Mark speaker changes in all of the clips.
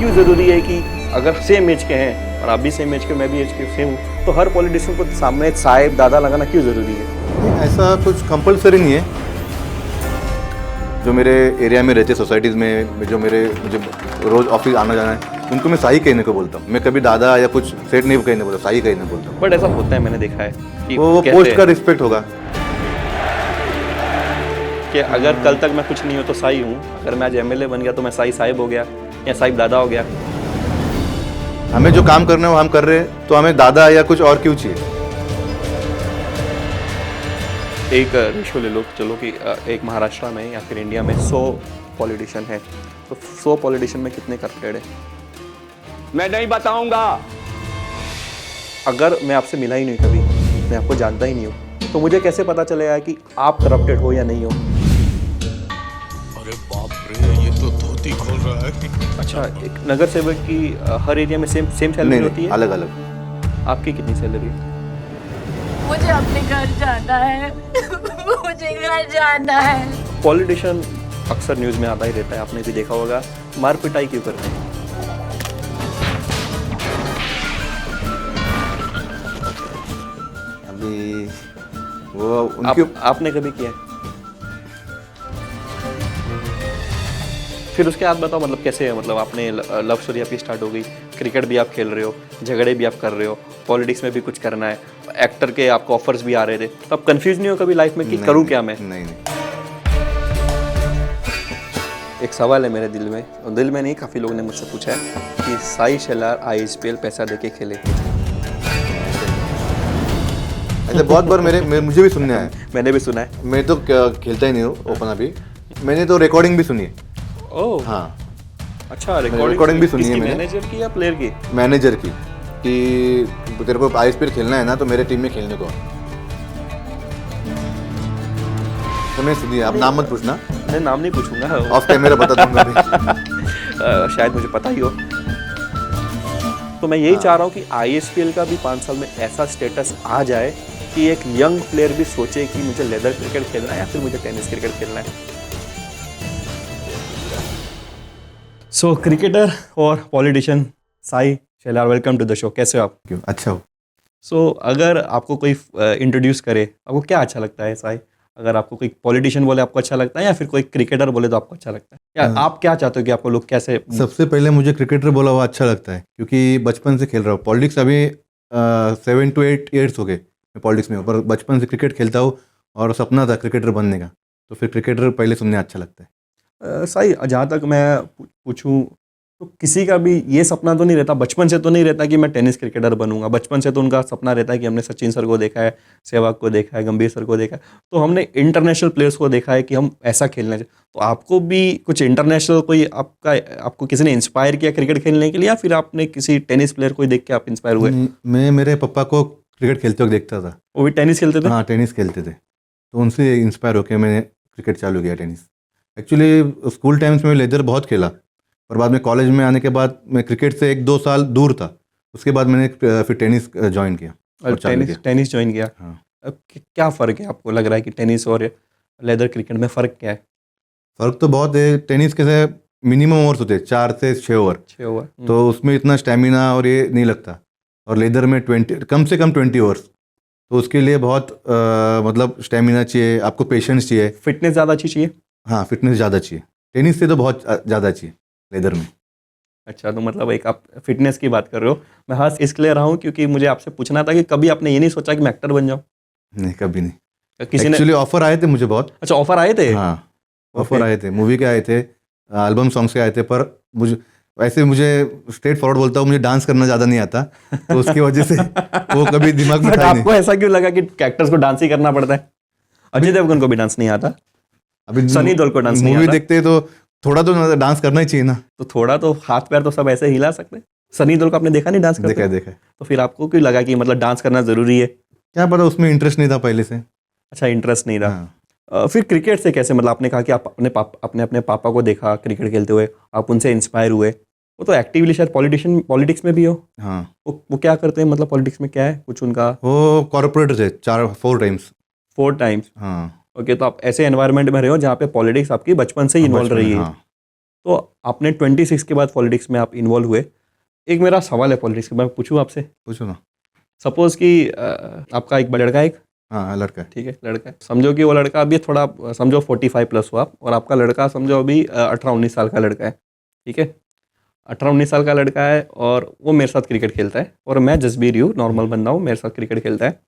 Speaker 1: क्यों ज़रूरी है कि अगर सेम एज के हैं और आप भी सेम एज के, मैं भी एज के सेम हूँ, तो हर पॉलिटिशियन को सामने साहेब दादा लगाना क्यों ज़रूरी है?
Speaker 2: ऐसा कुछ कंपलसरी नहीं है। जो मेरे एरिया में रहते सोसाइटीज़ में, जो मुझे रोज़ ऑफिस आना जाना है, उनको मैं साई कहने को बोलता हूँ। मैं कभी दादा या कुछ सेठ नहीं कहने बोलता, साई कहने बोलता हूँ।
Speaker 1: बट ऐसा होता है, मैंने देखा है कि
Speaker 2: वो पोस्ट का रिस्पेक्ट होगा
Speaker 1: कि अगर कल तक मैं कुछ नहीं हूँ तो साई हूँ, अगर मैं आज एमएलए बन गया तो मैं साई साहिब हो गया या साहिब दादा हो गया।
Speaker 2: हमें जो काम करना है वो हम कर रहे हैं, तो हमें दादा या कुछ और क्यों चाहिए?
Speaker 1: एक रेशो ले लो, चलो कि एक महाराष्ट्र में या फिर इंडिया में 100 पॉलिटिशियन है, तो 100 पॉलिटिशियन में कितने करप्टेड है?
Speaker 3: मैं नहीं बताऊंगा।
Speaker 1: अगर मैं आपसे मिला ही नहीं कभी, मैं आपको जानता ही नहीं हूँ, तो मुझे कैसे पता चलेगा कि आप करप्टेड हो या नहीं हो?
Speaker 4: अरे बाप रे, ये तो धोती खोल रहा है।
Speaker 1: अच्छा, एक नगर सेवक की हर एरिया में सेम सैलरी
Speaker 2: नहीं,
Speaker 1: होती है?
Speaker 2: अलग अलग।
Speaker 1: आपकी कितनी सैलरी है?
Speaker 5: मुझे अपने घर जाना है। मुझे घर जाना है।
Speaker 1: पॉलिटिशियन अक्सर न्यूज़ में आता ही रहता है, आपने भी देखा होगा, मार पिटाई क्यों करते हैं?
Speaker 2: अभी वो उनके
Speaker 1: आपने कभी किया है? फिर उसके बाद बताओ, मतलब कैसे है, मतलब आपने लव स्टोरी आपकी स्टार्ट हो गई, क्रिकेट भी आप खेल रहे हो, झगड़े भी आप कर रहे हो, पॉलिटिक्स में भी कुछ करना है, एक्टर के आपको ऑफर्स भी आ रहे थे, तो आप कंफ्यूज नहीं हो कभी लाइफ में कि करूँ क्या मैं?
Speaker 2: नहीं।
Speaker 1: एक सवाल है मेरे दिल में नहीं, काफ़ी लोगों ने मुझसे पूछा है कि साई शेलार ISPL पैसा देके खेले।
Speaker 2: ऐसे बहुत बार मुझे भी सुनने आया।
Speaker 1: मैंने भी सुना है।
Speaker 2: मैं तो खेलता ही नहीं हूँ ओपन अभी। मैंने तो रिकॉर्डिंग भी सुनी है।
Speaker 1: ओह
Speaker 2: हाँ,
Speaker 1: अच्छा,
Speaker 2: रिकॉर्डिंग भी सुनी है मैंने।
Speaker 1: मैनेजर की या प्लेयर की?
Speaker 2: मैनेजर की, कि तेरे को ISPL खेलना है ना, तो मेरे टीम में खेलने को। तो मैं सुनिए, आप नाम मत पूछना,
Speaker 1: मैं नाम नहीं पूछूंगा,
Speaker 2: ऑफ कैमरा बता दूंगा भी।
Speaker 1: शायद मुझे पता ही हो। तो मैं यही चाह रहा हूँ कि ISPL का भी 5 साल में ऐसा स्टेटस आ जाए कि एक यंग प्लेयर भी सोचे कि मुझे लेदर क्रिकेट खेलना है या फिर मुझे टेनिस क्रिकेट खेलना है। सो क्रिकेटर और politician Sai Shelar, welcome to the show. कैसे हो आप?
Speaker 2: क्यों? अच्छा हो।
Speaker 1: सो अगर आपको कोई इंट्रोड्यूस करे, आपको क्या अच्छा लगता है साई? अगर आपको कोई पॉलिटिशियन बोले आपको अच्छा लगता है, या फिर कोई क्रिकेटर बोले तो आपको अच्छा लगता है, या आप क्या चाहते हो कि आपको लोग कैसे?
Speaker 2: सबसे पहले मुझे क्रिकेटर बोला हुआ अच्छा लगता है, क्योंकि बचपन से खेल रहा हूँ। पॉलिटिक्स अभी 7 to 8 ईयर्स हो गए मैं पॉलिटिक्स में हूँ, पर बचपन से क्रिकेट खेलता हूँ और सपना था क्रिकेटर बनने का, तो फिर क्रिकेटर पहले सुनने अच्छा लगता है।
Speaker 1: साई, जहाँ तक मैं पूछूं, तो किसी का भी ये सपना तो नहीं रहता, बचपन से तो नहीं रहता कि मैं टेनिस क्रिकेटर बनूंगा। बचपन से तो उनका सपना रहता है कि हमने सचिन सर को देखा है, सहवाग को देखा है, गंभीर सर को देखा है, तो हमने इंटरनेशनल प्लेयर्स को देखा है कि हम ऐसा खेलना चाहिए। तो आपको भी कुछ इंटरनेशनल कोई आपको किसी ने इंस्पायर किया क्रिकेट खेलने के लिए, या फिर आपने किसी टेनिस प्लेयर को देख के आप इंस्पायर हुए?
Speaker 2: मैं मेरे पापा को क्रिकेट खेलते हुए देखता था।
Speaker 1: वो भी टेनिस खेलते थे?
Speaker 2: हाँ, टेनिस खेलते थे, तो उनसे इंस्पायर होकर मैंने क्रिकेट चालू किया, टेनिस। एक्चुअली स्कूल टाइम्स में लेदर बहुत खेला, और बाद में कॉलेज में आने के बाद मैं क्रिकेट से 1-2 साल दूर था। उसके बाद मैंने फिर टेनिस ज्वाइन किया और चालू किया।
Speaker 1: टेनिस ज्वाइन किया।
Speaker 2: हाँ।
Speaker 1: अब क्या फ़र्क है आपको लग रहा है कि टेनिस और लेदर क्रिकेट में फ़र्क क्या है?
Speaker 2: फ़र्क तो बहुत है। टेनिस के से मिनिमम ओवर्स होते हैं 4 से 6 ओवर,
Speaker 1: 6 ओवर,
Speaker 2: तो उसमें इतना स्टेमिना और ये नहीं लगता। और लेदर में 20 कम से कम 20 ओवर्स, तो उसके लिए बहुत मतलब स्टेमिना चाहिए, आपको पेशेंस चाहिए,
Speaker 1: फिटनेस ज़्यादा अच्छी चाहिए।
Speaker 2: हाँ, फिटनेस ज़्यादा चाहिए। टेनिस से तो बहुत ज़्यादा चाहिए लेदर में।
Speaker 1: अच्छा, तो मतलब एक आप फिटनेस की बात कर रहे हो। मैं हाँ इसलिए रहा हूँ क्योंकि मुझे आपसे पूछना था कि कभी आपने ये नहीं सोचा कि मैं एक्टर बन जाऊँ?
Speaker 2: नहीं, कभी नहीं।
Speaker 1: किसी ने?
Speaker 2: एक्चुअली ऑफर आए थे मुझे बहुत।
Speaker 1: अच्छा, ऑफर आए थे?
Speaker 2: हाँ, ऑफर आए थे, मूवी के आए थे, एल्बम सॉन्ग्स के आए थे, पर मुझे स्ट्रेट फॉरवर्ड बोलता हूँ, मुझे डांस करना ज़्यादा नहीं आता, तो उसकी वजह से वो कभी दिमाग में था नहीं।
Speaker 1: आपको ऐसा क्यों लगा कि एक्टर्स को डांस ही करना पड़ता है? अजय देवगन को भी डांस नहीं आता,
Speaker 2: अभी
Speaker 1: सनी देओल को डांस नहीं
Speaker 2: मूवी
Speaker 1: आता।
Speaker 2: देखते तो थोड़ा तो डांस करना ही चाहिए ना।
Speaker 1: तो थोड़ा तो हाथ पैर तो सब ऐसे हिला सकते हैं। सनी देओल को आपने देखा नहीं डांस करते?
Speaker 2: देखा।
Speaker 1: तो फिर आपको क्यों लगा कि मतलब डांस करना जरूरी है?
Speaker 2: क्या पता, उसमें इंटरेस्ट नहीं था पहले से।
Speaker 1: अच्छा, इंटरेस्ट नहीं था।
Speaker 2: हाँ।
Speaker 1: फिर क्रिकेट से कैसे, मतलब आपने कहा कि आप अपने पापा को देखा क्रिकेट खेलते हुए, आप उनसे इंस्पायर हुए। वो तो एक्टिवली शायद पॉलिटिक्स में भी हो।
Speaker 2: हाँ,
Speaker 1: वो क्या करते हैं, मतलब पॉलिटिक्स में क्या है कुछ उनका?
Speaker 2: वो कॉर्पोरेटर थे 4 टाइम्स।
Speaker 1: 4 टाइम्स?
Speaker 2: हाँ।
Speaker 1: ओके, तो आप ऐसे एनवायरनमेंट में रहे हो जहाँ पे पॉलिटिक्स आपकी बचपन से ही इन्वॉल्व रही है।
Speaker 2: हाँ।
Speaker 1: तो आपने 26 के बाद पॉलिटिक्स में आप इन्वॉल्व हुए। एक मेरा सवाल है पॉलिटिक्स के बारे में, पूछूं आपसे?
Speaker 2: पूछो ना।
Speaker 1: सपोज कि आपका एक लड़का है, एक
Speaker 2: हाँ, लड़का है।
Speaker 1: ठीक है, लड़का है, समझो कि वो लड़का अभी थोड़ा समझो 45 प्लस हुआ, और आपका लड़का समझो अभी 18-19 साल का लड़का है, ठीक है, 18-19 साल का लड़का है, और वो मेरे साथ क्रिकेट खेलता है, और मैं जसबीर यूँ नॉर्मल बंदा हूँ, मेरे साथ क्रिकेट खेलता है,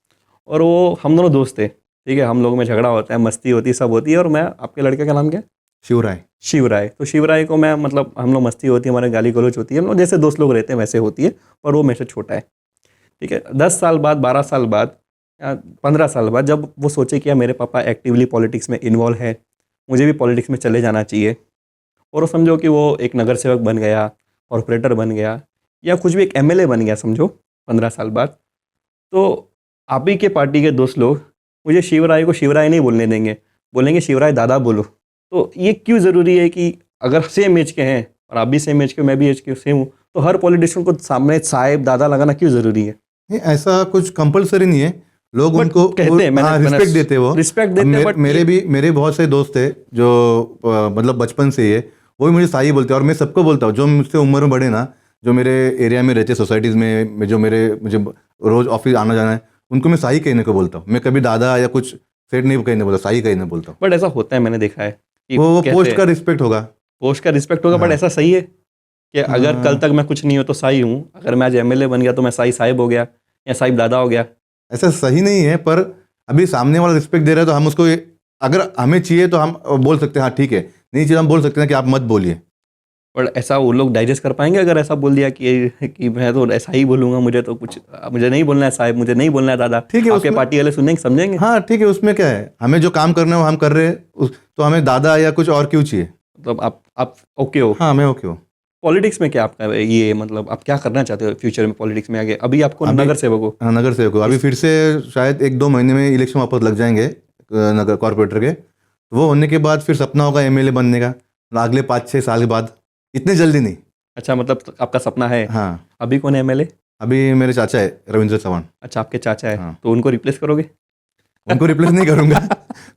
Speaker 1: और वो हम दोनों दोस्त थे, ठीक है, हम लोगों में झगड़ा होता है, मस्ती होती है, सब होती है, और मैं, आपके लड़के का नाम क्या है?
Speaker 2: शिवराय।
Speaker 1: शिवराय। तो शिवराय को मैं, मतलब हम लोग मस्ती होती है, हमारे गाली गलौज होती है, हम लोग जैसे दोस्त लोग रहते हैं वैसे होती है, पर वो मेरे से छोटा है, ठीक है। 10 साल बाद, 12 साल बाद, 15 साल बाद, जब वो सोचे कि यार मेरे पापा एक्टिवली पॉलिटिक्स में इन्वॉल्व है, मुझे भी पॉलिटिक्स में चले जाना चाहिए, और वो समझो कि वो एक नगर सेवक बन गया, कॉर्पोरेटर बन गया, या कुछ भी एक एमएलए बन गया समझो 15 साल बाद, तो आप ही के पार्टी के दोस्त लोग मुझे शिवराय को शिवराय नहीं बोलने देंगे, बोलेंगे शिवराय दादा बोलो। तो ये क्यों ज़रूरी है कि अगर सेम एज के हैं, और आप भी सेम एज के, मैं भी एज के सेम हूँ, तो हर पॉलिटिशियन को सामने साहेब दादा लगाना क्यों ज़रूरी है?
Speaker 2: नहीं, ऐसा कुछ कंपलसरी नहीं है। लोग
Speaker 1: But
Speaker 2: उनको
Speaker 1: कहते हैं,
Speaker 2: रिस्पेक्ट देते हैं, वो
Speaker 1: रिस्पेक्ट देते हैं, बट
Speaker 2: मेरे बहुत से दोस्त है जो मतलब बचपन से ही है, वो भी मुझे साई बोलते हैं, और मैं सबको बोलता हूँ जो मुझसे उम्र में बड़े ना, जो मेरे एरिया में रहते, सोसाइटीज़ में जो मुझे रोज़ ऑफिस आना जाना है, उनको मैं साई कहने को बोलता हूँ। मैं कभी दादा या कुछ सेठ नहीं कहने बोलता, साई कहने बोलता हूँ।
Speaker 1: बट ऐसा होता है, मैंने देखा है कि
Speaker 2: वो
Speaker 1: कहते
Speaker 2: पोस्ट
Speaker 1: हैं,
Speaker 2: का रिस्पेक्ट होगा।
Speaker 1: पोस्ट का रिस्पेक्ट होगा, बट
Speaker 2: हाँ।
Speaker 1: ऐसा सही है कि अगर कल तक मैं कुछ नहीं हूँ तो साई हूँ, अगर मैं आज एमएलए बन गया तो मैं साई साहिब हो गया, या साहिब दादा हो गया?
Speaker 2: ऐसा सही नहीं है, पर अभी सामने वाला रिस्पेक्ट दे रहा है तो हम उसको अगर हमें चाहिए तो हम बोल सकते हैं हाँ ठीक है, नहीं चाहिए हम बोल सकते हैं कि आप मत बोलिए।
Speaker 1: बट ऐसा वो लोग डाइजेस्ट कर पाएंगे अगर ऐसा बोल दिया कि मैं तो ऐसा ही बोलूंगा, मुझे नहीं बोलना है साहिब, मुझे नहीं बोलना है दादा,
Speaker 2: ठीक है,
Speaker 1: आपके
Speaker 2: उसमें-
Speaker 1: पार्टी वाले सुनेंगे, समझेंगे?
Speaker 2: हाँ ठीक है, उसमें क्या है, हमें जो काम करना है वो हम कर रहे हैं, तो हमें दादा या कुछ और क्यों चाहिए।
Speaker 1: मतलब आप ओके हो?
Speaker 2: हाँ, मैं ओके हूँ।
Speaker 1: पॉलिटिक्स में क्या आपका ये, मतलब आप क्या करना चाहते हो फ्यूचर में पॉलिटिक्स में आगे? अभी आपको नगर सेवक हो?
Speaker 2: हाँ, नगर सेवक हूँ। अभी फिर से शायद 1-2 महीने में इलेक्शन वापस लग जाएंगे नगर कॉर्पोरेटर के, वो होने के बाद फिर सपना होगा एमएलए बनने का, अगले 5-6 साल के बाद, इतने जल्दी नहीं।
Speaker 1: अच्छा, मतलब आपका सपना है।
Speaker 2: हाँ,
Speaker 1: अभी कौन है एमएलए?
Speaker 2: अभी मेरे चाचा है रविंद्र चौहान।
Speaker 1: अच्छा, आपके चाचा है।
Speaker 2: हाँ।
Speaker 1: तो उनको रिप्लेस करोगे?
Speaker 2: उनको रिप्लेस नहीं करूंगा,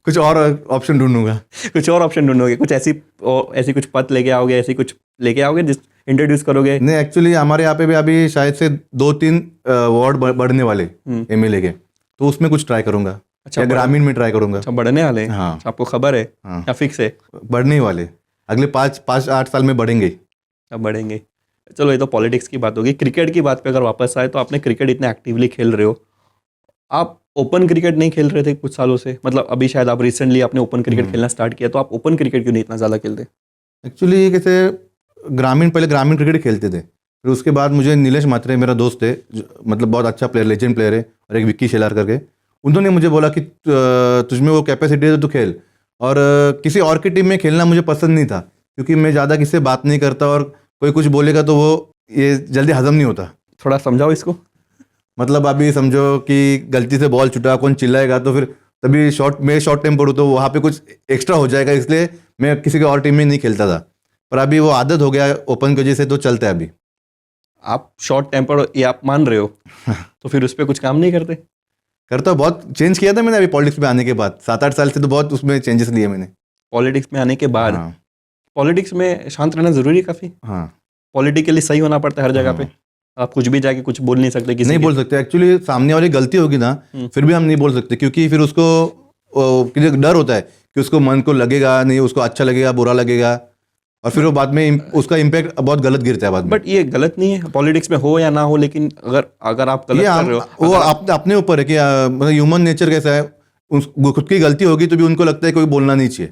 Speaker 2: कुछ और ऑप्शन ढूंढूंगा।
Speaker 1: कुछ और ऑप्शन ढूंढोगे, कुछ ऐसी कुछ पद लेके आओगे, ऐसी कुछ लेके आओगे जिस इंट्रोड्यूस करोगे?
Speaker 2: नहीं, एक्चुअली हमारे यहाँ पे भी अभी शायद से 2-3 वार्ड बढ़ने वाले एमएलए के, तो उसमें कुछ ट्राई करूंगा।
Speaker 1: अच्छा,
Speaker 2: या ग्रामीण में ट्राई करूंगा।
Speaker 1: अच्छा, बढ़ने वाले हैं?
Speaker 2: हाँ।
Speaker 1: अच्छा, आपको खबर है?
Speaker 2: हाँ।
Speaker 1: या फिक्स है?
Speaker 2: बढ़ने ही वाले, अगले 5-8 साल में बढ़ेंगे।
Speaker 1: अब बढ़ेंगे। चलो, ये तो पॉलिटिक्स की बात होगी। क्रिकेट की बात पे अगर वापस आए, तो आपने क्रिकेट इतने एक्टिवली खेल रहे हो, आप ओपन क्रिकेट नहीं खेल रहे थे कुछ सालों से? मतलब अभी शायद आप रिसेंटली आपने ओपन क्रिकेट खेलना स्टार्ट किया, तो आप ओपन क्रिकेट क्यों नहीं इतना ज़्यादा खेलते?
Speaker 2: एक्चुअली कैसे, पहले ग्रामीण क्रिकेट खेलते थे, फिर उसके बाद मुझे नीलेश मात्रे मेरा दोस्त है, मतलब बहुत अच्छा प्लेयर, लेजेंड प्लेयर है, और एक विक्की शेलार करके, उन्होंने मुझे बोला कि तुझमें वो कैपेसिटी है तो तू खेल। और किसी और की टीम में खेलना मुझे पसंद नहीं था, क्योंकि मैं ज़्यादा किसी से बात नहीं करता, और कोई कुछ बोलेगा तो वो ये जल्दी हजम नहीं होता।
Speaker 1: थोड़ा समझाओ इसको।
Speaker 2: मतलब अभी समझो कि गलती से बॉल छुटा, कौन चिल्लाएगा, तो फिर तभी मैं शॉर्ट टेम्पर हूँ, तो वहाँ पे कुछ एक्स्ट्रा हो जाएगा, इसलिए मैं किसी के और टीम में नहीं खेलता था। पर अभी वो आदत हो गया ओपन की वजह से, तो चलता है अभी।
Speaker 1: आप शॉर्ट टेम्पर ये आप मान रहे हो, तो फिर उस पर कुछ काम नहीं करते?
Speaker 2: करता हूँ, बहुत चेंज किया था मैंने अभी पॉलिटिक्स में आने के बाद, 7-8 साल से तो बहुत उसमें चेंजेस लिए मैंने।
Speaker 1: पॉलिटिक्स में आने के बाद?
Speaker 2: हाँ।
Speaker 1: पॉलिटिक्स में शांत रहना जरूरी है काफ़ी?
Speaker 2: हाँ,
Speaker 1: पॉलिटिकली सही होना पड़ता है हर जगह पे।
Speaker 2: हाँ।
Speaker 1: आप कुछ भी जाके कुछ बोल नहीं सकते किसी
Speaker 2: नहीं
Speaker 1: के।
Speaker 2: बोल सकते, एक्चुअली सामने वाली गलती होगी ना, फिर भी हम नहीं बोल सकते, क्योंकि फिर उसको डर होता है कि उसको मन को लगेगा नहीं, उसको अच्छा लगेगा, बुरा लगेगा, और फिर वो बाद में उसका इम्पैक्ट बहुत गलत गिरता है बाद में।
Speaker 1: बट ये गलत नहीं है, पॉलिटिक्स में हो या ना हो, लेकिन अगर आप गलत कर रहे हो,
Speaker 2: वो अपने ऊपर है कि मतलब ह्यूमन नेचर कैसा है, खुद की गलती होगी तो भी उनको लगता है कोई बोलना नहीं चाहिए,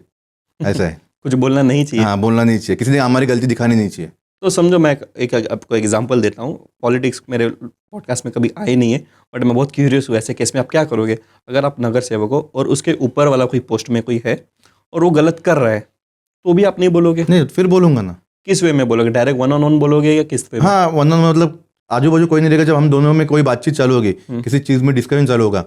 Speaker 2: ऐसा है।
Speaker 1: कुछ बोलना नहीं चाहिए।
Speaker 2: हाँ, बोलना नहीं चाहिए, किसी ने हमारी गलती दिखानी नहीं चाहिए।
Speaker 1: तो समझो, मैं एक आपको एग्जांपल देता हूँ। पॉलिटिक्स मेरे पॉडकास्ट में कभी आई नहीं है, बट मैं बहुत क्यूरियस हूँ, ऐसे केस में आप क्या करोगे? अगर आप नगर सेवक हो और उसके ऊपर वाला कोई पोस्ट में कोई है और वो गलत कर रहा है, तो भी आप नहीं बोलोगे?
Speaker 2: नहीं, फिर बोलूंगा ना।
Speaker 1: किस वे में बोलोगे? डायरेक्ट 1-on-1 बोलोगे या किस वे में?
Speaker 2: हाँ, वरना मतलब आजू बाजू कोई नहीं रहेगा, जब हम दोनों में कोई बातचीत चालू होगी, किसी चीज़ में डिस्कशन चालू होगा,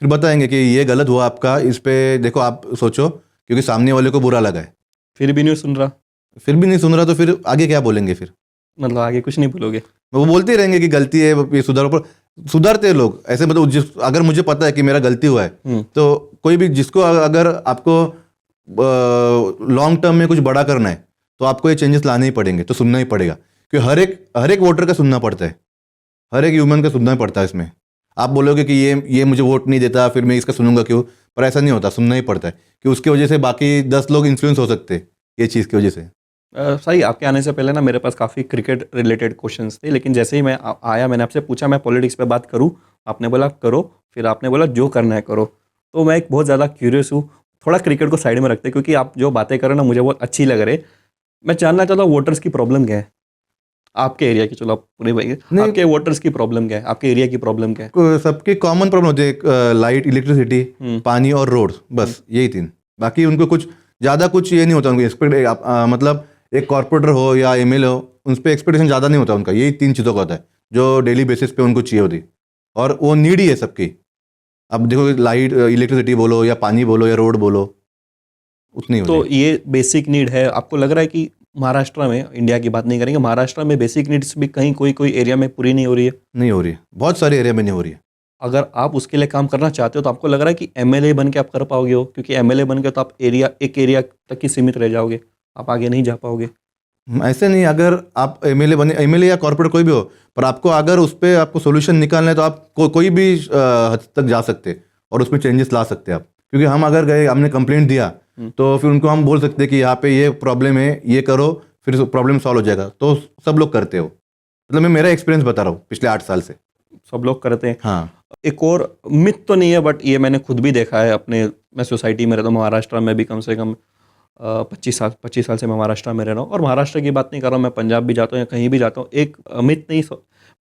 Speaker 2: फिर बताएंगे कि ये गलत हुआ आपका, इस पे देखो आप सोचो, क्योंकि सामने वाले को बुरा लगा है।
Speaker 1: फिर भी नहीं सुन रहा?
Speaker 2: फिर भी नहीं सुन रहा, तो फिर आगे क्या बोलेंगे? फिर
Speaker 1: मतलब आगे कुछ नहीं बोलोगे?
Speaker 2: वो बोलते ही रहेंगे कि गलती है, ये सुधारो, पर सुधारते हैं लोग ऐसे। मतलब अगर मुझे पता है कि मेरा गलती हुआ है, तो कोई भी जिसको अगर आपको लॉन्ग टर्म में कुछ बड़ा करना है, तो आपको ये चेंजेस लाने ही पड़ेंगे, तो सुनना ही पड़ेगा, क्योंकि हर एक वोटर का सुनना पड़ता है, हर एक ह्यूमन का सुनना पड़ता है इसमें। आप बोलोगे कि ये मुझे वोट नहीं देता, फिर मैं इसका सुनूंगा क्यों? पर ऐसा नहीं होता, सुनना ही पड़ता है, कि उसकी वजह से बाकी 10 लोग इन्फ्लुएंस हो सकते हैं ये चीज़ की वजह से।
Speaker 1: सही, आपके आने से पहले ना मेरे पास काफ़ी क्रिकेट रिलेटेड क्वेश्चंस थे, लेकिन जैसे ही मैं आया मैंने आपसे पूछा मैं पॉलिटिक्स पे बात करूं, आपने बोला करो, फिर आपने बोला जो करना है करो। तो मैं एक बहुत ज़्यादा क्यूरियस हूँ, थोड़ा क्रिकेट को साइड में रखते हैं क्योंकि आप जो बातें कर रहे हो ना मुझे बहुत अच्छी लग रही है। मैं जानना चाहता हूँ वोटर्स की प्रॉब्लम क्या है आपके एरिया की? चलो आप पूरे भाई, आपके वोटर्स की प्रॉब्लम क्या है, आपके एरिया की प्रॉब्लम क्या है?
Speaker 2: सबकी कॉमन प्रॉब्लम होती है, लाइट, इलेक्ट्रिसिटी, पानी और रोड्स, बस यही 3। बाकी उनको कुछ ज़्यादा कुछ ये नहीं होता उनको एक्सपेक्ट, मतलब एक कॉर्पोरेटर हो या एमएलए हो, उन पर एक्सपेक्टेशन ज़्यादा नहीं होता उनका, यही 3 चीज़ों का होता है जो डेली बेसिस पे उनको चाहिए होती, और वो नीड ही है सबकी। अब देखो, लाइट, इलेक्ट्रिसिटी बोलो या पानी बोलो या रोड बोलो, उतनी
Speaker 1: तो
Speaker 2: होती है।
Speaker 1: ये बेसिक नीड है। आपको लग रहा है कि महाराष्ट्र में, इंडिया की बात नहीं करेंगे, महाराष्ट्र में बेसिक नीड्स भी कहीं कोई एरिया में पूरी नहीं हो रही है?
Speaker 2: नहीं हो रही है, बहुत सारे एरिया में नहीं हो रही है।
Speaker 1: अगर आप उसके लिए काम करना चाहते हो तो आपको लग रहा है कि एमएलए बन के आप कर पाओगे हो? क्योंकि एमएलए बन के तो आप एक एरिया तक ही सीमित रह जाओगे, आप आगे नहीं जा पाओगे।
Speaker 2: ऐसे नहीं, अगर आप एमएलए या कॉर्पोरेट कोई भी हो, पर आपको अगर उस पर आपको सोल्यूशन निकालना है तो आप कोई भी हद तक जा सकते और उसमें चेंजेस ला सकते हैं आप। क्योंकि हम अगर गए, हमने कंप्लेंट दिया, तो फिर उनको हम बोल सकते हैं कि यहाँ पे ये प्रॉब्लम है, ये करो, फिर प्रॉब्लम सॉल्व हो जाएगा। तो सब लोग करते हो, मतलब मैं मेरा एक्सपीरियंस बता रहा हूँ पिछले 8 साल से।
Speaker 1: सब लोग करते हैं।
Speaker 2: हाँ,
Speaker 1: एक और मिथ तो नहीं है बट ये मैंने खुद भी देखा है अपने, मैं सोसाइटी में रहता हूँ महाराष्ट्र में भी, कम से कम 25 साल से मैं महाराष्ट्र में रह रहा हूँ। और महाराष्ट्र की बात नहीं कर रहा हूँ, मैं पंजाब भी जाता हूँ या कहीं भी जाता हूँ, एक मिथ नहीं,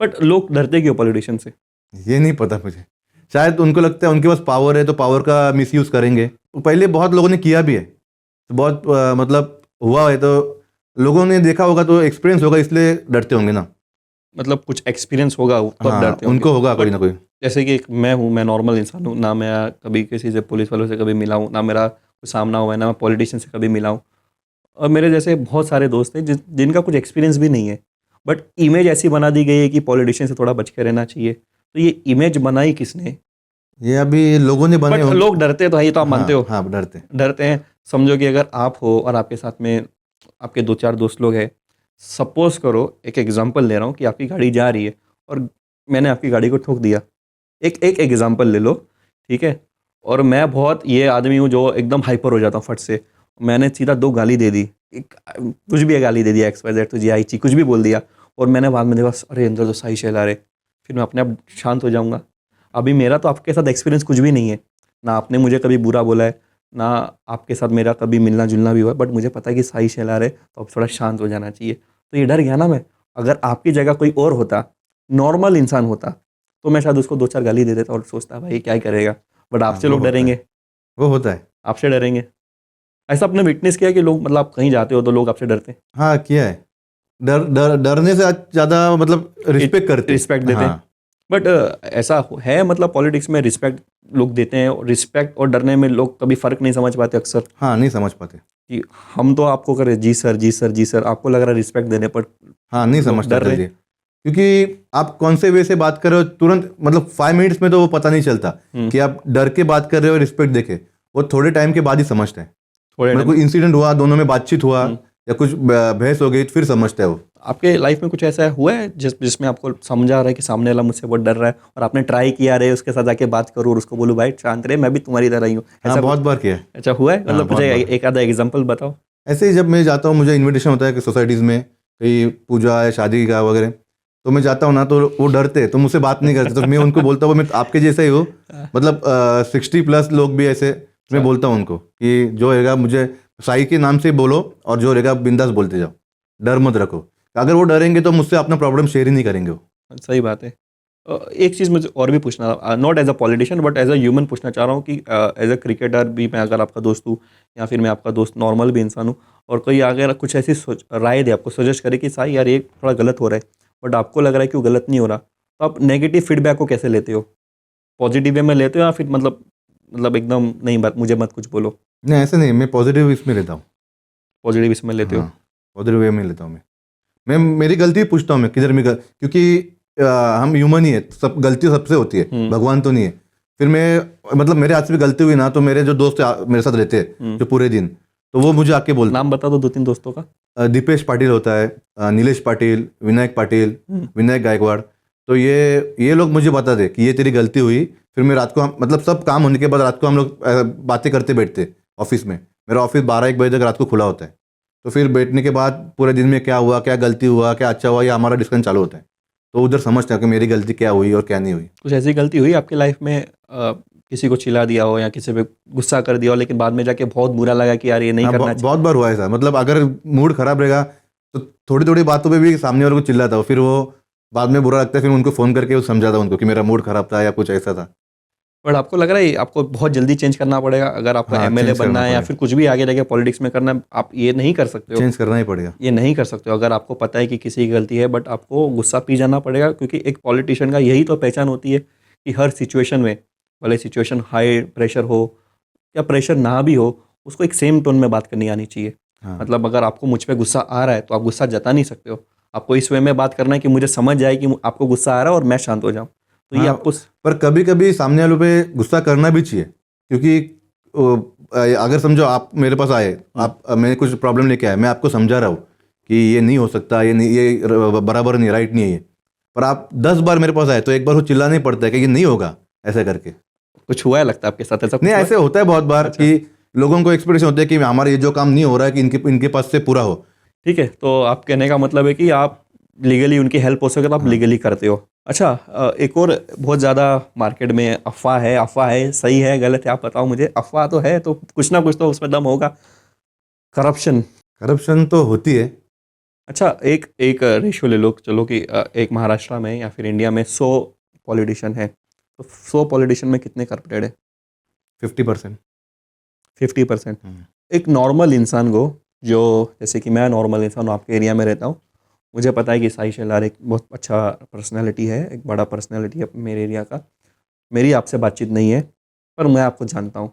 Speaker 1: बट लोग डरते क्यों पॉलिटिशियन से?
Speaker 2: ये नहीं पता मुझे, शायद उनको लगता है उनके पास पावर है तो पावर का मिसयूज़ करेंगे। तो पहले बहुत लोगों ने किया भी है, तो बहुत मतलब हुआ है, तो लोगों ने देखा होगा, तो एक्सपीरियंस होगा, इसलिए डरते होंगे ना।
Speaker 1: मतलब कुछ एक्सपीरियंस होगा तब
Speaker 2: हाँ,
Speaker 1: डरते होंगे।
Speaker 2: उनको होगा कोई ना कोई।
Speaker 1: जैसे कि मैं नॉर्मल इंसान हूँ ना, मैं कभी किसी से, पुलिस वालों से कभी मिला हूँ ना, मेरा कोई सामना हुआ है ना, मैं पॉलिटिशियन से कभी मिला हूँ। और मेरे जैसे बहुत सारे दोस्त हैं जिनका कुछ एक्सपीरियंस भी नहीं है, बट इमेज ऐसी बना दी गई है कि पॉलिटिशियन से थोड़ा बच के रहना चाहिए। तो ये इमेज बनाई किसने?
Speaker 2: ये अभी लोगों ने बने
Speaker 1: बट लोग डरते तो है, ये तो आप मानते हो।
Speaker 2: हाँ,
Speaker 1: डरते हैं। समझो कि अगर आप हो और आपके साथ में आपके 2-4 दोस्त लोग हैं, सपोज करो, एक एग्जांपल ले रहा हूँ कि आपकी गाड़ी जा रही है और मैंने आपकी गाड़ी को ठोक दिया। एक एग्जांपल ले लो, ठीक है? और मैं बहुत ये आदमी हूँ जो एकदम हाइपर हो जाता हूँ फट से। मैंने सीधा 2 गाली दे दी, कुछ भी गाली दे दिया, XYZ तुझे आई ची, कुछ भी बोल दिया, और मैंने बाद में देखा अरे अंदर तो सही शैला रहे, फिर मैं अपने आप शांत हो जाऊँगा। अभी मेरा तो आपके साथ एक्सपीरियंस कुछ भी नहीं है, ना आपने मुझे कभी बुरा बोला है, ना आपके साथ मेरा कभी मिलना जुलना भी हुआ है, बट मुझे पता है कि सही शैला रहे तो अब थोड़ा शांत हो जाना चाहिए। तो ये डर गया ना मैं। अगर आपकी जगह कोई और होता, नॉर्मल इंसान होता, तो मैं शायद उसको 2-4 गाली दे देता और सोचता भाई क्या ही करेगा। बट आपसे लोग डरेंगे,
Speaker 2: वो होता है।
Speaker 1: आपसे डरेंगे। ऐसा आपने विटनेस किया कि लोग, मतलब आप कहीं जाते हो तो लोग आपसे डरते हैं?
Speaker 2: हाँ, किया है। डरने से ज़्यादा मतलब रिस्पेक्ट करते,
Speaker 1: रिस्पेक्ट देते हैं। बट ऐसा है, मतलब पॉलिटिक्स में रिस्पेक्ट लोग देते हैं, और रिस्पेक्ट और डरने में लोग कभी फ़र्क नहीं समझ पाते अक्सर।
Speaker 2: हाँ, नहीं समझ पाते
Speaker 1: कि हम तो आपको करें जी सर जी सर जी सर, आपको लग रहा है रिस्पेक्ट देने पर
Speaker 2: हाँ, नहीं
Speaker 1: लोग
Speaker 2: समझ
Speaker 1: डर रहे।
Speaker 2: क्योंकि आप कौन से वे से बात कर रहे हो, तुरंत मतलब 5 मिनट्स में तो वो पता नहीं चलता कि आप डर के बात कर रहे हो, रिस्पेक्ट देके। वो थोड़े टाइम के बाद ही समझते हैं।
Speaker 1: थोड़े
Speaker 2: मतलब कोई इंसिडेंट हुआ, दोनों में बातचीत हुआ या कुछ बहस हो गई, फिर समझते हैं वो।
Speaker 1: आपके लाइफ में कुछ ऐसा हुआ है जिसमें आपको समझा रहा है कि सामने वाला मुझसे बहुत डर रहा है, और आपने ट्राई किया रहे उसके साथ जाके बात करूँ और उसको बोलूँ भाई शांत रहे, मैं भी तुम्हारी तरह ही हूँ?
Speaker 2: हाँ,
Speaker 1: ऐसा
Speaker 2: बहुत बार किया है।
Speaker 1: अच्छा हुआ है? मतलब
Speaker 2: बहुत
Speaker 1: मुझे
Speaker 2: बार।
Speaker 1: एक आधा एग्जांपल बताओ।
Speaker 2: ऐसे ही जब मैं जाता हूँ, मुझे इनविटेशन होता है कि सोसाइटीज़ में कहीं पूजा है, शादी का वगैरह, तो मैं जाता हूँ ना, तो वो डरते, तो मुझसे बात नहीं करते। तो मैं उनको बोलता हूँ मैं आपके जैसा ही हूँ, मतलब 60+ लोग भी ऐसे। मैं बोलता हूँ उनको कि जो रहेगा मुझे साई के नाम से बोलो, और जो रहेगा बिंदास बोलते जाओ, डर मत रखो। अगर वो डरेंगे तो मुझसे अपना प्रॉब्लम शेयर ही नहीं करेंगे वो।
Speaker 1: सही बात है। एक चीज़ मुझे और भी पूछना था, not as a politician but as a human पूछना चाह रहा हूँ कि एज अ क्रिकेटर भी मैं अगर आपका दोस्त हूँ, या फिर मैं आपका दोस्त नॉर्मल भी इंसान हूँ, और कोई अगर कुछ ऐसी राय दे, आपको सजेस्ट करे कि साई यार ये थोड़ा गलत हो रहा है, बट आपको लग रहा है कि वो गलत नहीं हो रहा, तो आप नेगेटिव फीडबैक को कैसे लेते हो? पॉजिटिव वे में लेते हो या फिर मतलब एकदम नहीं, बात मुझे मत कुछ बोलो?
Speaker 2: नहीं, ऐसे नहीं, मैं पॉजिटिव इसमें लेता हूँ।
Speaker 1: पॉजिटिव इसमें लेते हो?
Speaker 2: हाँ, पॉजिटिव वे में लेता हूँ मैं मेरी गलती पूछता हूँ मैं, किधर में क्योंकि हम ह्यूमन ही है, सब गलती सबसे होती है, भगवान तो नहीं है। फिर मैं मतलब मेरे हाथ से भी गलती हुई ना, तो मेरे जो दोस्त मेरे साथ रहते हैं जो पूरे दिन, तो वो मुझे आके बोलते।
Speaker 1: नाम बता दो 2-3 दोस्तों का।
Speaker 2: दीपेश पाटिल होता है, नीलेश पाटिल, विनायक पाटिल, विनायक गायकवाड़, तो ये लोग मुझे बताते कि ये तेरी गलती हुई। फिर मैं रात को मतलब सब काम होने के बाद रात को हम लोग बातें करते बैठते ऑफिस में। मेरा ऑफिस 12-1 बजे तक रात को खुला होता है, तो फिर बैठने के बाद पूरे दिन में क्या हुआ, क्या गलती हुआ, क्या अच्छा हुआ, ये हमारा डिस्कशन चालू होता है। तो उधर समझता है कि मेरी गलती क्या हुई और क्या नहीं हुई।
Speaker 1: कुछ ऐसी गलती हुई आपकी लाइफ में, किसी को चिल्ला दिया हो या किसी पे गुस्सा कर दिया हो, लेकिन बाद में जाके बहुत बुरा लगा कि यार ये नहीं करना चाहिए?
Speaker 2: बहुत बार हुआ है ऐसा। मतलब अगर मूड खराब रहेगा तो थोड़ी थोड़ी बातों पे भी सामने वाले को चिल्लाता हो, फिर वो बाद में बुरा लगता है, फिर उनको फ़ोन करके वो समझाता उनको कि मेरा मूड खराब था या कुछ ऐसा था।
Speaker 1: बट आपको लग रहा है आपको बहुत जल्दी चेंज करना पड़ेगा अगर आपको
Speaker 2: हाँ,
Speaker 1: एमएलए
Speaker 2: चेंज करना
Speaker 1: बनना है या
Speaker 2: पड़ेगा।
Speaker 1: फिर कुछ भी आगे जाके पॉलिटिक्स में करना है, आप ये नहीं कर सकते हो।
Speaker 2: चेंज करना ही पड़ेगा।
Speaker 1: ये नहीं कर सकते हो अगर आपको पता है कि किसी की गलती है, बट आपको गुस्सा पी जाना पड़ेगा, क्योंकि एक पॉलिटिशियन का यही तो पहचान होती है कि हर सिचुएशन में, भले सिचुएशन हाई प्रेशर हो या प्रेशर ना भी हो, उसको एक सेम टोन में बात करनी आनी चाहिए।
Speaker 2: हाँ।
Speaker 1: मतलब अगर आपको मुझ पे गुस्सा आ रहा है तो आप गुस्सा जता नहीं सकते हो, आपको इस वे में बात करना है कि मुझे समझ जाए कि आपको गुस्सा आ रहा है और मैं शांत हो जाऊँ। तो ये
Speaker 2: हाँ,
Speaker 1: आपको
Speaker 2: पर कभी कभी सामने वालों पे गुस्सा करना भी चाहिए, क्योंकि अगर समझो आप मेरे पास आए, आप मैं कुछ प्रॉब्लम लेके आए, मैं आपको समझा रहा हूँ कि ये नहीं हो सकता, ये नहीं, ये बराबर नहीं, राइट नहीं है ये, पर आप 10 बार मेरे पास आए तो एक बार वो चिल्लाना ही पड़ता है कि ये नहीं होगा ऐसा करके।
Speaker 1: कुछ हुआ है लगता है आपके साथ ऐसा?
Speaker 2: नहीं, ऐसे होता है बहुत बार कि लोगों को एक्सपेक्टेशन होता है कि हमारा ये जो काम नहीं हो रहा है कि इनके पास से पूरा हो।
Speaker 1: ठीक है, तो आप कहने का मतलब है कि आप लीगली उनकी हेल्प हो सके तो आप लीगली करते हो। अच्छा, एक और बहुत ज़्यादा मार्केट में अफवाह है, सही है गलत है आप बताओ मुझे। अफवाह तो है तो कुछ ना कुछ तो उसमें दम होगा। करप्शन
Speaker 2: तो होती है।
Speaker 1: अच्छा, एक एक रेशियो ले लो, चलो कि एक महाराष्ट्र में या फिर इंडिया में 100 पॉलिटिशियन है, तो 100 पॉलिटिशियन में कितने करप्टेड है?
Speaker 2: 50%।
Speaker 1: 50%। एक नॉर्मल इंसान को, जो जैसे कि मैं नॉर्मल इंसान हूँ, आपके एरिया में रहता हूँ, मुझे पता है कि साई शेलार एक बहुत अच्छा पर्सनालिटी है, एक बड़ा पर्सनालिटी है मेरे एरिया का। मेरी आपसे बातचीत नहीं है, पर मैं आपको जानता हूँ।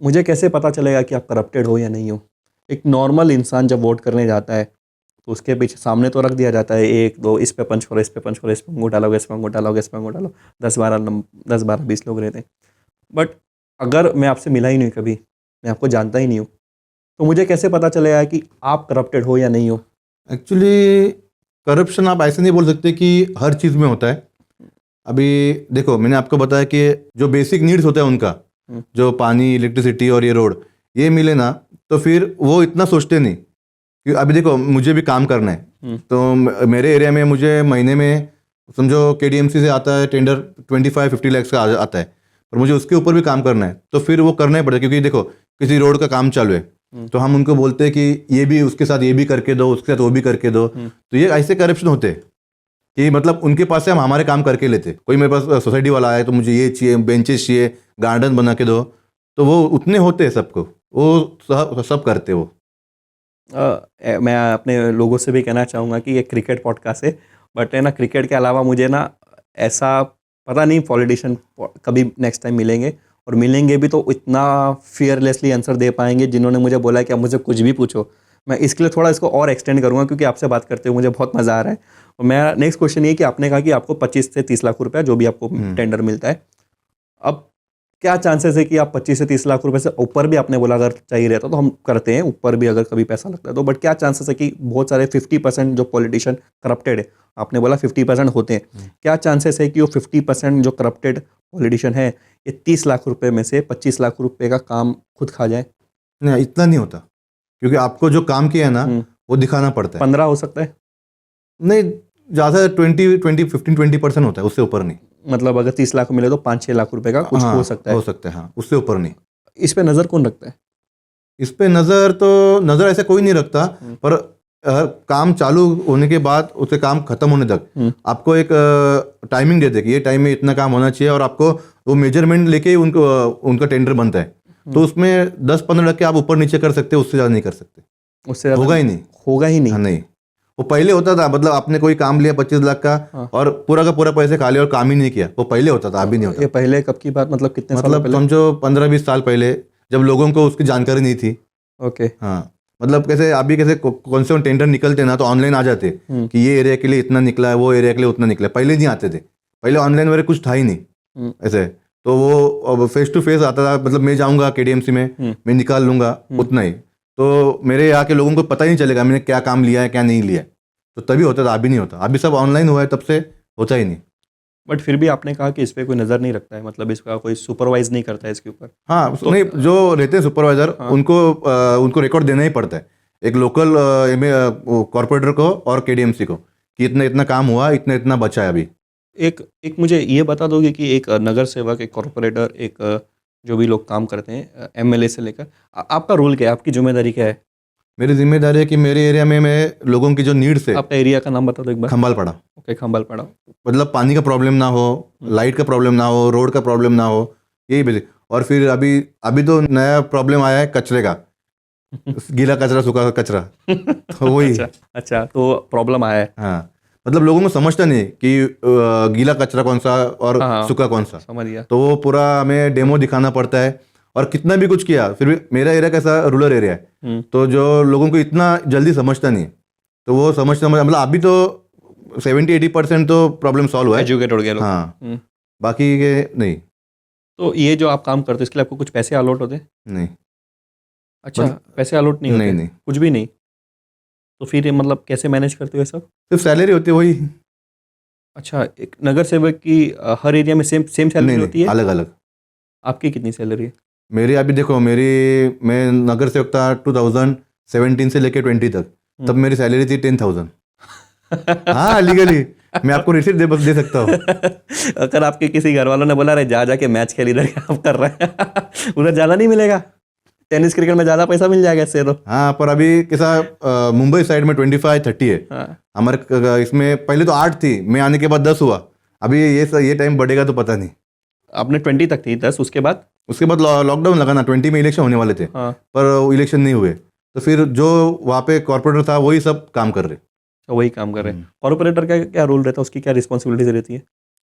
Speaker 1: मुझे कैसे पता चलेगा कि आप करप्टेड हो या नहीं हो? एक नॉर्मल इंसान जब वोट करने जाता है तो उसके पीछे सामने तो रख दिया जाता है 1-2, इस पे पंच करो, इस पे पंच करो, इस पे अंगूठा लगाओ, इस पे अंगूठा लगाओ, इस पे अंगूठा लगाओ, 10-12-20 लोग रहते हैं। बट अगर मैं आपसे मिला ही नहीं कभी, मैं आपको जानता ही नहीं हूँ, तो मुझे कैसे पता चलेगा कि आप करप्टेड हो या नहीं हो?
Speaker 2: एक्चुअली करप्शन आप ऐसे नहीं बोल सकते कि हर चीज़ में होता है। अभी देखो, मैंने आपको बताया कि जो बेसिक नीड्स होता है उनका, जो पानी, इलेक्ट्रिसिटी और ये रोड, ये मिले ना, तो फिर वो इतना सोचते नहीं। कि अभी देखो, मुझे भी काम करना है, तो मेरे एरिया में मुझे महीने में समझो केडीएमसी से आता है टेंडर 25-50 लाख का आता है, पर मुझे उसके ऊपर भी काम करना है, तो फिर वो करना ही पड़ेगा। क्योंकि देखो, किसी रोड का काम चालू है तो हम उनको बोलते हैं कि ये भी उसके साथ ये भी करके दो, उसके साथ वो भी करके दो। तो ये ऐसे करप्शन होते हैं कि मतलब उनके पास से हम हमारे काम करके लेते। कोई मेरे पास सोसाइटी वाला आया तो मुझे ये चाहिए, बेंचेस चाहिए, गार्डन बना के दो, तो वो उतने होते हैं सबको, वो सब करते वो।
Speaker 1: मैं अपने लोगों से भी कहना चाहूँगा कि ये क्रिकेट पॉडकास्ट है, बट है ना, क्रिकेट के अलावा मुझे ना ऐसा पता नहीं पॉलिटिशियन कभी नेक्स्ट टाइम मिलेंगे, और मिलेंगे भी तो इतना फियरलेसली आंसर दे पाएंगे जिन्होंने मुझे बोला कि आप मुझे कुछ भी पूछो। मैं इसके लिए थोड़ा इसको और एक्सटेंड करूँगा, क्योंकि आपसे बात करते हुए मुझे बहुत मज़ा आ रहा है। और मेरा नेक्स्ट क्वेश्चन ये कि आपने कहा कि आपको 25 से 30 लाख रुपया जो भी आपको टेंडर मिलता है, अब क्या चांसेस है कि आप 25 से 30 लाख रुपए से ऊपर भी, आपने बोला अगर चाहिए रहता तो हम करते हैं, ऊपर भी अगर कभी पैसा लगता है तो, बट क्या चांसेस है कि बहुत सारे 50% जो पॉलिटिशियन करप्टेड है, आपने बोला 50% होते हैं, क्या चांसेस है कि वो 50% जो करप्टेड पॉलिटिशियन है, ये 30 लाख रुपए में से 25 लाख रुपए का काम खुद खा जाए?
Speaker 2: नहीं, इतना नहीं होता, क्योंकि आपको जो काम किया है ना वो दिखाना पड़ता है।
Speaker 1: 15 हो सकता है?
Speaker 2: नहीं, ज़्यादा 15-20% होता है, उससे ऊपर नहीं।
Speaker 1: मतलब अगर 30 लाख मिले तो 5-6 लाख रुपए का कुछ हो सकता है?
Speaker 2: हो सकता है, हाँ, उससे ऊपर नहीं।
Speaker 1: इस पे नज़र कौन रखता है?
Speaker 2: इस पे नज़र ऐसे कोई नहीं रखता, पर काम चालू होने के बाद उसे काम खत्म होने तक आपको एक टाइमिंग देते कि ये टाइम में इतना काम होना चाहिए, और आपको वो मेजरमेंट लेके उनका टेंडर बनता है। तो उसमें 10-15 लाख के आप ऊपर नीचे कर सकते, उससे ज़्यादा नहीं कर सकते।
Speaker 1: उससे
Speaker 2: होगा ही नहीं।
Speaker 1: होगा ही नहीं?
Speaker 2: हाँ, नहीं। वो पहले होता था, मतलब आपने कोई काम लिया 25 लाख का और पूरा का पूरा पैसे खा लिया और काम ही नहीं किया, वो पहले होता था, अभी नहीं होता।
Speaker 1: ये पहले कब की बात, मतलब कितने साल
Speaker 2: मतलब
Speaker 1: पहले?
Speaker 2: समझो 15-20 साल पहले, जब लोगों को उसकी जानकारी नहीं थी।
Speaker 1: ओके।
Speaker 2: हाँ, मतलब कैसे अभी कैसे कौन से टेंडर निकलते ना, तो ऑनलाइन आ जाते कि ये एरिया के लिए इतना निकला है, वो एरिया के लिए उतना निकला है। पहले नहीं आते थे, पहले ऑनलाइन वगैरह कुछ था ही नहीं ऐसे। तो वो फेस टू फेस आता था, मतलब मैं जाऊंगा केडीएमसी में, मैं निकाल लूंगा उतना ही। तो मेरे यहाँ के लोगों को पता ही नहीं चलेगा मैंने क्या काम लिया है क्या नहीं लिया है। तो तभी होता था, अभी नहीं होता। अभी सब ऑनलाइन हुआ है, तब से होता ही नहीं।
Speaker 1: बट फिर भी आपने कहा कि इस पर कोई नज़र नहीं रखता है, मतलब इसका कोई सुपरवाइज नहीं करता है इसके ऊपर।
Speaker 2: हाँ
Speaker 1: तो-
Speaker 2: नहीं, जो रहते हैं सुपरवाइजर
Speaker 1: हाँ।
Speaker 2: उनको रिकॉर्ड देना ही पड़ता है, एक लोकल कॉर्पोरेटर को और केडीएमसी को, कि इतना इतना काम हुआ, इतना इतना बचा है अभी।
Speaker 1: एक मुझे ये बता दोगे कि एक नगर सेवक, एक कॉर्पोरेटर, एक जो भी लोग काम करते हैं एमएलए से लेकर, आपका रोल क्या है, आपकी जिम्मेदारी क्या है?
Speaker 2: मेरी जिम्मेदारी है कि मेरे एरिया में मैं लोगों की जो नीड्स है,
Speaker 1: आपका एरिया का नाम बता दो एक बार।
Speaker 2: खंबाल पड़ा,
Speaker 1: ओके, खंबाल पड़ा।
Speaker 2: मतलब पानी का प्रॉब्लम ना हो, लाइट का प्रॉब्लम ना हो, रोड का प्रॉब्लम ना हो, यही बेसिक। और फिर अभी अभी तो नया प्रॉब्लम आया है कचरे का, गीला कचरा सूखा कचरा, तो वही।
Speaker 1: अच्छा, तो प्रॉब्लम आया है।
Speaker 2: हाँ, मतलब लोगों को समझता नहीं कि गीला कचरा कौन सा और
Speaker 1: हाँ,
Speaker 2: सूखा कौन सा।
Speaker 1: समझ गया।
Speaker 2: तो वो पूरा हमें डेमो दिखाना पड़ता है, और कितना भी कुछ किया फिर भी मेरा एरिया कैसा रूरल एरिया है, तो जो लोगों को इतना जल्दी समझता नहीं, तो वो समझता मतलब अभी तो 70-80% तो प्रॉब्लम सॉल्व हुआ है।
Speaker 1: एजुकेट हो गया लोग।
Speaker 2: हाँ, बाकी के नहीं।
Speaker 1: तो ये जो आप काम करते हो इसके लिए आपको कुछ पैसे अलॉट होते हैं?
Speaker 2: नहीं
Speaker 1: अच्छा,
Speaker 2: मतलब-
Speaker 1: पैसे अलॉट नहीं होते?
Speaker 2: नहीं नहीं,
Speaker 1: कुछ भी नहीं? तो फिर ये मतलब कैसे मैनेज करते हो ये सब?
Speaker 2: सिर्फ सैलरी होती है वही।
Speaker 1: अच्छा, एक नगर सेवक की हर एरिया में सेम सैलरी
Speaker 2: नहीं
Speaker 1: होती है?
Speaker 2: अलग अलग।
Speaker 1: आपकी कितनी सैलरी है?
Speaker 2: मेरी अभी देखो, मैं नगर सेवक था 2017 से लेके 20 तक, तब मेरी सैलरी थी 10,000। हाँ, लीगली मैं आपको रिसीट दे सकता हूँ।
Speaker 1: अगर आपके किसी घर वालों ने बोला रहे जा जाके मैच खेल इधर क्या आप कर रहे हैं उधर ज़्यादा नहीं मिलेगा? टेनिस क्रिकेट में ज़्यादा पैसा मिल जाएगा इससे तो।
Speaker 2: हाँ, पर अभी कैसा मुंबई साइड में 25-30 है।
Speaker 1: हाँ,
Speaker 2: हमारे इसमें पहले तो 8 थी, मैं आने के बाद 10 हुआ। अभी ये टाइम बढ़ेगा तो पता नहीं।
Speaker 1: आपने 20 तक थी, 10 उसके बाद?
Speaker 2: उसके बाद लॉकडाउन लगा ना, 20 में इलेक्शन होने वाले थे,
Speaker 1: हाँ,
Speaker 2: पर इलेक्शन नहीं हुए, तो फिर जो वहाँ पे कॉर्पोरेटर था वही सब काम कर रहे।
Speaker 1: तो वही काम कर रहे हैं। कॉर्पोरेटर का क्या रोल रहता है, उसकी क्या रिस्पॉन्सिबिलिटीज रहती है?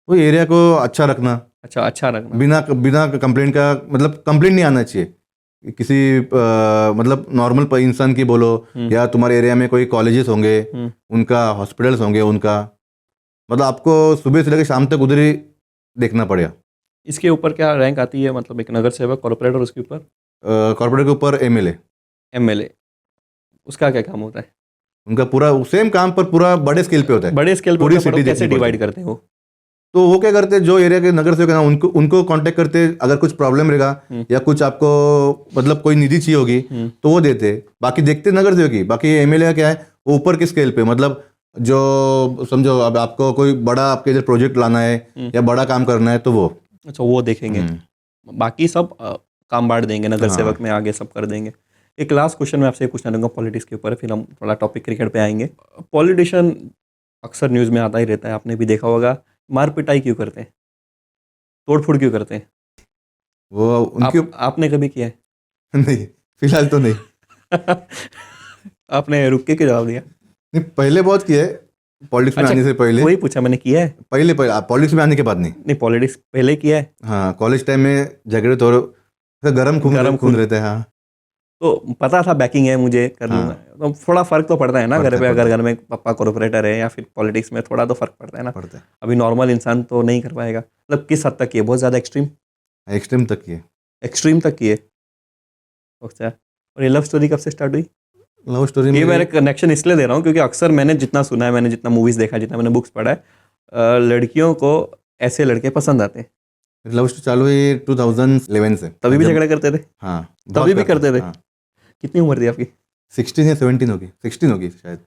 Speaker 2: वही एरिया को अच्छा रखना,
Speaker 1: अच्छा रखना।
Speaker 2: बिना कंप्लेंट का, मतलब कंप्लेंट नहीं आना चाहिए किसी मतलब नॉर्मल इंसान की बोलो, या तुम्हारे एरिया में कोई कॉलेजेस होंगे, उनका हॉस्पिटल्स होंगे, उनका मतलब आपको सुबह से लेकर शाम तक उधर ही देखना पड़ेगा।
Speaker 1: इसके ऊपर क्या रैंक आती है, मतलब एक नगर सेवक, कॉर्पोरेटर, उसके ऊपर
Speaker 2: कॉर्पोरेट के ऊपर एमएलए,
Speaker 1: एमएलए, उसका क्या काम होता है?
Speaker 2: उनका पूरा सेम काम पर पूरा बड़े स्केल पे होता है।
Speaker 1: बड़े स्केल पर
Speaker 2: पूरी
Speaker 1: होता है, पर
Speaker 2: city
Speaker 1: वो कैसे
Speaker 2: देखनी
Speaker 1: डिवाइड
Speaker 2: पड़ती है।
Speaker 1: करते हैं वो?
Speaker 2: तो वो क्या करते हैं, जो एरिया के नगर सेवक है ना, उनको कांटेक्ट करते, अगर कुछ प्रॉब्लम रहेगा या कुछ आपको मतलब कोई निधि चाहिए होगी तो वो देते। बाकी देखते नगर सेवक ही। बाकी एमएलए का क्या है, वो ऊपर के स्केल पे, मतलब जो समझो अब आपको कोई बड़ा आपके इधर प्रोजेक्ट लाना है या बड़ा काम करना है तो वो।
Speaker 1: अच्छा, वो देखेंगे। बाकी सब काम बांट देंगे, नगर
Speaker 2: हाँ।
Speaker 1: सेवक में आगे सब कर देंगे। एक लास्ट क्वेश्चन मैं आपसे पूछना चाहूँगा पॉलिटिक्स के ऊपर, फिर हम थोड़ा टॉपिक क्रिकेट पे आएंगे। पॉलिटिशियन अक्सर न्यूज़ में आता ही रहता है, आपने भी देखा होगा, मार पिटाई क्यों करते हैं, तोड़ फोड़ क्यों करते हैं?
Speaker 2: वो उनके
Speaker 1: आपने कभी किया है?
Speaker 2: नहीं, फिलहाल तो नहीं।
Speaker 1: आपने रुक के क्यों जवाब दिया?
Speaker 2: नहीं, पहले बहुत किया है, पॉलिटिक्स में
Speaker 1: अच्छा,
Speaker 2: आने से पहले।
Speaker 1: वही पूछा मैंने, किया है?
Speaker 2: पहले पॉलिटिक्स में आने के बाद नहीं।
Speaker 1: नहीं, पॉलिटिक्स पहले किया है।
Speaker 2: हाँ, कॉलेज टाइम में झगड़े तो गरम खून रहते हैं। हाँ,
Speaker 1: तो पता था बैकिंग है, मुझे कर
Speaker 2: हाँ।
Speaker 1: लूँगा। तो थोड़ा फर्क तो पड़ता है ना घर
Speaker 2: पड़ता
Speaker 1: पे,
Speaker 2: है,
Speaker 1: अगर घर में पापा कॉर्पोरेटर है या फिर पॉलिटिक्स में, थोड़ा तो फर्क पड़ता है ना।
Speaker 2: पड़ता है।
Speaker 1: अभी नॉर्मल इंसान तो नहीं कर पाएगा। मतलब किस हद तक की है, बहुत ज़्यादा एक्सट्रीम
Speaker 2: एक्सट्रीम तक की है।
Speaker 1: तक की है? अच्छा, और ये लव स्टोरी कब से स्टार्ट हुई?
Speaker 2: लव स्टोरी
Speaker 1: ये
Speaker 2: में
Speaker 1: मैंने कनेक्शन इसलिए दे रहा हूँ क्योंकि अक्सर मैंने जितना सुना है, मैंने जितना मूवीज़ देखा, जितना मैंने बुक्स पढ़ा है, लड़कियों को ऐसे लड़के पसंद आते हैं।
Speaker 2: लव स्टोरी चालू हुई 2011 से।
Speaker 1: तभी भी
Speaker 2: जब-
Speaker 1: झगड़े करते थे?
Speaker 2: हाँ,
Speaker 1: तभी भी करते थे?
Speaker 2: हाँ।
Speaker 1: कितनी उम्र थी आपकी?
Speaker 2: 16 या 17 होगी, 16 होगी शायद,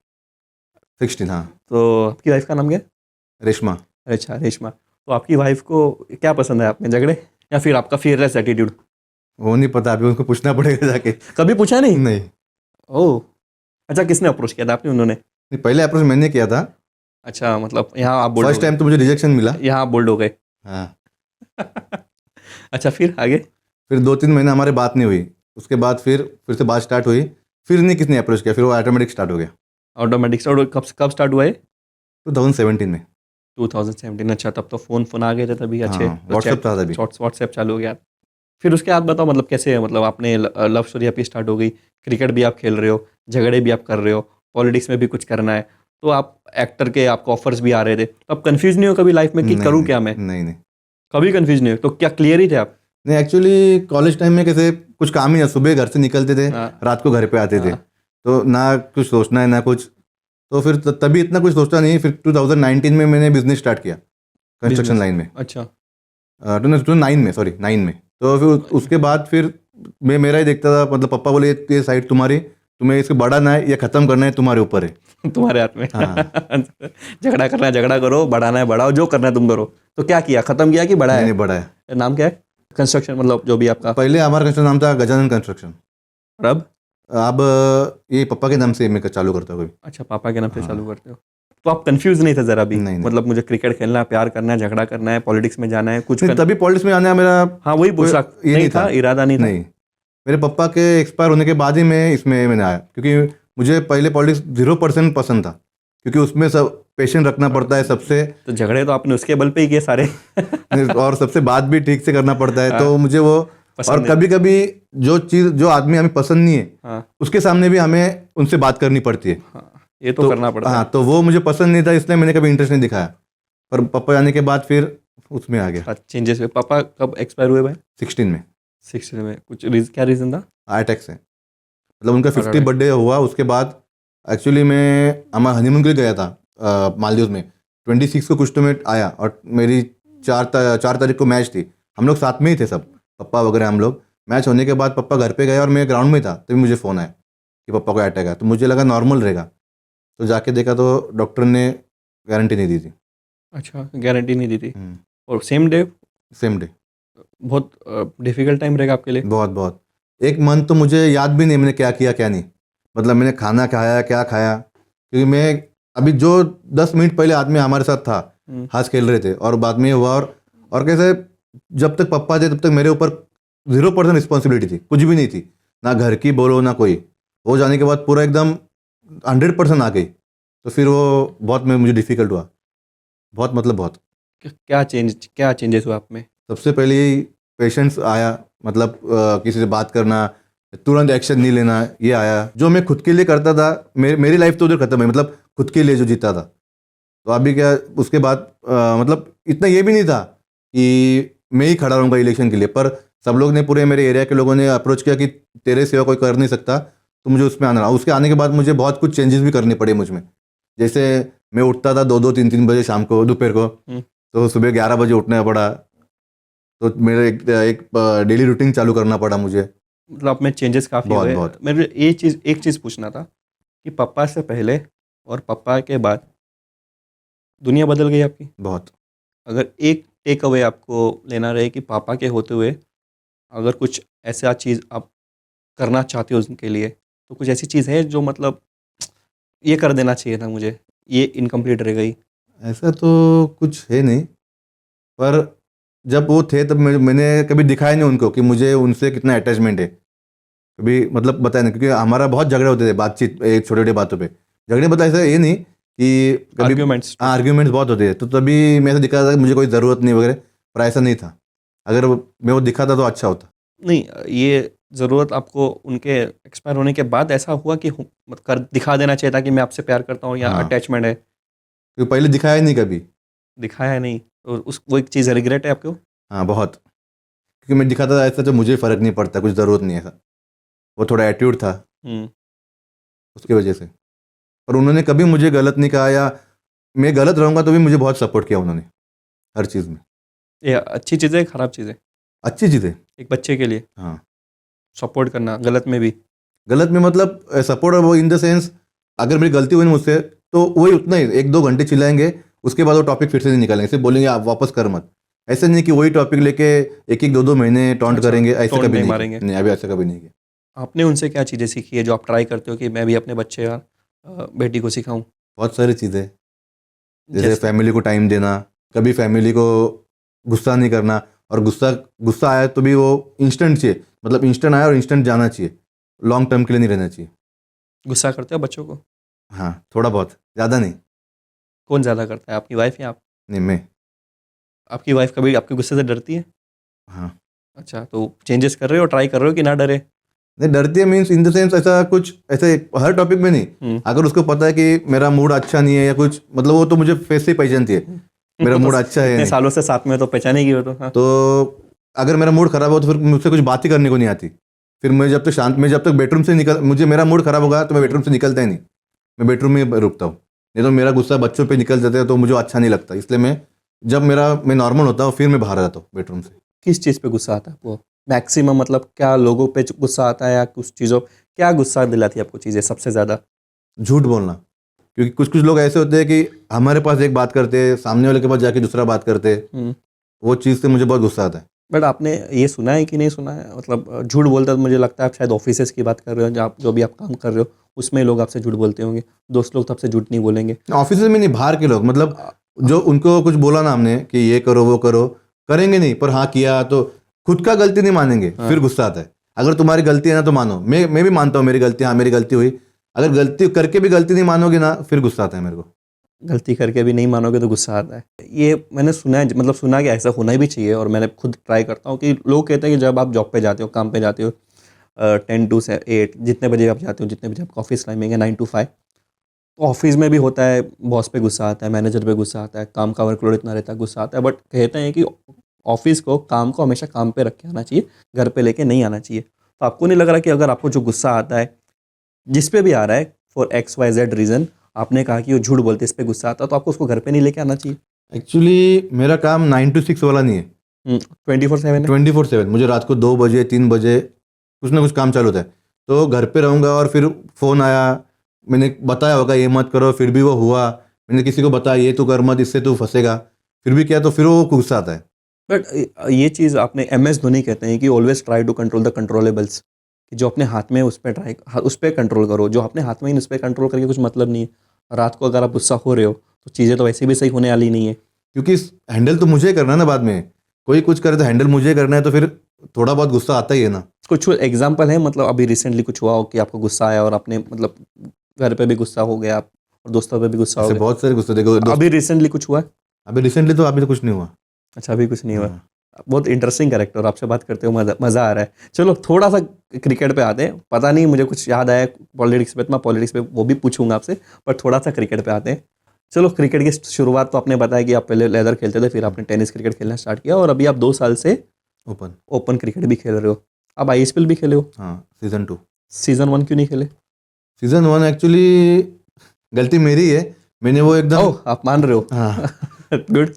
Speaker 2: 16। हाँ,
Speaker 1: तो आपकी वाइफ का नाम क्या है?
Speaker 2: रेशमा।
Speaker 1: अच्छा, रेशमा। तो आपकी वाइफ को क्या पसंद है आप में, झगड़े या फिर आपका फियरलेस एटीट्यूड?
Speaker 2: वो नहीं पता, अभी उनको पूछना पड़ेगा जाके।
Speaker 1: कभी पूछा नहीं?
Speaker 2: नहीं,
Speaker 1: ओह, अच्छा, किसने अप्रोच किया था, आपने, उन्होंने?
Speaker 2: नहीं, पहले अप्रोच मैंने किया था।
Speaker 1: अच्छा, मतलब यहाँ आप बोल्ड हो
Speaker 2: फर्स्ट
Speaker 1: गए।
Speaker 2: टाइम तो मुझे रिजेक्शन मिला।
Speaker 1: यहाँ आप बोल्ड हो गए।
Speaker 2: हाँ,
Speaker 1: अच्छा, फिर आगे?
Speaker 2: फिर 2-3 महीने हमारे बात नहीं हुई, उसके बाद फिर से बात स्टार्ट हुई, फिर नहीं किसने अप्रोच किया, फिर वो ऑटोमेटिक स्टार्ट हो गया।
Speaker 1: ऑटोमेटिक स्टार्ट कब स्टार्ट हुआ है?
Speaker 2: 2017 में।
Speaker 1: 2017। अच्छा, तब तो फोन आ गए थे तभी। अच्छे,
Speaker 2: हाँ, व्हाट्सएप था तभी।
Speaker 1: व्हाट्सएप चालू हो गया। फिर उसके बाद बताओ, मतलब कैसे है, मतलब आपने लव स्टोरी आपकी स्टार्ट हो गई, क्रिकेट भी आप खेल रहे हो, झगड़े भी आप कर रहे हो, पॉलिटिक्स में भी कुछ करना है, तो आप एक्टर के आपको ऑफर्स भी आ रहे थे, तो आप कंफ्यूज नहीं हो कभी लाइफ में कि
Speaker 2: नहीं,
Speaker 1: करूँ
Speaker 2: नहीं,
Speaker 1: क्या मैं?
Speaker 2: नहीं नहीं,
Speaker 1: कभी कंफ्यूज नहीं हो? तो क्या क्लियर ही थे आप?
Speaker 2: नहीं, एक्चुअली कॉलेज टाइम में कैसे कुछ काम ही ना, सुबह घर से निकलते थे,
Speaker 1: हाँ।
Speaker 2: रात को घर पे आते थे,
Speaker 1: हाँ।
Speaker 2: तो ना कुछ सोचना है ना कुछ, तो फिर तभी इतना कुछ सोचता नहीं। फिर 2019 में मैंने बिजनेस स्टार्ट किया कंस्ट्रक्शन
Speaker 1: Business।
Speaker 2: लाइन में,
Speaker 1: अच्छा
Speaker 2: 2009 में, सॉरी 9 में। तो फिर उसके बाद फिर मैं मेरा ही देखता था, मतलब पापा बोले ये साइड तुम्हारी, तुम्हें इसको बढ़ाना है या ख़त्म करना है, तुम्हारे ऊपर है।
Speaker 1: तुम्हारे हाथ में।
Speaker 2: हाँ।
Speaker 1: झगड़ा करना है झगड़ा करो, बढ़ाना है बढ़ाओ, जो करना है तुम करो। तो क्या किया, खत्म किया कि बढ़ाया?
Speaker 2: मैंने बढ़ाया।
Speaker 1: नाम क्या है कंस्ट्रक्शन, मतलब जो भी आपका?
Speaker 2: पहले हमारा कंस्ट्रक्शन नाम था गजानन कंस्ट्रक्शन।
Speaker 1: और अब
Speaker 2: ये पापा के नाम से मैं चालू करता हूँ।
Speaker 1: अच्छा, पापा के नाम से
Speaker 2: हाँ।
Speaker 1: चालू करते हो। तो आप कंफ्यूज नहीं थे जरा भी?
Speaker 2: नहीं।
Speaker 1: मतलब मुझे क्रिकेट खेलना है, प्यार करना है, झगड़ा करना है, पॉलिटिक्स में जाना है, कुछ
Speaker 2: तभी पॉलिटिक्स में आने का मेरा
Speaker 1: हाँ वही पूछा,
Speaker 2: ये
Speaker 1: नहीं था, इरादा नहीं था।
Speaker 2: नहीं, मेरे पापा के एक्सपायर होने के बाद ही मैं इसमें मैंने आया, क्योंकि मुझे पहले पॉलिटिक्स 0% पसंद था, क्योंकि उसमें सब पेशेंस रखना पड़ता है सबसे,
Speaker 1: तो झगड़े तो आपने उसके बल पे ही किए सारे।
Speaker 2: और सबसे बात भी ठीक से करना पड़ता है, तो मुझे वो,
Speaker 1: पसंद
Speaker 2: और
Speaker 1: नहीं।
Speaker 2: कभी कभी जो आदमी हमें पसंद नहीं है
Speaker 1: हाँ
Speaker 2: उसके सामने भी हमें उनसे बात करनी पड़ती है।
Speaker 1: हाँ, ये तो करना पड़ता है।
Speaker 2: हाँ, तो वो मुझे पसंद नहीं था, इसलिए मैंने कभी इंटरेस्ट नहीं दिखाया। पर पापा आने के बाद फिर उसमें आ गया।
Speaker 1: चेंजेस हुए। पापा कब एक्सपायर हुए भाई?
Speaker 2: 16 में
Speaker 1: 60 में। कुछ क्या रीजन था?
Speaker 2: हार्ट अटैक से, मतलब उनका 50
Speaker 1: अटैक।
Speaker 2: बर्थडे हुआ उसके बाद। एक्चुअली मैं हमारा हनीमून के लिए गया था मालदीव में, 26 को कुछ तो मैं आया, और मेरी 4 तारीख को मैच थी। हम लोग साथ में ही थे सब, पप्पा वगैरह हम लोग। मैच होने के बाद पप्पा घर पे गए और मैं ग्राउंड में था, तभी मुझे फ़ोन आया कि पप्पा को अटैक है। तो मुझे लगा नॉर्मल रहेगा, तो जाके देखा तो डॉक्टर ने गारंटी नहीं दी थी।
Speaker 1: अच्छा, गारंटी नहीं दी थी। और सेम डे?
Speaker 2: Same day.
Speaker 1: बहुत डिफिकल्ट टाइम रहेगा आपके लिए।
Speaker 2: बहुत बहुत, एक मंथ तो मुझे याद भी नहीं मैंने क्या किया क्या नहीं, मतलब मैंने खाना खाया क्या खाया, क्योंकि मैं अभी जो 10 मिनट पहले आदमी हमारे साथ था, हंस खेल रहे थे, और बाद में ये हुआ। और कैसे, जब तक पप्पा थे तब तक मेरे ऊपर 0% रिस्पॉन्सिबिलिटी थी, कुछ भी नहीं थी, ना घर की बोलो ना कोई। हो जाने के बाद पूरा एकदम 100% आ गई, तो फिर वो बहुत मुझे डिफ़िकल्ट हुआ, बहुत, मतलब बहुत।
Speaker 1: क्या चेंजेस हुआ आप में?
Speaker 2: सबसे पहले पेशेंस आया, मतलब किसी से बात करना, तुरंत एक्शन नहीं लेना, ये आया। जो मैं खुद के लिए करता था, मेरी लाइफ तो उधर खत्म है, मतलब खुद के लिए जो जीता था। तो अभी क्या, उसके बाद मतलब इतना ये भी नहीं था कि मैं ही खड़ा रहूँगा इलेक्शन के लिए, पर सब लोग ने, पूरे मेरे एरिया के लोगों ने अप्रोच किया कि तेरे सिवा कोई कर नहीं सकता, तो मुझे उसमें आना रहा। उसके आने के बाद मुझे बहुत कुछ चेंजेस भी करने पड़े मुझ में। जैसे मैं उठता था 2-2, 3-3 बजे शाम को, दोपहर को, तो सुबह 11 बजे उठना पड़ा, तो मेरा एक डेली रूटीन चालू करना पड़ा मुझे।
Speaker 1: मतलब आप में चेंजेस काफ़ी हुए।
Speaker 2: बहुत।
Speaker 1: मेरे एक चीज़ पूछना था कि पापा से पहले और पापा के बाद दुनिया बदल गई आपकी
Speaker 2: बहुत।
Speaker 1: अगर एक टेक अवे आपको लेना रहे कि पापा के होते हुए अगर कुछ ऐसा चीज़ आप करना चाहते हो उनके लिए, तो कुछ ऐसी चीज़ है जो मतलब ये कर देना चाहिए था मुझे, ये इनकम्प्लीट रह गई?
Speaker 2: ऐसा तो कुछ है नहीं, पर जब वो थे तब मैंने कभी दिखाया नहीं उनको कि मुझे उनसे कितना अटैचमेंट है, कभी मतलब बताया नहीं, क्योंकि हमारा बहुत झगड़े होते थे, बातचीत एक छोटे छोटे बातों पे झगड़े, मतलब ऐसा ये नहीं कि कभी
Speaker 1: आर्ग्यूमेंट्स?
Speaker 2: आर्ग्यूमेंट्स बहुत होते थे, तो तभी मैं ऐसा दिखा था कि मुझे कोई ज़रूरत नहीं वगैरह, पर ऐसा नहीं था। अगर मैं वो दिखाता तो अच्छा होता।
Speaker 1: नहीं, ये ज़रूरत आपको उनके एक्सपायर होने के बाद ऐसा हुआ कि दिखा देना चाहिए था कि मैं आपसे प्यार करता हूँ या
Speaker 2: हाँ।
Speaker 1: अटैचमेंट है?
Speaker 2: क्योंकि पहले दिखाया नहीं कभी।
Speaker 1: दिखाया है नहीं, और वो एक चीज़ रिग्रेट है आपको?
Speaker 2: हाँ बहुत, क्योंकि मैं दिखाता था ऐसा तो मुझे फ़र्क नहीं पड़ता, कुछ ज़रूरत नहीं है ऐसा, वो थोड़ा एटीट्यूड था उसकी वजह से। पर उन्होंने कभी मुझे गलत नहीं कहा, या मैं गलत रहूँगा तो भी मुझे बहुत सपोर्ट किया उन्होंने हर चीज़ में।
Speaker 1: ये अच्छी चीज़ है, खराब चीज़ है?
Speaker 2: अच्छी चीज़ है।
Speaker 1: एक बच्चे के लिए
Speaker 2: हाँ,
Speaker 1: सपोर्ट करना, गलत में भी?
Speaker 2: गलत में मतलब सपोर्ट, वो इन द सेंस, अगर मेरी गलती हुई ना मुझसे, तो वही उतना ही 1-2 घंटे चिल्लाएंगे, उसके बाद वो टॉपिक फिर से नहीं निकालेंगे, सिर्फ बोलेंगे आप वापस कर मत। ऐसे नहीं कि वही टॉपिक लेके 1-1, 2-2 महीने टॉन्ट
Speaker 1: अच्छा,
Speaker 2: करेंगे, ऐसे
Speaker 1: टॉन्ट
Speaker 2: कभी
Speaker 1: नहीं
Speaker 2: नहीं
Speaker 1: मारेंगे।
Speaker 2: नहीं, अभी ऐसा कभी नहीं किया।
Speaker 1: आपने उनसे क्या चीज़ें सीखी है जो आप ट्राई करते हो कि मैं भी अपने बच्चे या बेटी को सिखाऊं?
Speaker 2: बहुत सारी चीज़ें, जैसे
Speaker 1: जैसे?
Speaker 2: फैमिली को टाइम देना, कभी फैमिली को गुस्सा नहीं करना, और गुस्सा आया तो भी वो इंस्टेंट चाहिए, मतलब इंस्टेंट आया और इंस्टेंट जाना चाहिए, लॉन्ग टर्म के लिए नहीं रहना चाहिए।
Speaker 1: गुस्सा करते हो बच्चों को?
Speaker 2: हाँ, थोड़ा बहुत, ज़्यादा नहीं।
Speaker 1: कौन ज़्यादा करता है, आपकी वाइफ या आप?
Speaker 2: नहीं, मैं।
Speaker 1: आपकी वाइफ कभी आपके गुस्से से डरती है?
Speaker 2: हाँ,
Speaker 1: अच्छा, तो चेंजेस कर रहे हो, ट्राई कर रहे हो कि ना डरे?
Speaker 2: नहीं डरती है, मीन्स इन द सेंस ऐसा कुछ, ऐसे हर टॉपिक में नहीं। अगर उसको पता है कि मेरा मूड अच्छा नहीं है या कुछ, मतलब वो तो मुझे फेस से ही पहचानती है मेरा मूड अच्छा है
Speaker 1: इतने
Speaker 2: नहीं।
Speaker 1: सालों से साथ में तो पहचानेगी वो तो। हाँ।
Speaker 2: तो अगर मेरा मूड खराब हो तो फिर मुझसे कुछ बात ही करने को नहीं आती। फिर मैं जब तक बेडरूम से निकल मुझे मेरा मूड खराब होगा तो मैं बेडरूम से निकलता ही नहीं, मैं बेडरूम में ही रुकता हूँ। नहीं तो मेरा गुस्सा बच्चों पे निकल जाता है तो मुझे अच्छा नहीं लगता, इसलिए मैं नॉर्मल होता हूँ फिर मैं बाहर आ जाता हूँ बेडरूम से।
Speaker 1: किस चीज़ पे गुस्सा आता है आपको मैक्सिमम, मतलब क्या लोगों पे गुस्सा आता है या कुछ चीज़ों, क्या गुस्सा दिलाती है आपको चीज़ें सबसे ज़्यादा?
Speaker 2: झूठ बोलना, क्योंकि कुछ कुछ लोग ऐसे होते हैं कि हमारे पास एक बात करते हैं, सामने वाले के पास जाके दूसरा बात करते हैं, वो चीज़ से मुझे बहुत गुस्सा आता है।
Speaker 1: बट आपने ये सुना है कि नहीं सुना है, मतलब झूठ बोलता तो मुझे लगता है आप शायद ऑफिसेस की बात कर रहे हो, जो भी आप काम कर रहे हो उसमें लोग आपसे झूठ बोलते होंगे, दोस्त लोग तो आपसे झूठ नहीं बोलेंगे।
Speaker 2: ऑफिस में नहीं, बाहर के लोग, मतलब जो उनको कुछ बोला ना हमने कि ये करो वो करो, करेंगे नहीं, पर हाँ किया तो खुद का गलती नहीं मानेंगे, फिर गुस्सा आता है। अगर तुम्हारी गलती है ना तो मानो, मैं भी मानता हूँ मेरी गलती, हाँ मेरी गलती हुई, अगर गलती करके भी गलती नहीं मानोगे ना फिर गुस्सा आता है मेरे को।
Speaker 1: गलती करके भी नहीं मानोगे तो गुस्सा आता है, ये मैंने सुना है, मतलब सुना कि ऐसा होना भी चाहिए, और मैंने खुद ट्राई करता हूँ कि लोग कहते हैं कि जब आप जॉब पे जाते हो, काम पे जाते हो 10 to 8 जितने बजे आप जाते हो, जितने बजे आपका ऑफिस टाइमिंग है 9 to 5, ऑफिस में भी होता है, बॉस पे गुस्सा आता है, मैनेजर पे गुस्सा आता है, काम का वर्कलोड इतना रहता है, गुस्सा आता है। बट कहते हैं कि ऑफिस को, काम को हमेशा काम पे रख के आना चाहिए, घर पे लेके नहीं आना चाहिए। तो आपको नहीं लग रहा कि अगर आपको जो गुस्सा आता है जिस पे भी आ रहा है फॉर XYZ रीज़न, आपने कहा कि वो झूठ बोलते इस पे गुस्सा आता है, तो आपको उसको घर पे नहीं लेके आना चाहिए?
Speaker 2: एक्चुअली मेरा काम 9 to 6 वाला नहीं है,
Speaker 1: 24/7 है।
Speaker 2: 24/7 मुझे रात को 2 बजे 3 बजे कुछ ना कुछ काम चालू होता है, तो घर पे रहूँगा और फिर फ़ोन आया, मैंने बताया होगा ये मत करो, फिर भी वो हुआ, मैंने किसी को बताया ये तू कर मत, इससे तू फंसेगा, फिर भी किया तो फिर वो गुस्सा आता है।
Speaker 1: बट ये चीज़ आपने, MS धोनी कहते हैं कि always try to control the controllables, कि जो अपने हाथ में है उस पर कंट्रोल करो, जो अपने हाथ में ही उस पर कंट्रोल करके कुछ मतलब नहीं है। रात को अगर आप गुस्सा हो रहे हो तो चीज़ें तो वैसे भी सही होने वाली नहीं है।
Speaker 2: क्योंकि हैंडल तो मुझे करना है ना, बाद में कोई कुछ करे तो हैंडल मुझे करना है, तो फिर थोड़ा बहुत गुस्सा आता ही है ना।
Speaker 1: कुछ एग्जाम्पल है, मतलब अभी रिसेंटली कुछ हुआ हो कि आपको गुस्सा आया और आपने, मतलब घर पे भी गुस्सा हो गया आप और दोस्तों पे भी गुस्सा हो
Speaker 2: ऐसे
Speaker 1: गया?
Speaker 2: बहुत सारे गुस्से देखो
Speaker 1: अभी रिसेंटली कुछ हुआ है?
Speaker 2: अभी रिसेंटली तो अभी तो कुछ नहीं हुआ।
Speaker 1: अच्छा, अभी कुछ नहीं हुआ।
Speaker 2: हाँ।
Speaker 1: बहुत इंटरेस्टिंग कैरेक्टर, आपसे बात करते हुए मज़ा आ रहा है। चलो थोड़ा सा क्रिकेट पे आते हैं, पता नहीं मुझे कुछ याद आया पॉलिटिक्स पे, तो मैं पॉलिटिक्स पे वो भी पूछूंगा आपसे, पर थोड़ा सा क्रिकेट पे आते हैं। चलो क्रिकेट की शुरुआत तो आपने बताया कि आप पहले लेदर खेलते थे, फिर आपने टेनिस क्रिकेट खेलना स्टार्ट किया, और अभी आप 2 साल से ओपन क्रिकेट भी खेल रहे हो। अब ISPL भी खेले हो?
Speaker 2: हाँ, सीज़न 2।
Speaker 1: सीज़न 1 क्यों नहीं खेले?
Speaker 2: सीज़न 1 एक्चुअली गलती मेरी है, मैंने वो एकदम
Speaker 1: ओह, आप मान रहे हो?
Speaker 2: हाँ
Speaker 1: गुड।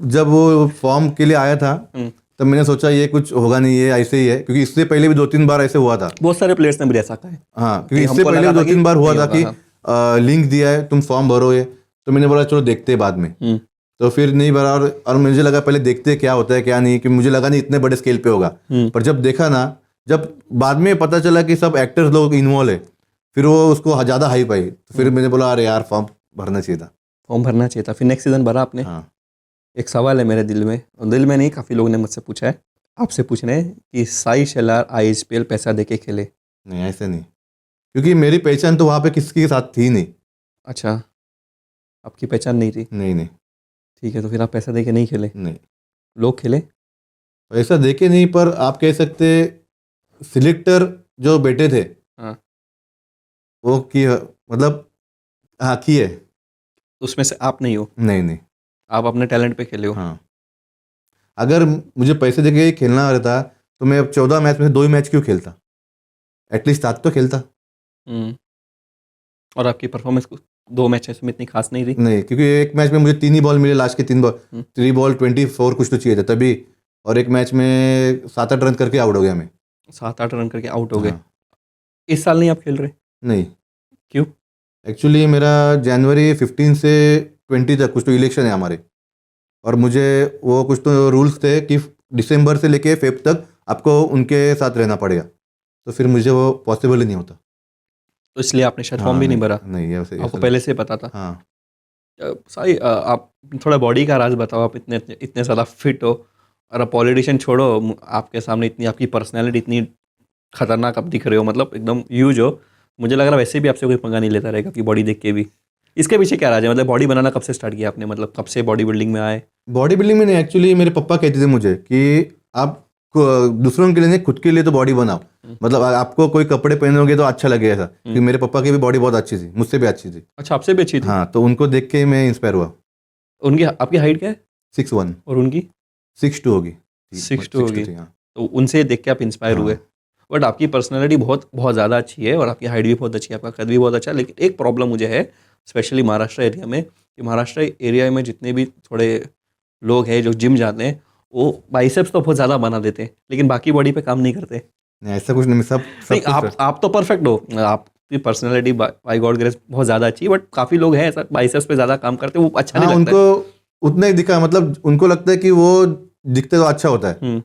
Speaker 2: जब वो फॉर्म के लिए आया था तब मैंने सोचा ये कुछ होगा नहीं, ये ऐसे ही है, क्योंकि इससे पहले भी 2-3 बार ऐसे हुआ था।
Speaker 1: बहुत सारे प्लेयर्स ने मुझे ऐसा कहा है।
Speaker 2: हाँ, क्योंकि इससे
Speaker 1: हमको
Speaker 2: पहले
Speaker 1: लगा था
Speaker 2: 2-3 बार हुआ
Speaker 1: नहीं
Speaker 2: था
Speaker 1: होगा,
Speaker 2: कि लिंक दिया है तुम फॉर्म भरो ये, तो मैंने बोला चलो देखते हैं बाद में। तो फिर नहीं भरा, और मुझे लगा पहले देखते क्या होता है क्या नहीं, कि मुझे लगा नहीं इतने बड़े स्केल पे होगा। पर जब देखा ना, जब बाद में पता चला कि सब एक्टर्स लोग इन्वॉल्व है, फिर वो उसको ज़्यादा हाइप आई, तो फिर मैंने बोला अरे यार फॉर्म भरना चाहिए था।
Speaker 1: फॉर्म भरना चाहिए था, फिर नेक्स्ट सीज़न भरा आपने?
Speaker 2: हाँ।
Speaker 1: एक सवाल है मेरे दिल में नहीं, काफ़ी लोगों ने मुझसे पूछा है, आपसे पूछ रहे हैं कि साई शेलार ISPL पैसा देके खेले?
Speaker 2: नहीं, ऐसे नहीं, क्योंकि मेरी पहचान तो वहाँ पे किसी के साथ थी नहीं।
Speaker 1: अच्छा, आपकी पहचान नहीं थी?
Speaker 2: नहीं।
Speaker 1: ठीक है, तो फिर आप पैसा देके नहीं खेले?
Speaker 2: नहीं,
Speaker 1: लोग खेले?
Speaker 2: पैसा देके नहीं, पर आप कह सकते सिलेक्टर जो बैठे थे
Speaker 1: हाँ।
Speaker 2: वो की मतलब हाँ की है।
Speaker 1: उसमें से आप नहीं हो?
Speaker 2: नहीं।
Speaker 1: आप अपने टैलेंट पे खेले हो?
Speaker 2: हाँ, अगर मुझे पैसे देके खेलना रहता तो मैं अब 14 मैच में से 2 ही मैच क्यों खेलता, एटलीस्ट 7 तो खेलता।
Speaker 1: और आपकी परफॉर्मेंस 2 मैच में इतनी खास नहीं रही?
Speaker 2: नहीं, क्योंकि एक मैच में मुझे 3 ही बॉल मिले, लास्ट के 3 बॉल, 3 बॉल 24 कुछ तो चाहिए था तभी, और एक मैच में 7-8 रन करके आउट हो गया मैं।
Speaker 1: 7-8 रन करके आउट हो गए।
Speaker 2: हाँ।
Speaker 1: इस साल नहीं आप खेल रहे?
Speaker 2: नहीं।
Speaker 1: क्यों?
Speaker 2: एक्चुअली मेरा जनवरी 15 से 20 तक कुछ तो इलेक्शन है हमारे, और मुझे वो कुछ तो रूल्स थे कि दिसंबर से लेके फेब तक आपको उनके साथ रहना पड़ेगा, तो फिर मुझे वो पॉसिबल ही नहीं होता,
Speaker 1: तो इसलिए आपने शायद फॉर्म
Speaker 2: हाँ,
Speaker 1: भी नहीं भरा?
Speaker 2: नहीं ऐसे
Speaker 1: आपको पहले से पता था?
Speaker 2: हाँ।
Speaker 1: साई, आप थोड़ा बॉडी का राज बताओ, आप इतने ज़्यादा फिट हो, और आप पॉलिटिशियन छोड़ो, आपके सामने इतनी आपकी पर्सनैलिटी इतनी खतरनाक आप दिख रहे हो, मतलब एकदम ह्यूज हो, मुझे लग रहा है वैसे भी आपसे कोई पंगा नहीं लेता रहेगा कि बॉडी देख के भी। इसके पीछे क्या राज है, मतलब बॉडी बनाना कब से स्टार्ट किया आपने, मतलब कब से बॉडी बिल्डिंग में आए?
Speaker 2: बॉडी बिल्डिंग में नहीं, एक्चुअली मेरे पापा कहते थे मुझे कि आप दूसरों के लिए नहीं, खुद के लिए तो बॉडी बनाओ, मतलब आपको कोई कपड़े पहनोगे तो अच्छा लगेगा ऐसा, क्योंकि मेरे पापा की भी बॉडी बहुत अच्छी थी, मुझसे भी अच्छी थी।
Speaker 1: अच्छा, आपसे भी अच्छी थी?
Speaker 2: हाँ, तो उनको देख के मैं इंस्पायर हुआ।
Speaker 1: आपकी हाइट क्या है?
Speaker 2: 6'1",
Speaker 1: और उनकी?
Speaker 2: 6'2" होगी। थी,
Speaker 1: 6'2" होगी।
Speaker 2: थी, हाँ।
Speaker 1: तो उनसे देख के आप इंस्पायर
Speaker 2: हाँ।
Speaker 1: हुए। बट आपकी पर्सनैलिटी बहुत बहुत ज़्यादा अच्छी है और आपकी हाइट भी बहुत अच्छी है, आपका कद भी बहुत अच्छा है। लेकिन एक प्रॉब्लम मुझे है, स्पेशली महाराष्ट्र एरिया में, कि महाराष्ट्र एरिया में जितने भी थोड़े लोग हैं जो जिम जाते हैं, वो बाइसेप्स तो बहुत ज़्यादा बना देते हैं, लेकिन बाकी बॉडी पे काम नहीं करते।
Speaker 2: नहीं, ऐसा कुछ नहीं, सब
Speaker 1: नहीं,
Speaker 2: सब कुछ
Speaker 1: आप तो परफेक्ट हो, आपकी पर्सनैलिटी बाय गॉड ग्रेस बहुत ज़्यादा अच्छी है, बट काफ़ी लोग हैं ऐसा बाइसेप्स पे ज़्यादा काम करते हैं, वो अच्छा
Speaker 2: हाँ,
Speaker 1: नहीं लगता है।
Speaker 2: उनको उतना ही दिखा, मतलब उनको लगता है कि वो दिखते तो अच्छा होता है,
Speaker 1: हम्म,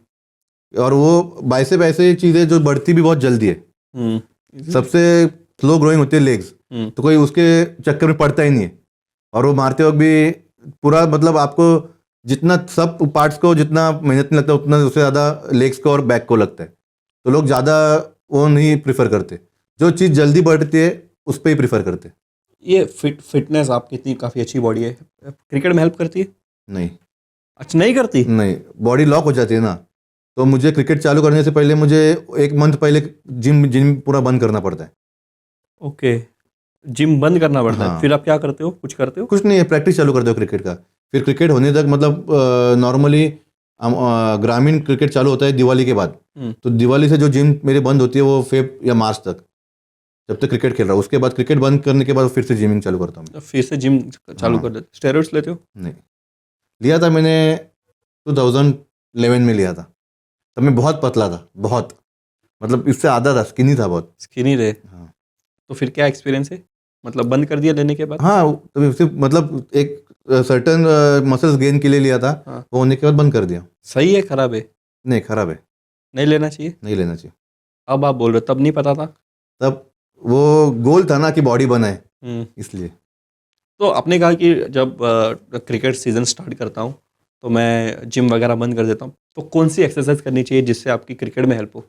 Speaker 2: और वो बाइसेप ऐसी चीज़ है जो बढ़ती भी बहुत जल्दी है।
Speaker 1: हम्म,
Speaker 2: सबसे स्लो ग्रोइंग होती है लेग्स,
Speaker 1: हम्म,
Speaker 2: तो कोई उसके चक्कर में पड़ता ही नहीं है। और वो मारते वक्त भी पूरा, मतलब आपको जितना सब पार्ट्स को जितना मेहनत नहीं लगता, उतना उससे ज़्यादा लेग्स को और बैक को लगता है। तो लोग ज़्यादा वो नहीं प्रिफर करते, जो चीज़ जल्दी बढ़ती है उस पर ही प्रिफर करते।
Speaker 1: ये फिटनेस आपकी इतनी काफ़ी अच्छी बॉडी है, क्रिकेट में हेल्प करती है?
Speaker 2: नहीं,
Speaker 1: अच्छा, नहीं करती?
Speaker 2: नहीं, बॉडी लॉक हो जाती है ना। तो मुझे क्रिकेट चालू करने से पहले मुझे 1 मंथ पहले जिम जिम पूरा बंद करना पड़ता है।
Speaker 1: ओके, जिम बंद करना पड़ता है,
Speaker 2: हाँ।
Speaker 1: फिर आप क्या करते हो, कुछ करते हो?
Speaker 2: कुछ नहीं है, प्रैक्टिस चालू कर दो क्रिकेट का। फिर क्रिकेट होने तक, मतलब नॉर्मली ग्रामीण क्रिकेट चालू होता है दिवाली के बाद।
Speaker 1: हम्म।
Speaker 2: तो दिवाली से जो जिम मेरी बंद होती है वो फेब या मार्च तक, जब तक क्रिकेट खेल रहा हूँ। उसके बाद क्रिकेट बंद करने के बाद फिर से जिमिंग चालू करता हूँ मैं।
Speaker 1: फिर से जिम चालू
Speaker 2: हाँ।
Speaker 1: कर देते? स्टेरॉइड्स लेते हो?
Speaker 2: नहीं, लिया था मैंने 2011 में लिया था। तब मैं बहुत पतला था, बहुत, मतलब इससे आधा था, स्किनी था बहुत।
Speaker 1: स्किनी रहे?
Speaker 2: हाँ।
Speaker 1: तो फिर क्या एक्सपीरियंस है, मतलब बंद कर दिया लेने के बाद?
Speaker 2: हाँ, तो सिर्फ मतलब एक सर्टन मसल्स गेन के लिए लिया था,
Speaker 1: हाँ।
Speaker 2: वो होने के बाद बंद कर दिया।
Speaker 1: सही है, खराब है?
Speaker 2: नहीं, खराब है,
Speaker 1: नहीं लेना चाहिए?
Speaker 2: नहीं लेना चाहिए।
Speaker 1: अब आप बोल रहे हो, तब नहीं पता था?
Speaker 2: तब वो गोल था ना कि बॉडी बनाए,
Speaker 1: हम्म।
Speaker 2: इसलिए।
Speaker 1: तो आपने कहा कि जब क्रिकेट सीजन स्टार्ट करता हूँ तो मैं जिम वगैरह बंद कर देता हूँ, तो कौन सी एक्सरसाइज करनी चाहिए जिससे आपकी क्रिकेट में हेल्प हो?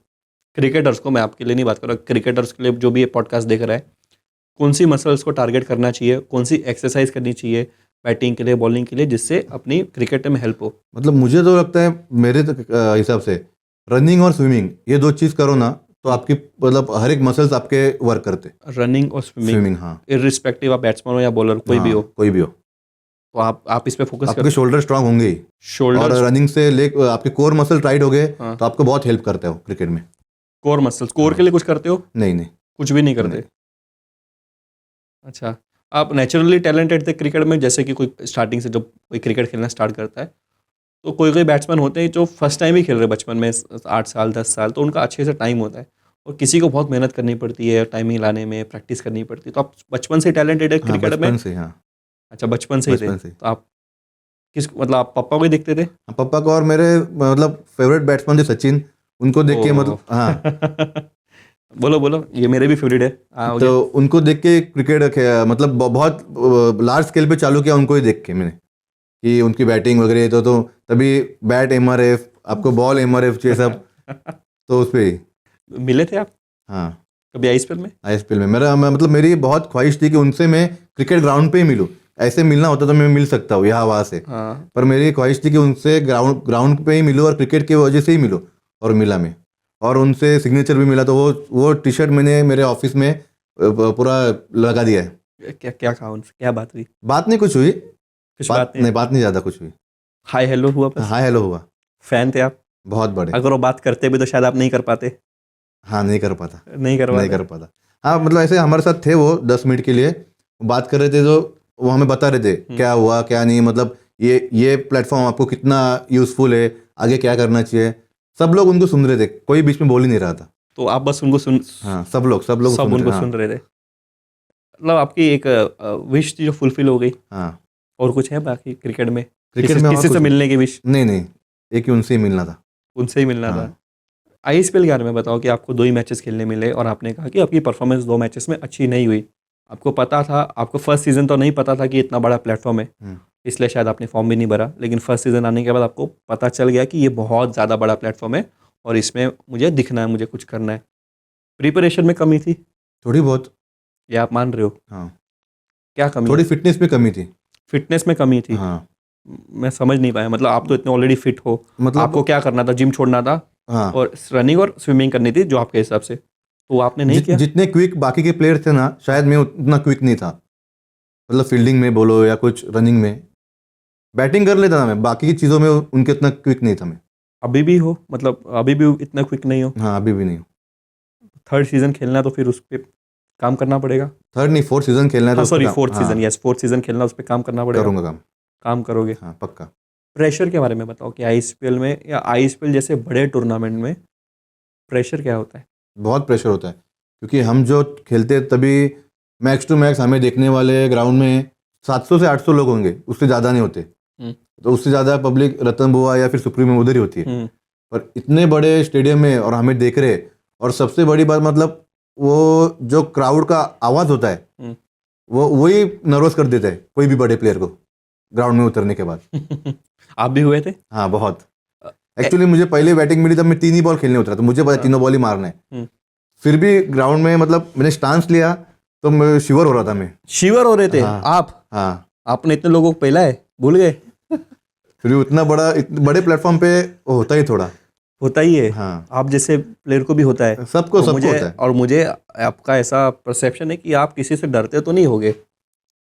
Speaker 1: क्रिकेटर्स को, मैं आपके लिए नहीं बात कर रहा, क्रिकेटर्स के लिए जो भी ये पॉडकास्ट देख रहा है, कौन सी मसल्स को टारगेट करना चाहिए, कौन सी एक्सरसाइज करनी चाहिए बैटिंग के लिए, बॉलिंग के लिए, जिससे अपनी क्रिकेट में हेल्प हो?
Speaker 2: मतलब मुझे तो लगता है, मेरे हिसाब से रनिंग और स्विमिंग, ये 2 चीज़ करो ना, तो आपकी मतलब हर एक मसल्स आपके वर्क करते।
Speaker 1: रनिंग और स्विमिंग,
Speaker 2: स्विमिंग, हाँ।
Speaker 1: इररिस्पेक्टिव आप बैट्समैन हो या बॉलर, कोई भी
Speaker 2: हाँ,
Speaker 1: हो,
Speaker 2: कोई भी हो,
Speaker 1: तो आप इस पे फोकस
Speaker 2: आपके
Speaker 1: करो।
Speaker 2: शोल्डर स्ट्रांग होंगे ही। और
Speaker 1: शोल्डर,
Speaker 2: रनिंग से आपके कोर मसल टाइट हो गए,
Speaker 1: हाँ।
Speaker 2: तो आपको बहुत हेल्प करता है वो क्रिकेट में।
Speaker 1: कोर मसल्स, कोर के लिए कुछ करते हो?
Speaker 2: नहीं, नहीं,
Speaker 1: कुछ भी नहीं करते?
Speaker 2: नहीं।
Speaker 1: अच्छा, आप नेचुरली टैलेंटेड थे क्रिकेट में, जैसे कि कोई स्टार्टिंग से जब कोई क्रिकेट खेलना स्टार्ट करता है, तो कोई कोई बैट्समैन होते हैं जो फर्स्ट टाइम ही खेल रहे बचपन में, 8 साल 10 साल, तो उनका अच्छे से टाइम होता है, और किसी को बहुत मेहनत करनी पड़ती है, टाइमिंग लाने में प्रैक्टिस करनी पड़ती है। तो आप बचपन से टैलेंटेड है
Speaker 2: हाँ,
Speaker 1: क्रिकेट में?
Speaker 2: बचपन से, हाँ।
Speaker 1: अच्छा, बचपन से ही थे।
Speaker 2: बचपन से।
Speaker 1: तो आप मतलब आप पापा को ही देखते थे?
Speaker 2: पापा को, और मेरे मतलब फेवरेट बैट्समैन थे सचिन, उनको देख के, मतलब हाँ।
Speaker 1: बोलो बोलो, ये मेरे भी फेवरेट है। हाँ,
Speaker 2: तो उनको देख के क्रिकेट मतलब बहुत लार्ज स्केल पे चालू किया, उनको ही देख के मैंने, कि उनकी बैटिंग वगैरह, तो तभी बैट एमआरएफ, आपको बॉल एमआरएफ, ये सब, तो उस पे ही।
Speaker 1: मिले थे आप
Speaker 2: हाँ,
Speaker 1: कभी आईपीएल में?
Speaker 2: आईएसपीएल में मतलब मेरी बहुत ख्वाहिश थी कि उनसे मैं क्रिकेट ग्राउंड पे ही मिलूँ। ऐसे मिलना होता तो मैं मिल सकता हूँ यहाँ वहाँ से,
Speaker 1: हाँ।
Speaker 2: पर मेरी ख्वाहिश थी कि उनसे ग्राउंड पे ही मिलूँ और क्रिकेट की वजह से ही मिलूँ, और मिला मैं, और उनसे सिग्नेचर भी मिला। तो वो टी शर्ट मैंने मेरे ऑफिस में पूरा लगा दिया है।
Speaker 1: क्या क्या कहा उनसे, क्या बात हुई?
Speaker 2: बात नहीं कुछ हुई,
Speaker 1: कुछ बात नहीं?
Speaker 2: बात नहीं ज़्यादा कुछ हुई।
Speaker 1: हाय हेलो हुआ बस?
Speaker 2: हाँ, हेलो हुआ।
Speaker 1: फैन थे आप?
Speaker 2: बहुत बड़े।
Speaker 1: अगर वो बात करते भी तो शायद आप नहीं कर पाते।
Speaker 2: हाँ, नहीं कर पाता,
Speaker 1: नहीं कर
Speaker 2: नहीं
Speaker 1: पाते?
Speaker 2: कर पाता। हाँ, मतलब ऐसे हमारे साथ थे वो 10 मिनट के लिए बात कर रहे थे, तो वो हमें बता रहे थे क्या हुआ क्या नहीं, मतलब ये प्लेटफॉर्म आपको कितना यूज़फुल है, आगे क्या करना चाहिए। सब लोग उनको सुन रहे थे, कोई बीच में बोल ही नहीं रहा था।
Speaker 1: तो आप बस उनको सुन,
Speaker 2: हाँ, सब लोग
Speaker 1: सब उनको सुन रहे थे। मतलब आपकी एक विश थी जो फुलफिल हो गई।
Speaker 2: हाँ।
Speaker 1: और कुछ है बाकी क्रिकेट में?
Speaker 2: क्रिकेट में और
Speaker 1: किसी से
Speaker 2: कुछ
Speaker 1: मिलने की विश?
Speaker 2: नहीं, एक ही उनसे ही मिलना था।
Speaker 1: उनसे ही मिलना था।
Speaker 2: हाँ।
Speaker 1: आईएसपीएल के बारे में बताओ कि आपको 2 ही मैचेस खेलने मिले और आपने कहा कि आपकी परफॉर्मेंस 2 मैचेस में अच्छी नहीं हुई। आपको पता था, आपको फर्स्ट सीजन तो नहीं पता था कि इतना बड़ा प्लेटफॉर्म है, इसलिए शायद आपने फॉर्म भी नहीं भरा, लेकिन फर्स्ट सीजन आने के बाद आपको पता चल गया कि ये बहुत ज़्यादा बड़ा प्लेटफॉर्म है और इसमें मुझे दिखना है, मुझे कुछ करना है। प्रिपरेशन में कमी थी,
Speaker 2: थोड़ी बहुत।
Speaker 1: ये आप मान रहे हो?
Speaker 2: हाँ,
Speaker 1: क्या कमी?
Speaker 2: थोड़ी फिटनेस में कमी थी।
Speaker 1: फिटनेस में कमी थी?
Speaker 2: हाँ,
Speaker 1: मैं समझ नहीं पाया, मतलब आप तो इतने ऑलरेडी फिट हो,
Speaker 2: मतलब
Speaker 1: आपको क्या करना था? जिम छोड़ना था
Speaker 2: हाँ,
Speaker 1: और रनिंग और स्विमिंग करनी थी जो आपके हिसाब से, तो आपने नहीं किया।
Speaker 2: जितने क्विक बाकी के प्लेयर थे ना, शायद मैं उतना क्विक नहीं था। मतलब फील्डिंग में बोलो या कुछ रनिंग में, बैटिंग कर लेता था मैं, बाकी की चीज़ों में उनके उतना क्विक नहीं था मैं।
Speaker 1: अभी भी हो, मतलब अभी भी इतना क्विक नहीं हो?
Speaker 2: हाँ अभी भी नहीं।
Speaker 1: थर्ड सीजन खेलना है तो फिर उस पर काम करना पड़ेगा।
Speaker 2: थर्ड नहीं, फोर्थ सीजन खेलना है तो
Speaker 1: हाँ
Speaker 2: उस पे
Speaker 1: सॉरी,
Speaker 2: काम-
Speaker 1: फोर्थ
Speaker 2: हाँ,
Speaker 1: सीजन, यस, फोर्थ सीजन खेलना, उस पर काम करना पड़ेगा।
Speaker 2: करूँगा काम।
Speaker 1: काम करोगे।
Speaker 2: हाँ पक्का।
Speaker 1: प्रेशर के बारे में बताओ कि आईएसपीएल में या आईएसपीएल जैसे बड़े टूर्नामेंट में प्रेशर क्या होता है?
Speaker 2: बहुत प्रेशर होता है, क्योंकि हम जो खेलते हैं तभी मैक्स टू मैक्स हमें देखने वाले ग्राउंड में 700 से 800 लोग होंगे, उससे ज़्यादा नहीं होते।
Speaker 1: हम्म।
Speaker 2: तो उससे ज़्यादा पब्लिक रतन बुआ या फिर सुप्रीम में उधर ही होती है।
Speaker 1: हम्म।
Speaker 2: पर इतने बड़े स्टेडियम में और हमें देख रहे, और सबसे बड़ी बात मतलब वो जो क्राउड का आवाज़ होता है
Speaker 1: हम्म।
Speaker 2: वो वही नर्वस कर देता है कोई भी बड़े प्लेयर को ग्राउंड में उतरने के बाद।
Speaker 1: आप भी हुए थे?
Speaker 2: हाँ बहुत। एक्चुअली मुझे पहले बैटिंग मिली तब मैं 3 ही बॉल खेलने उतरा, तो मुझे पता तीनों बॉल ही मारना है।
Speaker 1: हम्म।
Speaker 2: फिर भी ग्राउंड में मतलब मैंने स्टांस लिया तो मैं शिवर हो रहा था मैं।
Speaker 1: शिवर हो रहे थे
Speaker 2: हाँ।
Speaker 1: आप?
Speaker 2: हाँ
Speaker 1: आपने इतने लोगों को पहला है, भूल गए?
Speaker 2: फिर भी उतना बड़े प्लेटफॉर्म पे होता ही थोड़ा।
Speaker 1: होता ही है।
Speaker 2: हाँ
Speaker 1: आप जैसे प्लेयर को भी होता है।
Speaker 2: सबको
Speaker 1: और
Speaker 2: सबको
Speaker 1: मुझे
Speaker 2: होता है।
Speaker 1: और मुझे आपका ऐसा परसेप्शन है कि आप किसी से डरते तो नहीं होगे।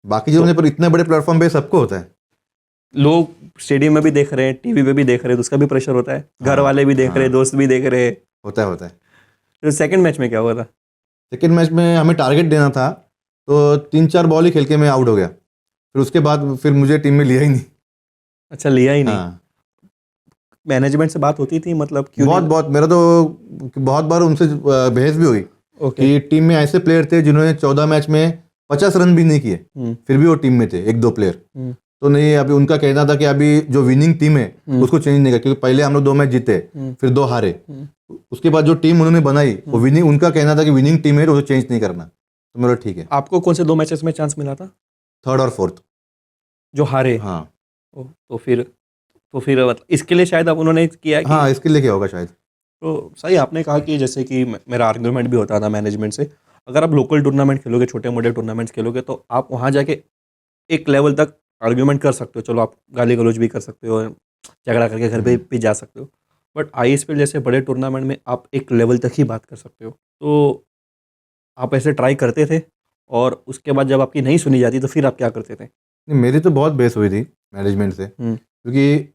Speaker 2: बाकी जो पर इतने बड़े प्लेटफॉर्म पे सबको होता है।
Speaker 1: लोग स्टेडियम में भी देख रहे हैं, टीवी पे भी देख रहे हैं, तो उसका भी प्रेशर होता है। घर
Speaker 2: हाँ,
Speaker 1: वाले भी देख रहे हैं,
Speaker 2: हाँ।
Speaker 1: दोस्त भी देख रहे हैं।
Speaker 2: होता है होता है।
Speaker 1: तो सेकंड मैच में क्या हुआ था?
Speaker 2: सेकेंड मैच में हमें टारगेट देना था, तो 3-4 बॉल ही खेल के मैं आउट हो गया। फिर उसके बाद फिर मुझे टीम में लिया ही नहीं।
Speaker 1: अच्छा, लिया ही नहीं।
Speaker 2: हाँ
Speaker 1: मैनेजमेंट से बात होती थी, मतलब क्यों
Speaker 2: बहुत बहुत, मेरा तो बहुत बार उनसे बहस भी हुई
Speaker 1: ओके।
Speaker 2: कि टीम में ऐसे प्लेयर थे जिन्होंने 14 मैच में 50 रन भी नहीं किए,
Speaker 1: हम्म।
Speaker 2: फिर भी वो टीम में थे 1-2 प्लेयर।
Speaker 1: हम्म।
Speaker 2: तो नहीं, अभी उनका कहना था कि अभी जो विनिंग टीम है उसको चेंज नहीं कर, क्योंकि पहले हम लोग 2 मैच जीते, फिर 2 हारे। उसके बाद जो टीम उन्होंने बनाई वो विनिंग, उनका कहना था कि विनिंग टीम है तो उसे चेंज नहीं करना। तो मेरा ठीक है।
Speaker 1: आपको कौन से 2 मैचेस में चांस मिला था?
Speaker 2: थर्ड और फोर्थ।
Speaker 1: जो हारे?
Speaker 2: हाँ
Speaker 1: तो फिर मतलब इसके लिए शायद अब उन्होंने किया है कि
Speaker 2: हाँ, इसके लिए क्या होगा शायद।
Speaker 1: तो सही आपने कहा कि जैसे कि मेरा आर्ग्यूमेंट भी होता था मैनेजमेंट से, अगर आप लोकल टूर्नामेंट खेलोगे, छोटे मोटे टूर्नामेंट्स खेलोगे, तो आप वहाँ जाके एक लेवल तक आर्ग्यूमेंट कर सकते हो। चलो, आप गाली गलौज भी कर सकते हो, झगड़ा करके घर पे भी जा सकते हो। बट आईएसपीएल जैसे बड़े टूर्नामेंट में आप एक लेवल तक ही बात कर सकते हो। तो आप ऐसे ट्राई करते थे, और उसके बाद जब आपकी नहीं सुनी जाती तो फिर आप क्या करते थे?
Speaker 2: नहीं, मेरी तो बहुत बहस हुई थी मैनेजमेंट से, क्योंकि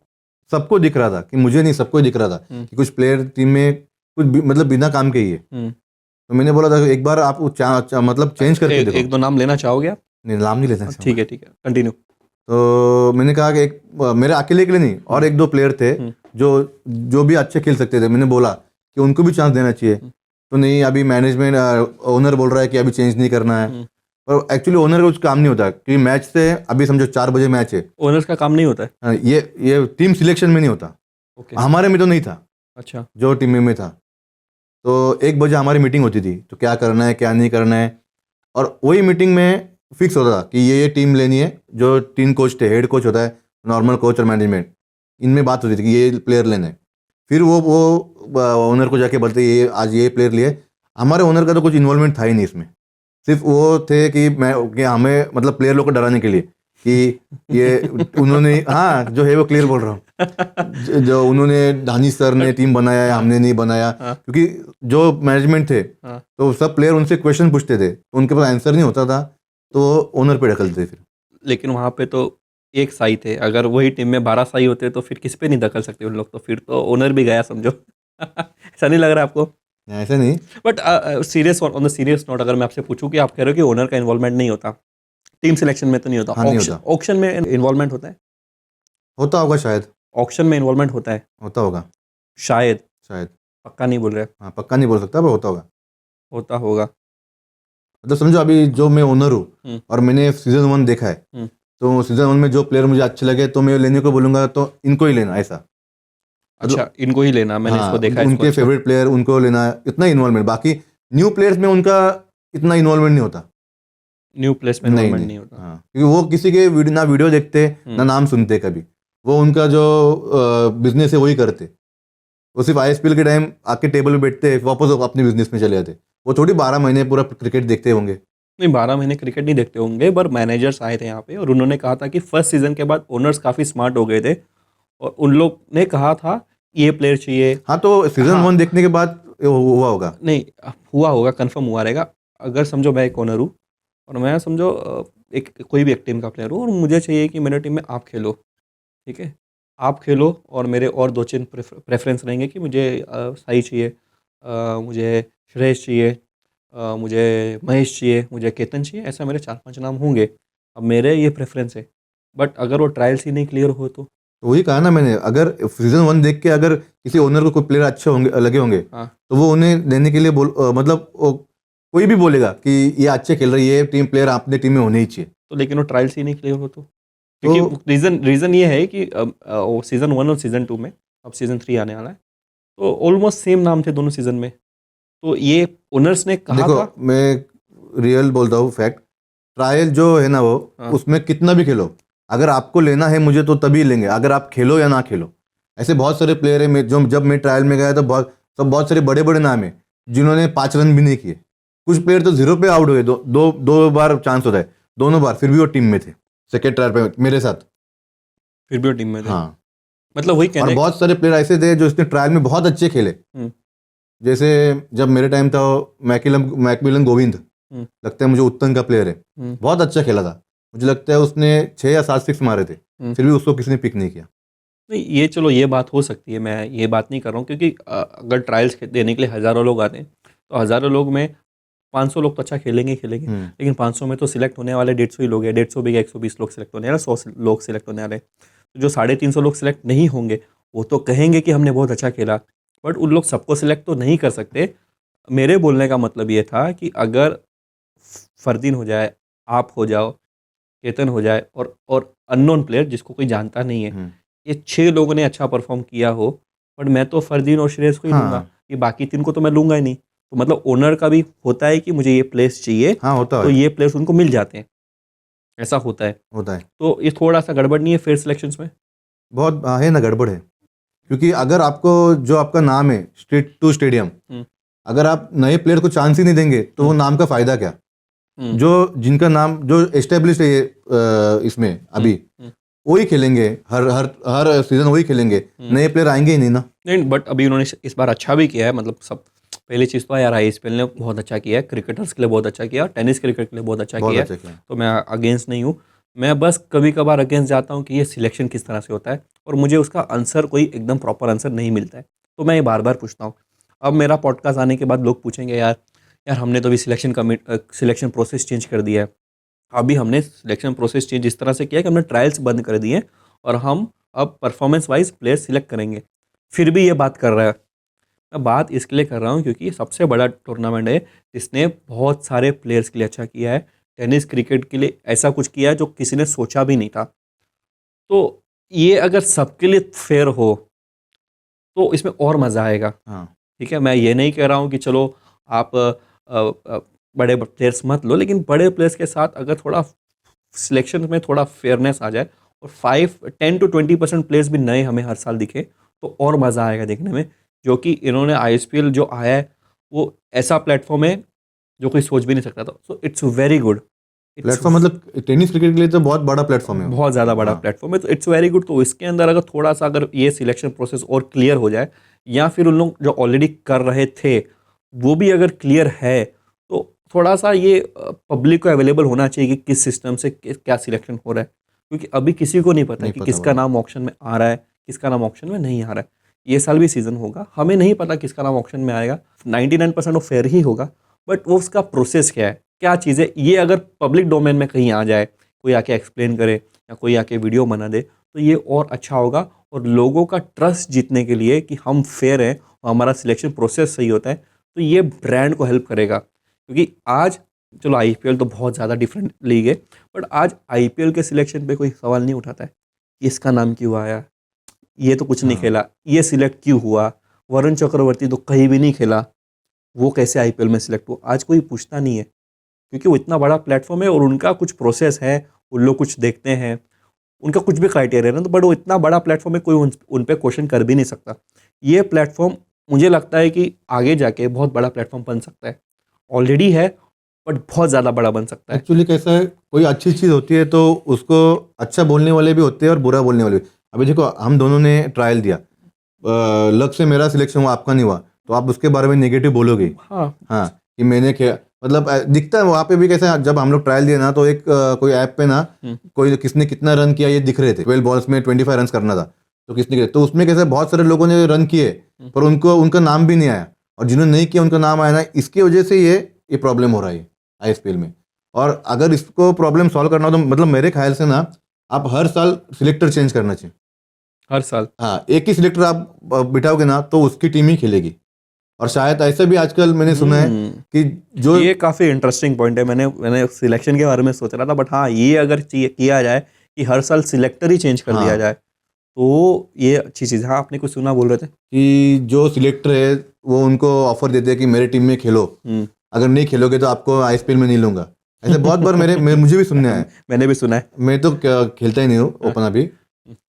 Speaker 2: सबको दिख रहा था कि मुझे नहीं, सबको दिख रहा था कि कुछ प्लेयर टीम में कुछ मतलब बिना काम के ही है। तो मैंने बोला था कि एक बार आप मतलब चेंज करके देखो।
Speaker 1: एक दो नाम लेना चाहोगे आप?
Speaker 2: नहीं, नाम नहीं लेना चाहूँगा।
Speaker 1: ठीक है, कंटिन्यू।
Speaker 2: तो मैंने कहा कि मेरे अकेले के लिए नहीं, और 1-2 प्लेयर थे जो भी अच्छे खेल सकते थे। मैंने बोला कि उनको भी चांस देना चाहिए। तो नहीं, अभी मैनेजमेंट ओनर बोल रहा है कि अभी चेंज नहीं करना है। और एक्चुअली ओनर का कुछ काम नहीं होता, क्योंकि मैच से अभी समझो 4 बजे मैच है।
Speaker 1: ओनर्स का काम नहीं होता है?
Speaker 2: हाँ, ये टीम सिलेक्शन में नहीं होता।
Speaker 1: ओके।
Speaker 2: हमारे में तो नहीं था।
Speaker 1: अच्छा।
Speaker 2: जो टीम में था, तो 1 बजे हमारी मीटिंग होती थी, तो क्या करना है क्या नहीं करना है। और वही मीटिंग में फिक्स होता था कि ये टीम लेनी है। जो 3 कोच थे, हेड कोच होता है, नॉर्मल कोच और मैनेजमेंट, इनमें बात होती थी कि ये प्लेयर लेना है। फिर वो ओनर को जाके बोलते ये आज ये प्लेयर लिए। हमारे ओनर का तो कुछ इन्वॉल्वमेंट था ही नहीं इसमें। सिर्फ वो थे कि हमें मतलब प्लेयर लोग को डराने के लिए कि ये उन्होंने, हाँ जो है वो क्लियर बोल रहा हूँ, जो उन्होंने दानिश सर ने टीम बनाया है, हमने नहीं बनाया। क्योंकि जो मैनेजमेंट थे तो सब प्लेयर उनसे क्वेश्चन पूछते थे, तो उनके पास आंसर नहीं होता था, तो ओनर पे ढकलते थे फिर।
Speaker 1: लेकिन वहाँ पे तो एक साई थे, अगर वही टीम में 12 साई होते तो फिर किस पे नहीं धकल सकते उन लोग, तो फिर तो ओनर भी गया समझो। ऐसा नहीं लग रहा आपको?
Speaker 2: ऐसे नहीं,
Speaker 1: but serious on the serious note, अगर मैं आपसे पूछूं कि आप कह रहे हो कि ओनर का इन्वॉल्वमेंट नहीं होता, टीम सिलेक्शन में तो नहीं होता,
Speaker 2: हाँ, नहीं होता।
Speaker 1: ऑक्शन में इन्वॉल्वमेंट होता है?
Speaker 2: होता होगा शायद।
Speaker 1: ऑक्शन में इन्वॉल्वमेंट होता है
Speaker 2: होता होगा
Speaker 1: शायद।
Speaker 2: शायद।
Speaker 1: पक्का नहीं बोल रहे?
Speaker 2: हाँ, पक्का नहीं बोल सकता, पर होता होगा।
Speaker 1: होता होगा।
Speaker 2: मतलब समझो अभी जो मैं ओनर हूँ और मैंने सीजन 1 देखा है, तो सीजन 1 में जो प्लेयर मुझे अच्छे लगे तो मैं लेने को बोलूंगा, तो इनको ही लेना, ऐसा।
Speaker 1: अच्छा, इनको ही लेना, मैंने
Speaker 2: हाँ,
Speaker 1: इसको देखा है,
Speaker 2: उनके फेवरेट प्लेयर उनको लेना, इतना इन्वॉल्वमेंट। बाकी न्यू प्लेयर्स में उनका इतना इन्वॉल्वमेंट नहीं होता।
Speaker 1: न्यू प्लेस में इन्वॉल्वमेंट नहीं होता।
Speaker 2: हाँ, क्योंकि वो किसी के ना वीडियो देखते ना नाम सुनते कभी। वो उनका जो बिजनेस है वही करते। वो सिर्फ आईएसपीएल के टाइम आके टेबल पे बैठते, वापस अपने बिजनेस में चले जाते। वो थोड़ी 12 महीने पूरा क्रिकेट देखते होंगे।
Speaker 1: नहीं, 12 महीने क्रिकेट नहीं देखते होंगे, पर मैनेजर्स आए थे यहाँ पे और उन्होंने कहा था कि फर्स्ट सीजन के बाद ओनर्स काफ़ी स्मार्ट हो गए थे, और उन लोग ने कहा था ये प्लेयर चाहिए।
Speaker 2: हाँ, तो सीजन 1 देखने के बाद हुआ होगा।
Speaker 1: नहीं हुआ होगा, कंफर्म हुआ रहेगा। अगर समझो मैं एक ओनर हूँ और मैं समझो एक कोई भी एक टीम का प्लेयर हूँ और मुझे चाहिए कि मेरे टीम में आप खेलो, ठीक है, आप खेलो और मेरे और 2-3 प्रेफ़रेंस रहेंगे कि मुझे साई चाहिए, मुझे श्रेयस चाहिए, मुझे महेश चाहिए, मुझे केतन चाहिए, ऐसा मेरे 4-5 नाम होंगे। अब मेरे ये प्रेफ़रेंस है, बट अगर वो ट्रायल्स ही नहीं क्लियर हो तो?
Speaker 2: तो वही कहा ना मैंने, अगर सीजन 1 देख के अगर किसी ओनर को कोई प्लेयर अच्छे होंगे लगे होंगे,
Speaker 1: हाँ।
Speaker 2: तो वो उन्हें देने के लिए मतलब कोई भी बोलेगा कि ये अच्छे खेल रहे हैं, ये टीम प्लेयर अपने टीम में होने ही चाहिए।
Speaker 1: तो लेकिन वो ट्रायल्स ही नहीं क्लियर हो तो? क्योंकि रीज़न ये है कि वो सीज़न 1 और सीज़न 2 में, अब सीज़न 3 आने वाला है, तो ऑलमोस्ट सेम नाम थे दोनों सीज़न में। तो ये ओनर्स ने कहा
Speaker 2: देखो,
Speaker 1: था।
Speaker 2: मैं रियल बोलता हूँ, फैक्ट, ट्रायल जो है ना वो,
Speaker 1: हाँ।
Speaker 2: उसमें कितना भी खेलो, अगर आपको लेना है मुझे तो तभी लेंगे, अगर आप खेलो या ना खेलो। ऐसे बहुत सारे प्लेयर हैं जो, जब मैं ट्रायल में गया तो बहुत सारे बड़े बड़े नाम हैं जिन्होंने 5 रन भी नहीं किए। कुछ प्लेयर तो 0 पे आउट हुए, दो बार चांस होता है, दोनों बार, फिर भी वो टीम में थे सेकेंड ट्रायल पे मेरे साथ।
Speaker 1: फिर भी वो टीम में थे।
Speaker 2: हाँ,
Speaker 1: मतलब वही
Speaker 2: और
Speaker 1: कहने।
Speaker 2: बहुत सारे प्लेयर ऐसे थे जो इसने ट्रायल में बहुत अच्छे खेले।
Speaker 1: हम्म।
Speaker 2: जैसे जब मेरे टाइम था, मैकमिलन गोविंद, लगता है मुझे उत्तम का प्लेयर है, बहुत अच्छा खेला था। मुझे लगता है उसने 6 या 7 सिक्स मारे थे, फिर भी उसको किसी ने पिक नहीं किया।
Speaker 1: नहीं, ये चलो ये बात हो सकती है, मैं ये बात नहीं कर रहा हूँ, क्योंकि अगर ट्रायल्स देने के लिए हज़ारों लोग आते हैं, तो हज़ारों लोग में 500 लोग तो अच्छा खेलेंगे ही खेलेंगे, लेकिन 500 में तो सिलेक्ट होने वाले 150 ही लोग हैं। 150 भी 120 लोग सिलेक्ट होने वाले, 100 लोग सिलेक्ट होने वाले। तो जो 350 लोग सिलेक्ट नहीं होंगे, वो तो कहेंगे कि हमने बहुत अच्छा खेला, बट उन लोग सबको सिलेक्ट तो नहीं कर सकते। मेरे बोलने का मतलब ये था कि अगर फरदीन हो जाए, आप हो जाओ, केतन हो जाए, और अननोन प्लेयर जिसको कोई जानता नहीं है, ये 6 लोगों ने अच्छा परफॉर्म किया हो, बट मैं तो फरदीन और श्रेयस को ही लूँगा, ये बाकी 3 को तो मैं लूँगा ही नहीं। तो मतलब ओनर का भी होता है कि मुझे ये प्लेस चाहिए,
Speaker 2: हाँ, होता
Speaker 1: तो
Speaker 2: है,
Speaker 1: ये प्लेस उनको मिल जाते हैं, ऐसा होता है।
Speaker 2: होता है।
Speaker 1: तो ये थोड़ा सा गड़बड़ नहीं है फेयर सिलेक्शंस में?
Speaker 2: बहुत है ना, गड़बड़ है। क्योंकि अगर आपको जो आपका नाम है स्ट्रीट टू स्टेडियम, अगर आप नए प्लेयर को चांस ही नहीं देंगे तो वो नाम का फायदा क्या? जो जिनका नाम जो एस्टेब्लिश है इसमें अभी, वही खेलेंगे, हर सीजन वही खेलेंगे, नए प्लेयर आएंगे ही नहीं ना।
Speaker 1: नहीं, बट अभी उन्होंने इस बार अच्छा भी किया है। मतलब सब पहली चीज़ तो यार आईएसपीएल ने बहुत अच्छा किया है, क्रिकेटर्स के लिए बहुत अच्छा किया, टेनिस क्रिकेट के लिए बहुत अच्छा किया है। तो मैं अगेंस्ट नहीं हूँ, मैं बस कभी कभार अगेंस्ट जाता हूँ कि ये सिलेक्शन किस तरह से होता है, और मुझे उसका आंसर कोई एकदम प्रॉपर आंसर नहीं मिलता है, तो मैं ये बार बार पूछता हूँ। अब मेरा पॉडकास्ट आने के बाद लोग पूछेंगे, यार हमने तो अभी सिलेक्शन प्रोसेस चेंज कर दिया है। अभी हमने सिलेक्शन प्रोसेस चेंज इस तरह से किया कि हमने ट्रायल्स बंद कर दिए और हम अब परफॉर्मेंस वाइज प्लेयर सिलेक्ट करेंगे, फिर भी ये बात कर रहा है। मैं बात इसके लिए कर रहा हूँ क्योंकि ये सबसे बड़ा टूर्नामेंट है जिसने बहुत सारे प्लेयर्स के लिए अच्छा किया है। टेनिस क्रिकेट के लिए ऐसा कुछ किया है जो किसी ने सोचा भी नहीं था। तो ये अगर सबके लिए फेयर हो तो इसमें और मज़ा आएगा।
Speaker 2: हाँ,
Speaker 1: ठीक है, मैं ये नहीं कह रहा हूँ कि चलो आप बड़े प्लेयर्स मत लो, लेकिन बड़े प्लेयर्स के साथ अगर थोड़ा सिलेक्शन में थोड़ा फेयरनेस आ जाए और 10 to 20% प्लेयर्स भी नए हमें हर साल दिखे तो और मज़ा आएगा देखने में। जो कि इन्होंने आईएसपीएल जो आया है वो ऐसा प्लेटफॉर्म है जो कोई सोच भी नहीं सकता था। So it's very good
Speaker 2: platform, मतलब टेनिस क्रिकेट के लिए तो बहुत बड़ा प्लेटफॉर्म है,
Speaker 1: बहुत ज़्यादा बड़ा प्लेटफॉर्म है, तो इट्स वेरी गुड। तो इसके अंदर अगर थोड़ा सा अगर ये सिलेक्शन प्रोसेस और क्लियर हो जाए, या फिर उन लोग जो ऑलरेडी कर रहे थे वो भी अगर क्लियर है, तो थोड़ा सा ये पब्लिक को अवेलेबल होना चाहिए कि किस सिस्टम से क्या सिलेक्शन हो रहा है, क्योंकि अभी किसी को नहीं पता कि किसका नाम ऑप्शन में आ रहा है, किसका नाम ऑप्शन में नहीं आ रहा है। ये साल भी सीज़न होगा, हमें नहीं पता किसका नाम ऑप्शन में आएगा, 99% वो फेयर ही होगा, बट वो उसका प्रोसेस क्या है, क्या चीज़ है, ये अगर पब्लिक डोमेन में कहीं आ जाए, कोई आके एक्सप्लेन करे या कोई आके वीडियो बना दे, तो ये और अच्छा होगा। और लोगों का ट्रस्ट जीतने के लिए कि हम फेयर हैं और हमारा सिलेक्शन प्रोसेस सही होता है, तो ये ब्रांड को हेल्प करेगा। क्योंकि आज चलो आईपीएल तो बहुत ज़्यादा डिफरेंट लीग है, बट आज आईपीएल के सिलेक्शन पे कोई सवाल नहीं उठाता है कि इसका नाम क्यों आया, ये तो कुछ नहीं खेला, ये सिलेक्ट क्यों हुआ, वरुण चक्रवर्ती तो कहीं भी नहीं खेला, वो कैसे आईपीएल में सिलेक्ट हुआ, आज कोई पूछता नहीं है। क्योंकि वो इतना बड़ा प्लेटफॉर्म है और उनका कुछ प्रोसेस है, उन लोग कुछ देखते हैं, उनका कुछ भी क्राइटेरिया है ना, तो बट वो इतना बड़ा प्लेटफॉर्म है, कोई उन पे क्वेश्चन कर भी नहीं सकता। ये प्लेटफॉर्म मुझे लगता है कि आगे जाके बहुत बड़ा प्लेटफॉर्म बन सकता है, ऑलरेडी है बट बहुत ज़्यादा बड़ा बन सकता है।
Speaker 2: एक्चुअली कैसा है, कोई अच्छी चीज़ होती है तो उसको अच्छा बोलने वाले भी होते हैं और बुरा बोलने वाले भी। अभी देखो, हम दोनों ने ट्रायल दिया, लक से मेरा सिलेक्शन हुआ, आपका नहीं हुआ, तो आप उसके बारे में नेगेटिव बोलोगे। हाँ, कि मैंने क्या मतलब दिखता है वहाँ पे भी। कैसे जब हम लोग ट्रायल दिए ना, तो एक कोई ऐप पे ना कोई किसने कितना रन किया ये दिख रहे थे, 12 बॉल्स में 25 रन करना था, तो किसने किया, तो उसमें कैसे बहुत सारे लोगों ने रन किए पर उनको उनका नाम भी नहीं आया, और जिन्होंने नहीं किया उनका नाम आया ना, इसकी वजह से ये प्रॉब्लम हो रहा है आईएसपीएल में। और अगर इसको प्रॉब्लम सॉल्व करना हो तो मतलब मेरे ख्याल से ना आप हर साल सिलेक्टर चेंज करना चाहिए।
Speaker 1: हर साल
Speaker 2: हाँ, एक ही सिलेक्टर आप बिठाओगे ना तो उसकी टीम ही खेलेगी। और शायद ऐसा भी आजकल मैंने सुना है कि जो
Speaker 1: ये काफ़ी इंटरेस्टिंग पॉइंट है। मैंने सिलेक्शन के बारे में सोच रहा था, बट हाँ, ये अगर किया जाए कि हर साल सिलेक्टर ही चेंज कर
Speaker 2: हाँ।
Speaker 1: दिया जाए तो ये अच्छी चीज़ है। हाँ, आपने कुछ सुना बोल रहे थे।
Speaker 2: कि जो सिलेक्टर है वो उनको ऑफर देते हैं कि मेरे टीम में खेलो, अगर नहीं खेलोगे तो आपको आईएसपीएल में नहीं लूंगा। ऐसे बहुत बार मुझे भी सुनने आया।
Speaker 1: मैंने भी सुना है।
Speaker 2: मैं तो खेलता ही नहीं हूँ ओपन अभी,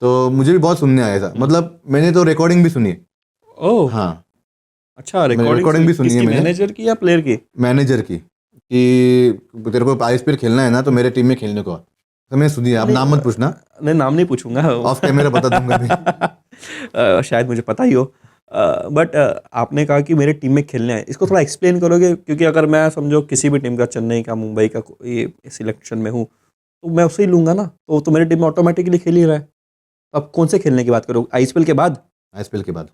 Speaker 2: तो मुझे भी बहुत सुनने आया ऐसा। मतलब मैंने तो रिकॉर्डिंग भी सुनी है।
Speaker 1: ओह
Speaker 2: हाँ,
Speaker 1: अच्छा,
Speaker 2: रिकॉर्डिंग भी सुनी है मैंने।
Speaker 1: मैनेजर की या प्लेयर की?
Speaker 2: मैनेजर की, कि तेरे को आईएसपीएल खेलना है ना तो मेरे टीम में खेलने को आ। तो मैंने सुनी है, अब नाम मत पूछना,
Speaker 1: नहीं, नाम नहीं पूछूंगा।
Speaker 2: ऑफ कैमरा बता दूंगा मैं।
Speaker 1: शायद मुझे पता ही हो, बट आपने कहा कि मेरे टीम में खेलने हैं, इसको थोड़ा एक्सप्लेन करोगे? क्योंकि अगर मैं समझो किसी भी टीम का, चेन्नई का, मुंबई का, ये सिलेक्शन में हूँ तो मैं उसे ही लूंगा ना, तो मेरी टीम में ऑटोमेटिकली खेल ही रहा है। अब कौन से खेलने की बात करोगे? आईएसपीएल के बाद?
Speaker 2: आईएसपीएल के बाद।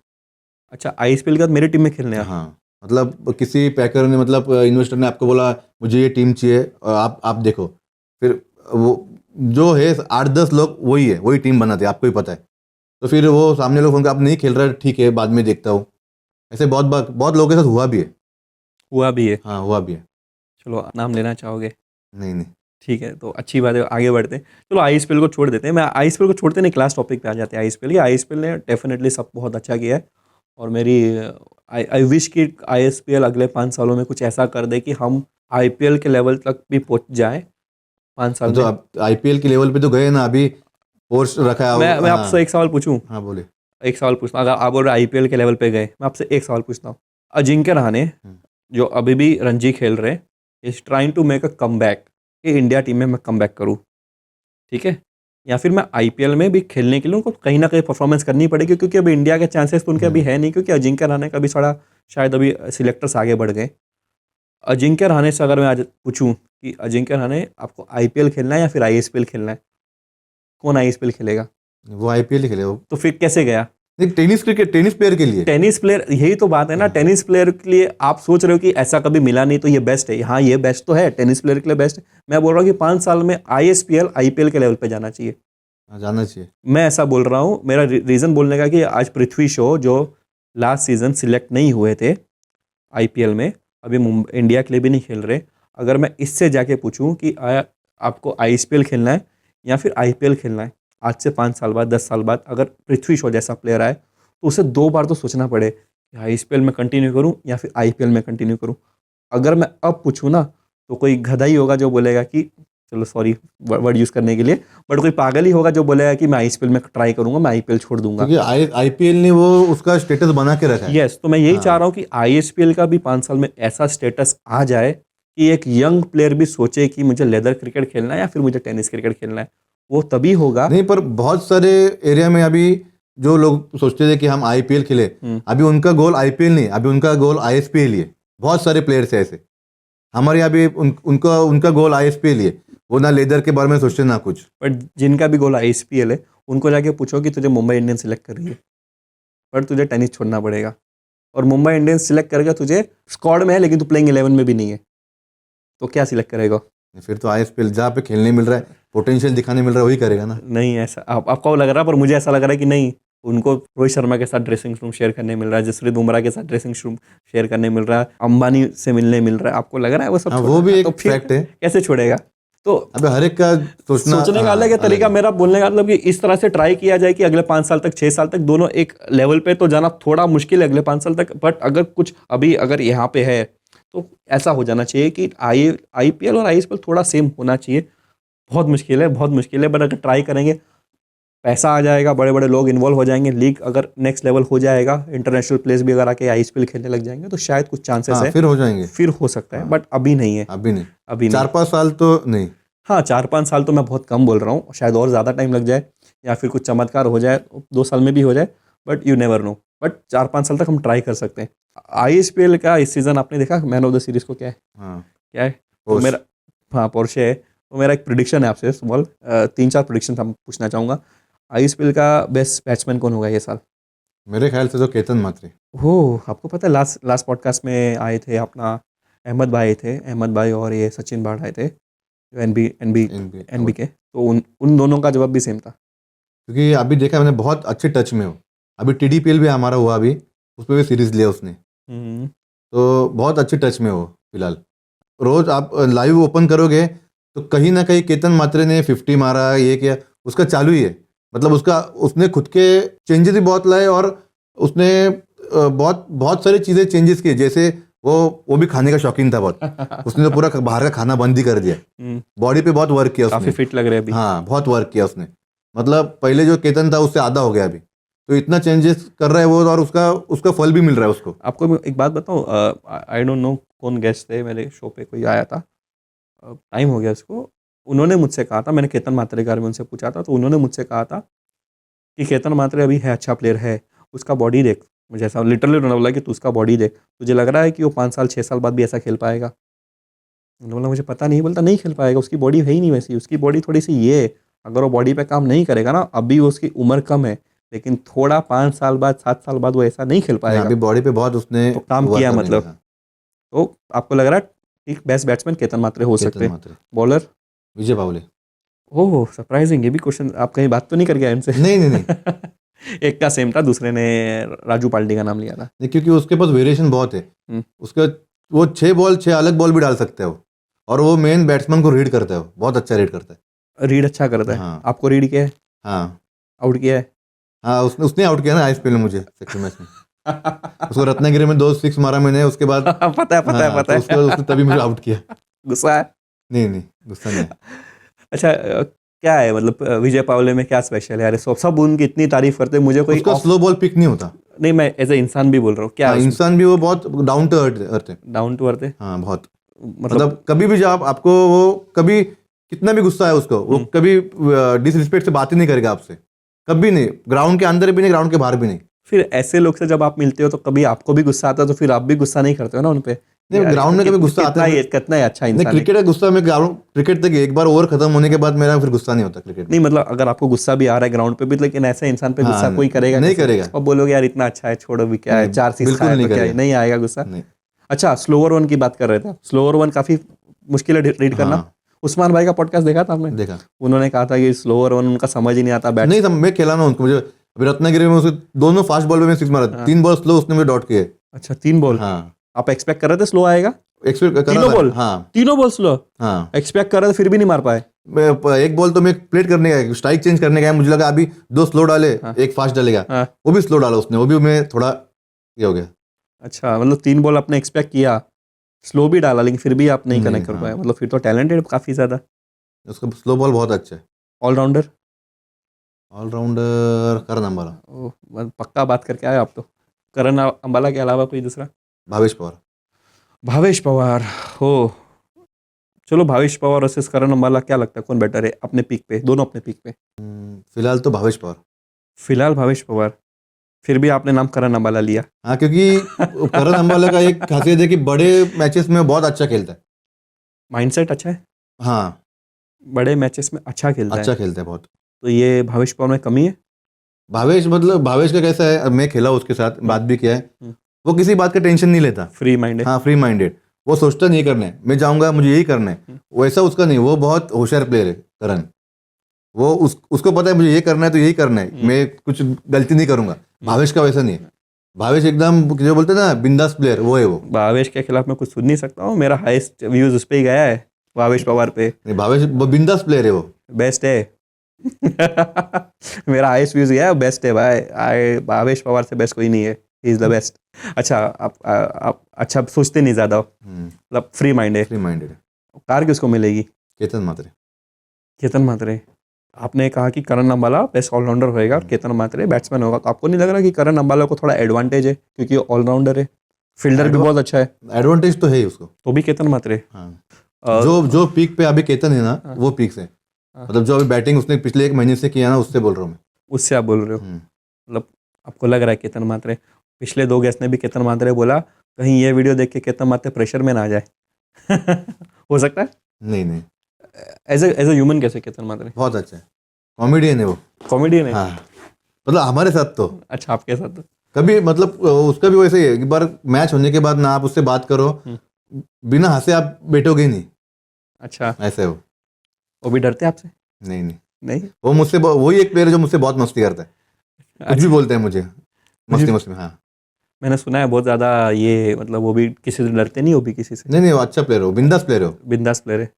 Speaker 1: अच्छा, आईएसपीएल के बाद मेरी टीम में खेलने हैं।
Speaker 2: हाँ, मतलब किसी पैकर ने, मतलब इन्वेस्टर ने आपको बोला मुझे ये टीम चाहिए और आप देखो, फिर वो जो है 8-10 लोग वही टीम बनाते हैं, आपको ही पता है। तो फिर वो सामने लोग उनका आप नहीं खेल रहा, ठीक है बाद में देखता हूँ। ऐसे बहुत लोगों के साथ हुआ भी है।
Speaker 1: हुआ भी है?
Speaker 2: हाँ, हुआ भी है।
Speaker 1: चलो, नाम लेना चाहोगे?
Speaker 2: नहीं।
Speaker 1: ठीक है, तो अच्छी बात है, आगे बढ़ते हैं। चलो, आईएसपीएल को छोड़ देते हैं। मैं आईएसपीएल को छोड़ते नहीं, क्लास टॉपिक पे आ जाते हैं। आईएसपीएल ने डेफिनेटली सब बहुत अच्छा किया है, और मेरी आई विश कि आईएसपीएल अगले 5 सालों में कुछ ऐसा कर दे कि हम आईपीएल के लेवल तक भी पहुंच जाए 5 साल
Speaker 2: तो
Speaker 1: में।
Speaker 2: आप आईपीएल के लेवल पे तो गए ना, अभी पोस्ट रखा है।
Speaker 1: मैं आपसे एक सवाल पूछूं?
Speaker 2: हाँ, बोले।
Speaker 1: एक सवाल पूछता हूं, अगर आप बोल रहे आईपीएल के लेवल पे गए, मैं आपसे एक सवाल पूछता हूँ। अजिंक्य रहाणे जो अभी भी रणजी खेल रहे, is trying to make a comeback कि इंडिया टीम में मैं कमबैक करूँ, ठीक है? या फिर मैं आईपीएल में भी खेलने के लिए उनको कहीं ना कहीं परफॉर्मेंस करनी पड़ेगी, क्योंकि अभी इंडिया के चांसेस तो उनके अभी है नहीं, क्योंकि अजिंक्य रहाणे का भी थोड़ा शायद अभी सिलेक्टर्स आगे बढ़ गए। अजिंक्य रहाणे से अगर मैं आज पूछूं कि अजिंक्य रहाणे आपको आईपीएल खेलना है या फिर आईएसपीएल खेलना है, कौन आईएसपीएल खेलेगा?
Speaker 2: वो आईपीएल ही खेले वो।
Speaker 1: तो फिर कैसे गया?
Speaker 2: नहीं, टेनिस प्लेयर के लिए।
Speaker 1: टेनिस प्लेयर, यही तो बात है ना। टेनिस प्लेयर के लिए आप सोच रहे हो कि ऐसा कभी मिला नहीं तो ये बेस्ट है। हाँ, ये बेस्ट तो है, टेनिस प्लेयर के लिए बेस्ट है। मैं बोल रहा हूँ कि 5 साल में आईएसपीएल आईपीएल के लेवल पे जाना चाहिए।
Speaker 2: जाना चाहिए।
Speaker 1: मैं ऐसा बोल रहा हूँ। मेरा रीज़न बोलने का कि आज पृथ्वी शॉ जो लास्ट सीजन सिलेक्ट नहीं हुए थे आईपीएल में, अभी इंडिया के लिए भी नहीं खेल रहे, अगर मैं इससे जाके पूछूं कि आपको आईएसपीएल खेलना है या फिर आईपीएल खेलना है, आज से 5 साल बाद, 10 साल बाद अगर पृथ्वी शॉ जैसा प्लेयर आए तो उसे 2 बार तो सोचना पड़े कि आईएसपीएल में कंटिन्यू करूं या फिर आईपीएल में कंटिन्यू करूं। अगर मैं अब पूछूं ना तो कोई गधा ही होगा जो बोलेगा कि, चलो सॉरी वर्ड यूज़ करने के लिए, बट कोई पागल ही होगा जो बोलेगा कि मैं आईएसपीएल में ट्राई करूंगा, मैं आईपीएल छोड़ दूंगा।
Speaker 2: क्योंकि आईपीएल ने वो उसका स्टेटस बना के रखा है।
Speaker 1: यस, तो मैं यही चाह रहा हूँ कि आईएसपीएल का भी 5 साल में ऐसा स्टेटस आ जाए कि एक यंग प्लेयर भी सोचे कि मुझे लेदर क्रिकेट खेलना है या फिर मुझे टेनिस क्रिकेट खेलना है। वो तभी होगा।
Speaker 2: नहीं, पर बहुत सारे एरिया में अभी जो लोग सोचते थे कि हम आईपीएल खेले, अभी उनका गोल आईपीएल नहीं, अभी उनका गोल आईएसपीएल ही है। बहुत सारे प्लेयर्स हैं ऐसे हमारे यहाँ भी, उनका गोल आईएसपीएल ही है। वो ना लेदर के बारे में सोचते ना कुछ।
Speaker 1: बट जिनका भी गोल आईएसपीएल है उनको जाके पूछो कि तुझे मुंबई इंडियंस सिलेक्ट कर रही है, पर तुझे टेनिस छोड़ना पड़ेगा, और मुंबई इंडियंस सिलेक्ट करेगा तुझे, स्क्वाड में है लेकिन तू प्लेइंग 11 में भी नहीं है, तो क्या सिलेक्ट करेगा?
Speaker 2: फिर तो आईएसपीएल जहाँ पे खेलने मिल रहा है, पोटेंशियल दिखाने मिल रहा है, वही करेगा ना।
Speaker 1: नहीं, ऐसा आपको लग रहा है, पर मुझे ऐसा लग रहा है कि नहीं, उनको रोहित शर्मा के साथ ड्रेसिंग रूम शेयर करने मिल रहा है, जसप्रीत बुमराह के साथ ड्रेसिंग रूम शेयर करने मिल रहा है, अंबानी से मिलने मिल रहा है। आपको लग रहा है वो सब?
Speaker 2: वो भी एक
Speaker 1: तो
Speaker 2: फैक्ट है।
Speaker 1: कैसे छोड़ेगा? तो
Speaker 2: अबे हर एक का
Speaker 1: सोचने का अलग है तरीका। मेरा बोलने का मतलब कि इस तरह से ट्राई किया जाए कि अगले 5 साल तक, 6 साल तक दोनों एक लेवल पे तो जाना थोड़ा मुश्किल है अगले 5 साल तक, बट अगर कुछ अभी अगर यहाँ पे है तो ऐसा हो जाना चाहिए कि आईपीएल और आईएसपीएल थोड़ा सेम होना चाहिए। बहुत मुश्किल है, बहुत मुश्किल है, बट अगर ट्राई करेंगे पैसा आ जाएगा, बड़े बड़े लोग इन्वॉल्व हो जाएंगे, लीग अगर नेक्स्ट लेवल हो जाएगा, इंटरनेशनल प्लेयर्स भी अगर आके आईएसपीएल खेलने लग जाएंगे तो शायद कुछ चांसेस है,
Speaker 2: फिर हो जाएंगे,
Speaker 1: फिर हो सकता है, बट अभी नहीं है।
Speaker 2: अभी नहीं,
Speaker 1: अभी नहीं।
Speaker 2: 4-5 साल तो नहीं।
Speaker 1: हाँ, 4-5 साल तो मैं बहुत कम बोल रहा हूँ, शायद और ज़्यादा टाइम लग जाए या फिर कुछ चमत्कार हो जाए, 2 साल में भी हो जाए, but you never know. But 4-5 साल तक हम ट्राई कर सकते हैं। आईएसपीएल का इस सीज़न आपने देखा, मैन ऑफ द सीरीज़ को क्या है? क्या है? तो मेरा, हाँ, पोर्शे है। तो मेरा एक प्रिडिक्शन है आपसे, स्मॉल 3-4 प्रिडिक्शन हम पूछना चाहूँगा। आईएसपीएल का बेस्ट बैट्समैन कौन होगा ये साल?
Speaker 2: मेरे ख्याल से तो केतन मात्रे।
Speaker 1: हो, आपको पता है लास्ट पॉडकास्ट में आए थे अपना अहमद भाई थे, अहमद भाई और ये सचिन बाढ़ आए थे जो एनबी के, तो उन दोनों का जवाब भी सेम था।
Speaker 2: क्योंकि अभी देखा मैंने बहुत अच्छे टच में हो। अभी TDPL भी हमारा हुआ अभी, उस पर भी सीरीज लिया उसने, तो बहुत अच्छे टच में हो फिलहाल। रोज आप लाइव ओपन करोगे तो कहीं ना कहीं केतन मात्रे ने 50 मारा, ये किया, उसका चालू ही है। मतलब उसने खुद के चेंजेस भी बहुत लाए और उसने बहुत बहुत सारी चीज़ें चेंजेस किए। जैसे वो भी खाने का शौकीन था बहुत, उसने तो पूरा बाहर का खाना बंद ही कर दिया। बॉडी पे बहुत वर्क किया उसने,
Speaker 1: काफी फिट लग रहे हैं अभी।
Speaker 2: हाँ बहुत वर्क किया उसने। मतलब पहले जो केतन था उससे आधा हो गया अभी, तो इतना चेंजेस कर रहा है वो, और उसका फल भी मिल रहा है उसको।
Speaker 1: आपको मैं एक बात बताऊं, आई डोंट नो कौन गेस्ट थे, मेरे शो पे कोई आया था, टाइम हो गया उसको, उन्होंने मुझसे कहा था, मैंने केतन मात्रे के बारे में उनसे पूछा था, तो उन्होंने मुझसे कहा था कि केतन मात्रे अभी है, अच्छा प्लेयर है, उसका बॉडी देख। मुझे ऐसा लिटरली उन्होंने बोला कि तू उसका बॉडी देख, तुझे लग रहा है कि वो 5 साल 6 साल बाद भी ऐसा खेल पाएगा? उन्होंने बोला मुझे पता नहीं, बोलता नहीं खेल पाएगा, उसकी बॉडी है ही नहीं वैसी, उसकी बॉडी थोड़ी सी ये है, अगर वो बॉडी पे काम नहीं करेगा ना, अभी उसकी उम्र कम है, लेकिन थोड़ा 5 साल बाद 7 साल बाद वो ऐसा नहीं खेल पाएगा।
Speaker 2: अभी बॉडी पे बहुत उसने
Speaker 1: तो काम
Speaker 2: work
Speaker 1: किया
Speaker 2: करने
Speaker 1: मतलब।
Speaker 2: लगा।
Speaker 1: तो आपको लग रहा है कि बेस्ट बैट्समैन केतन मात्रे हो सकते
Speaker 2: केतन
Speaker 1: हैं?
Speaker 2: मात्रे।
Speaker 1: बॉलर?
Speaker 2: विजय पावले।
Speaker 1: ओह सरप्राइजिंग, ये भी क्वेश्चन आप कहीं बात तो नहीं कर गया इनसे?
Speaker 2: नहीं
Speaker 1: एक का सेम था, दूसरे ने राजू पाल्टी का नाम लिया था।
Speaker 2: नहीं, क्योंकि उसके पास वेरिएशन बहुत है। उसका वो 6 अलग बॉल भी डाल सकता है वो, और वो मेन बैट्समैन को रीड करता है, वो बहुत अच्छा रीड करता है।
Speaker 1: रीड अच्छा करता है।
Speaker 2: हाँ।
Speaker 1: आपको रीड किया है?
Speaker 2: हाँ
Speaker 1: आउट किया है?
Speaker 2: हाँ, उसने आउट किया ना आईएसपीएल में मुझे, सेकंड मैच में। उसको रत्नागिरी में 2 6 मारा मैंने, उसके बाद
Speaker 1: पता है
Speaker 2: हाँ, तो उसके बाद उसने तभी मुझे आउट किया।
Speaker 1: गुस्सा है?
Speaker 2: नहीं गुस्सा नहीं।
Speaker 1: अच्छा, क्या है मतलब विजय पावले में क्या स्पेशल है यार? सब उनकी इतनी तारीफ करते हैं, मुझे कोई
Speaker 2: उसका स्लो बॉल पिक नहीं होता।
Speaker 1: नहीं, मैं एज ए इंसान भी बोल रहा हूँ, क्या
Speaker 2: हाँ, इंसान भी वो बहुत डाउन टू अर्थ है।
Speaker 1: डाउन टू अर्थ है?
Speaker 2: हाँ बहुत, मतलब कभी भी जब आपको वो कभी कितना भी गुस्सा है उसको, वो कभी डिसरिस्पेक्ट से बात ही नहीं करेगा आपसे, कभी नहीं, ग्राउंड के अंदर भी नहीं, ग्राउंड के बाहर भी नहीं।
Speaker 1: फिर ऐसे लोग से जब आप मिलते हो तो कभी आपको भी गुस्सा आता है, तो फिर आप भी गुस्सा नहीं करते हो ना उनपे?
Speaker 2: नहीं, ग्राउंड में कभी गुस्सा आता है?
Speaker 1: कितना ही अच्छा
Speaker 2: नहीं,
Speaker 1: इंसान है।
Speaker 2: क्रिकेट का गुस्सा में क्रिकेट तक एक बार ओवर खत्म होने के बाद मेरा फिर गुस्सा नहीं होता क्रिकेट में।
Speaker 1: नहीं मतलब अगर आपको गुस्सा भी आ रहा है ग्राउंड पे भी, लेकिन ऐसे इंसान पे गुस्सा कोई करेगा
Speaker 2: नहीं
Speaker 1: कैसे?
Speaker 2: करेगा।
Speaker 1: और बोलोगे यार इतना अच्छा है, छोड़ो भी क्या है, 4 6
Speaker 2: बिल्कुल
Speaker 1: खाया
Speaker 2: नहीं
Speaker 1: तो क्या है,
Speaker 2: करेगा।
Speaker 1: नहीं आएगा गुस्सा।
Speaker 2: नहीं।
Speaker 1: अच्छा, स्लोअर वन की बात कर रहे थे आप। स्लोअर वन काफी मुश्किल है रीड करना।
Speaker 2: हाँ।
Speaker 1: उस्मान भाई का पॉडकास्ट देखा था आपने?
Speaker 2: देखा।
Speaker 1: उन्होंने कहा था कि स्लोअर वन उनका समझ ही नहीं आता बैट।
Speaker 2: नहीं, मैं खेला ना उनको, मुझे अभी रत्नागिरी में उसके दोनों फास्ट बॉल में 6 मारा, 3 बॉल स्लो उसने मुझे डॉट किए।
Speaker 1: अच्छा, 3 बॉल?
Speaker 2: हाँ,
Speaker 1: आप एक्सपेक्ट कर रहे थे स्लो आएगा?
Speaker 2: एक्सपेक्ट कर
Speaker 1: तीनों बॉल?
Speaker 2: हाँ
Speaker 1: तीनों बॉल स्लो
Speaker 2: हाँ।
Speaker 1: एक्सपेक्ट कर रहे थे, फिर भी नहीं मार पाए?
Speaker 2: एक बॉल तो मैं प्लेट करने का, स्ट्राइक चेंज करने का है, मुझे लगा अभी 2 स्लो डाले, एक फास्ट डालेगा, वो भी स्लो डाला उसने, वो भी मैं थोड़ा ये हो गया।
Speaker 1: अच्छा, मतलब 3 बॉल आपने एक्सपेक्ट किया, स्लो भी डाला, लेकिन फिर भी आप नहीं कनेक्ट कर पाए। मतलब फिर तो टैलेंटेड काफी ज्यादा।
Speaker 2: उसका स्लो बॉल बहुत अच्छा है।
Speaker 1: ऑलराउंडर
Speaker 2: करण अंबाला।
Speaker 1: पक्का बात करके आए आप तो। करण अंबाला के अलावा कोई दूसरा?
Speaker 2: भावेश पवार।
Speaker 1: हो, चलो भावेश पवार वर्सेस करण अंबाला, क्या लगता है कौन बेटर है अपने पीक पे? दोनों अपने पीक पे।
Speaker 2: फिलहाल तो भावेश पवार।
Speaker 1: फिलहाल भावेश पवार, फिर भी आपने नाम करण अंबाला लिया।
Speaker 2: हाँ, क्योंकि करण अंबाला का एक खासियत है कि बड़े मैचेस में बहुत अच्छा खेलता है।
Speaker 1: माइंडसेट अच्छा है।
Speaker 2: हाँ,
Speaker 1: बड़े मैचेस में अच्छा खेलता
Speaker 2: अच्छा
Speaker 1: है।
Speaker 2: खेलता है बहुत।
Speaker 1: तो ये भावेश पवार में कमी है?
Speaker 2: भावेश का कैसा है, मैं खेला उसके साथ, बात भी किया है, वो किसी बात का टेंशन नहीं लेता।
Speaker 1: फ्री माइंड है।
Speaker 2: हाँ, फ्री माइंडेड, वो सोचता नहीं करना है, मैं जाऊंगा मुझे यही करना है, वैसा उसका नहीं। वो बहुत होशियार प्लेयर है करण। वो उसको पता है मुझे ये करना है तो यही करना है, मैं कुछ गलती नहीं करूंगा। भावेश का वैसा नहीं है। भावेश एकदम जो बोलते हैं ना, बिंदास प्लेयर, वो है वो।
Speaker 1: भावेश के खिलाफ मैं कुछ सुन नहीं सकता हूँ, मेरा हाईएस्ट व्यूज उस पे ही गया है, भावेश पवार पे।
Speaker 2: नहीं, भावेश बिंदास प्लेयर है वो,
Speaker 1: बेस्ट है। मेरा हाईएस्ट व्यूज गया है, बेस्ट है भाई। भावेश पवार से बेस्ट कोई नहीं है, ही इज द बेस्ट। अच्छा, आप अच्छा सोचते नहीं ज्यादा, मतलब फ्री माइंड है।
Speaker 2: फ्री माइंडेड है।
Speaker 1: कार किसको मिलेगी?
Speaker 2: केतन मात्रे।
Speaker 1: आपने कहा कि करण अंबाला बेस्ट ऑलराउंडर होएगा और केतन मात्रे बैट्समैन होगा, तो आपको नहीं लग रहा कि करण अंबाला को थोड़ा एडवांटेज है क्योंकि ऑलराउंडर है, फील्डर भी बहुत अच्छा है?
Speaker 2: एडवांटेज तो है ही उसको।
Speaker 1: तो भी केतन मात्रे।
Speaker 2: हाँ। जो पीक पे अभी केतन है ना, वो पीक से, मतलब जो अभी बैटिंग उसने पिछले 1 महीने से किया ना, उससे बोल रहा हूँ मैं।
Speaker 1: उससे आप बोल रहे हो? मतलब आपको लग रहा है केतन मात्रे? पिछले 2 गेस्ट ने भी केतन मात्रे बोला, कहीं ये वीडियो देख के केतन मात्रे प्रेशर में ना आ जाए। हो सकता है?
Speaker 2: नहीं,
Speaker 1: एज ए ह्यूमन कैसे केतन मात्रे?
Speaker 2: बहुत अच्छा है। कॉमेडियन है वो।
Speaker 1: कॉमेडियन है?
Speaker 2: हाँ, मतलब हमारे साथ तो
Speaker 1: अच्छा, आपके साथ?
Speaker 2: कभी मतलब उसका भी वैसे ही है, एक बार मैच होने के बाद ना आप उससे बात करो, बिना हंसे आप बैठोगे ही नहीं,
Speaker 1: अच्छा,
Speaker 2: ऐसे है वो।
Speaker 1: वो भी डरते हैं आपसे?
Speaker 2: नहीं नहीं,
Speaker 1: नहीं?
Speaker 2: वो मुझसे वही एक प्लेयर है जो मुझसे बहुत मस्ती करता है, कुछ भी बोलते हैं मुझे मस्ती मस्ती में। हाँ,
Speaker 1: मैंने सुना है बहुत ज़्यादा ये, मतलब वो भी किसी से डरते नहीं, वो भी किसी से,
Speaker 2: नहीं नहीं, वो अच्छा प्लेयर हो, बिंदास प्लेयर हो।
Speaker 1: बिंदास प्लेयर है।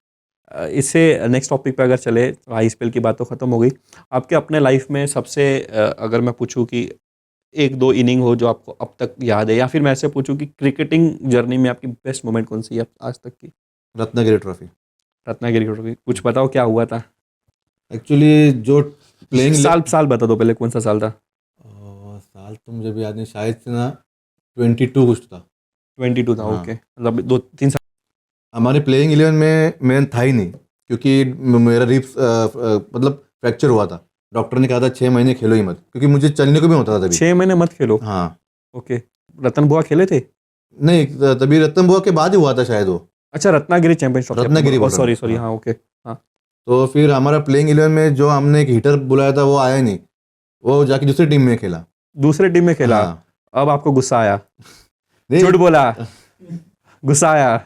Speaker 1: इससे नेक्स्ट टॉपिक पे अगर चले, आईपीएल की बात तो ख़त्म हो गई। आपके अपने लाइफ में सबसे अगर मैं पूछूं कि एक दो इनिंग हो जो आपको अब तक याद है, या फिर मैं ऐसे पूछूं कि क्रिकेटिंग जर्नी में आपकी बेस्ट मोमेंट कौन सी है आज तक की?
Speaker 2: रत्नागिरी ट्रॉफी।
Speaker 1: रत्नागिरी ट्रॉफी, कुछ बताओ क्या हुआ था?
Speaker 2: एक्चुअली जो प्लेइंग
Speaker 1: साल बता दो पहले, कौन सा साल था?
Speaker 2: साल तो मुझे भी याद नहीं, शायद से ना 22 कुछ था।
Speaker 1: 22 था?
Speaker 2: हाँ।
Speaker 1: ओके, मतलब 2-3 साल।
Speaker 2: हमारे प्लेइंग 11 में मैं था ही नहीं, क्योंकि मेरा रिब्स मतलब फ्रैक्चर हुआ था। डॉक्टर ने कहा था 6 महीने खेलो ही मत, क्योंकि मुझे चलने को भी होता था तभी।
Speaker 1: 6 महीने मत खेलो?
Speaker 2: हाँ,
Speaker 1: ओके। रतन बुआ खेले थे?
Speaker 2: नहीं, तभी रतन बुआ के बाद ही हुआ था शायद वो।
Speaker 1: अच्छा, रत्नागिरी चैंपियनशिप।
Speaker 2: रत्नागिरी बोल रहा
Speaker 1: सॉरी
Speaker 2: हूँ।
Speaker 1: सॉरी,
Speaker 2: हाँ।
Speaker 1: हाँ ओके।
Speaker 2: तो फिर हमारा प्लेइंग 11 में जो हमने एक हिटर बुलाया था वो आया नहीं, वो जाके दूसरी टीम में खेला।
Speaker 1: दूसरे टीम में खेला?
Speaker 2: हाँ।
Speaker 1: अब आपको गुस्सा आया?
Speaker 2: नहीं,
Speaker 1: झूठ बोला? गुस्सा आया?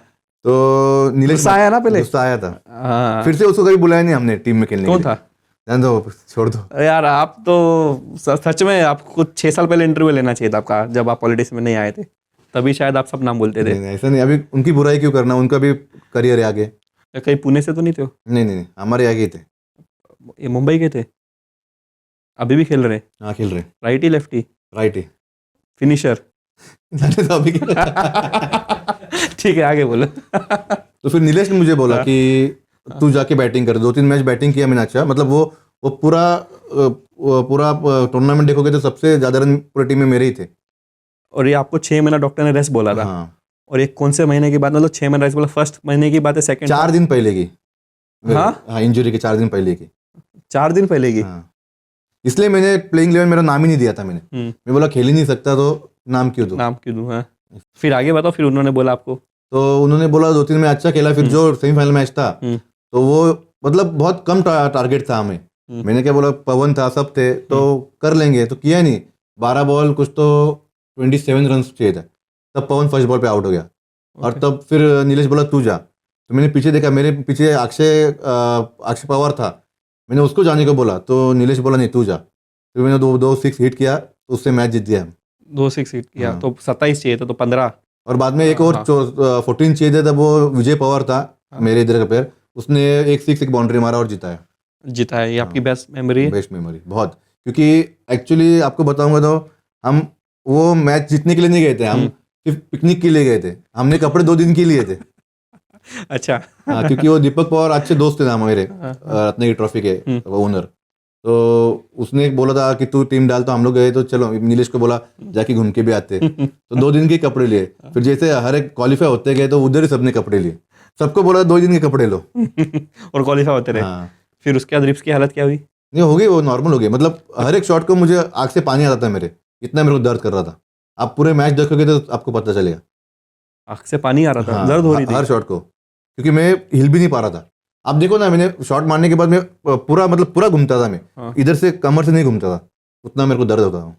Speaker 2: तो नीलेश
Speaker 1: गुस्सा आया ना पहले?
Speaker 2: गुस्सा आया था।
Speaker 1: हाँ।
Speaker 2: फिर से उसको कभी बुलाया नहीं हमने टीम में खेलने के
Speaker 1: कौन
Speaker 2: लिए।
Speaker 1: था?
Speaker 2: जान दो, छोड़ दो।
Speaker 1: अरे यार, आप तो सच में आपको 6 साल पहले इंटरव्यू लेना चाहिए था आपका, जब आप पॉलिटिक्स में नहीं आए थे, तभी शायद आप सब नाम बोलते थे।
Speaker 2: नहीं नहीं, ऐसा नहीं, अभी उनकी बुराई क्यों करना, उनका भी करियर है आगे।
Speaker 1: कहीं पुणे से तो नहीं थे?
Speaker 2: नहीं नहीं नहीं, हमारे आगे ही थे।
Speaker 1: ये मुंबई के थे? अभी भी खेल रहे?
Speaker 2: हाँ, खेल रहे।
Speaker 1: Righty lefty?
Speaker 2: राइट ही।
Speaker 1: फिनिशर?
Speaker 2: जाने दो अभी।
Speaker 1: ठीक है, आगे बोलो।
Speaker 2: तो फिर नीलेश ने मुझे बोला कि तू जाके बैटिंग कर। 2-3 मैच बैटिंग किया मैंने, अच्छा मतलब वो पूरा टूर्नामेंट देखोगे तो सबसे ज्यादा रन पूरी टीम में मेरे ही थे।
Speaker 1: और ये आपको 6 महीना डॉक्टर ने रेस्ट बोला था?
Speaker 2: हाँ,
Speaker 1: और ये कौन से महीने की बात, मतलब 6 महीना रेस्ट बोला, फर्स्ट महीने की बात है, सेकंड?
Speaker 2: 4 दिन पहले की।
Speaker 1: हाँ?
Speaker 2: हाँ, इंजरी के 4 दिन पहले की।
Speaker 1: 4 दिन पहले की?
Speaker 2: हाँ, इसलिए मैंने प्लेइंग 11 मेरा नाम ही नहीं दिया था मैंने। मैं बोला खेल ही नहीं सकता तो नाम क्यों दूं।
Speaker 1: नाम क्यों दूं? हाँ, फिर आगे बताओ, फिर उन्होंने बोला आपको?
Speaker 2: तो उन्होंने बोला 2-3 में अच्छा खेला, फिर जो सेमीफाइनल मैच था तो वो मतलब बहुत कम टारगेट था हमें। मैंने क्या बोला, पवन था, सब थे, तो कर लेंगे, तो किया नहीं। 12 बॉल कुछ तो 27 रन चाहिए था, तब पवन फर्स्ट बॉल पे आउट हो गया। और तब फिर नीलेश बोला तू जा, तो मैंने पीछे देखा, मेरे पीछे अक्षय पवार था, मैंने उसको जाने को बोला, तो नीलेश बोला नहीं तू जा। फिर मैंने 2 6 हिट किया, तो उससे मैच जीत दिया।
Speaker 1: 2 6 हिट किया?
Speaker 2: हाँ।
Speaker 1: तो 27 चाहिए था, तो 15।
Speaker 2: और बाद में एक और 14 चाहिए था, तब वो विजय पवार था मेरे इधर का प्लेयर, उसने 1 6 एक बाउंड्री मारा और जिताया।
Speaker 1: जीता है? ये आपकी बेस्ट मेमोरी है?
Speaker 2: बेस्ट मेमोरी बहुत, क्योंकि एक्चुअली आपको बताऊंगा तो हम वो मैच जीतने के लिए नहीं गए थे, हम सिर्फ पिकनिक के लिए गए थे। हमने कपड़े 2 दिन के लिए थे।
Speaker 1: अच्छा।
Speaker 2: हाँ, क्योंकि वो दीपक पवार अच्छे दोस्त थे ना मेरे, रत्नागिरी ट्रॉफी के ओनर। तो उसने बोला था कि तू टीम डाल, तो हम लोग गए, तो चलो नीलेश को बोला जाके घूम के भी आते। तो 2 दिन के कपड़े लिए, फिर जैसे हर एक क्वालिफाई होते गए तो उधर ही सबने कपड़े लिए, सबको बोला 2 दिन के कपड़े लो।
Speaker 1: और क्वालिफाई होते रहे?
Speaker 2: हाँ,
Speaker 1: फिर उसके बाद रिप्स की हालत क्या हुई?
Speaker 2: नहीं हो गई, वो नॉर्मल हो गई, मतलब हर एक शॉट को मुझे आँख से पानी आता था मेरे, इतना मेरे को दर्द कर रहा था। आप पूरे मैच देखोगे तो आपको पता चलेगा।
Speaker 1: आँख से पानी आ रहा था?
Speaker 2: हाँ,
Speaker 1: दर्द हो रही थी?
Speaker 2: हर शॉट को, क्योंकि मैं हिल भी नहीं पा रहा था। आप देखो ना, मैंने शॉट मारने के बाद मैं पूरा घूमता था, मैं इधर से कमर से नहीं घूमता था, उतना मेरे को दर्द होता था।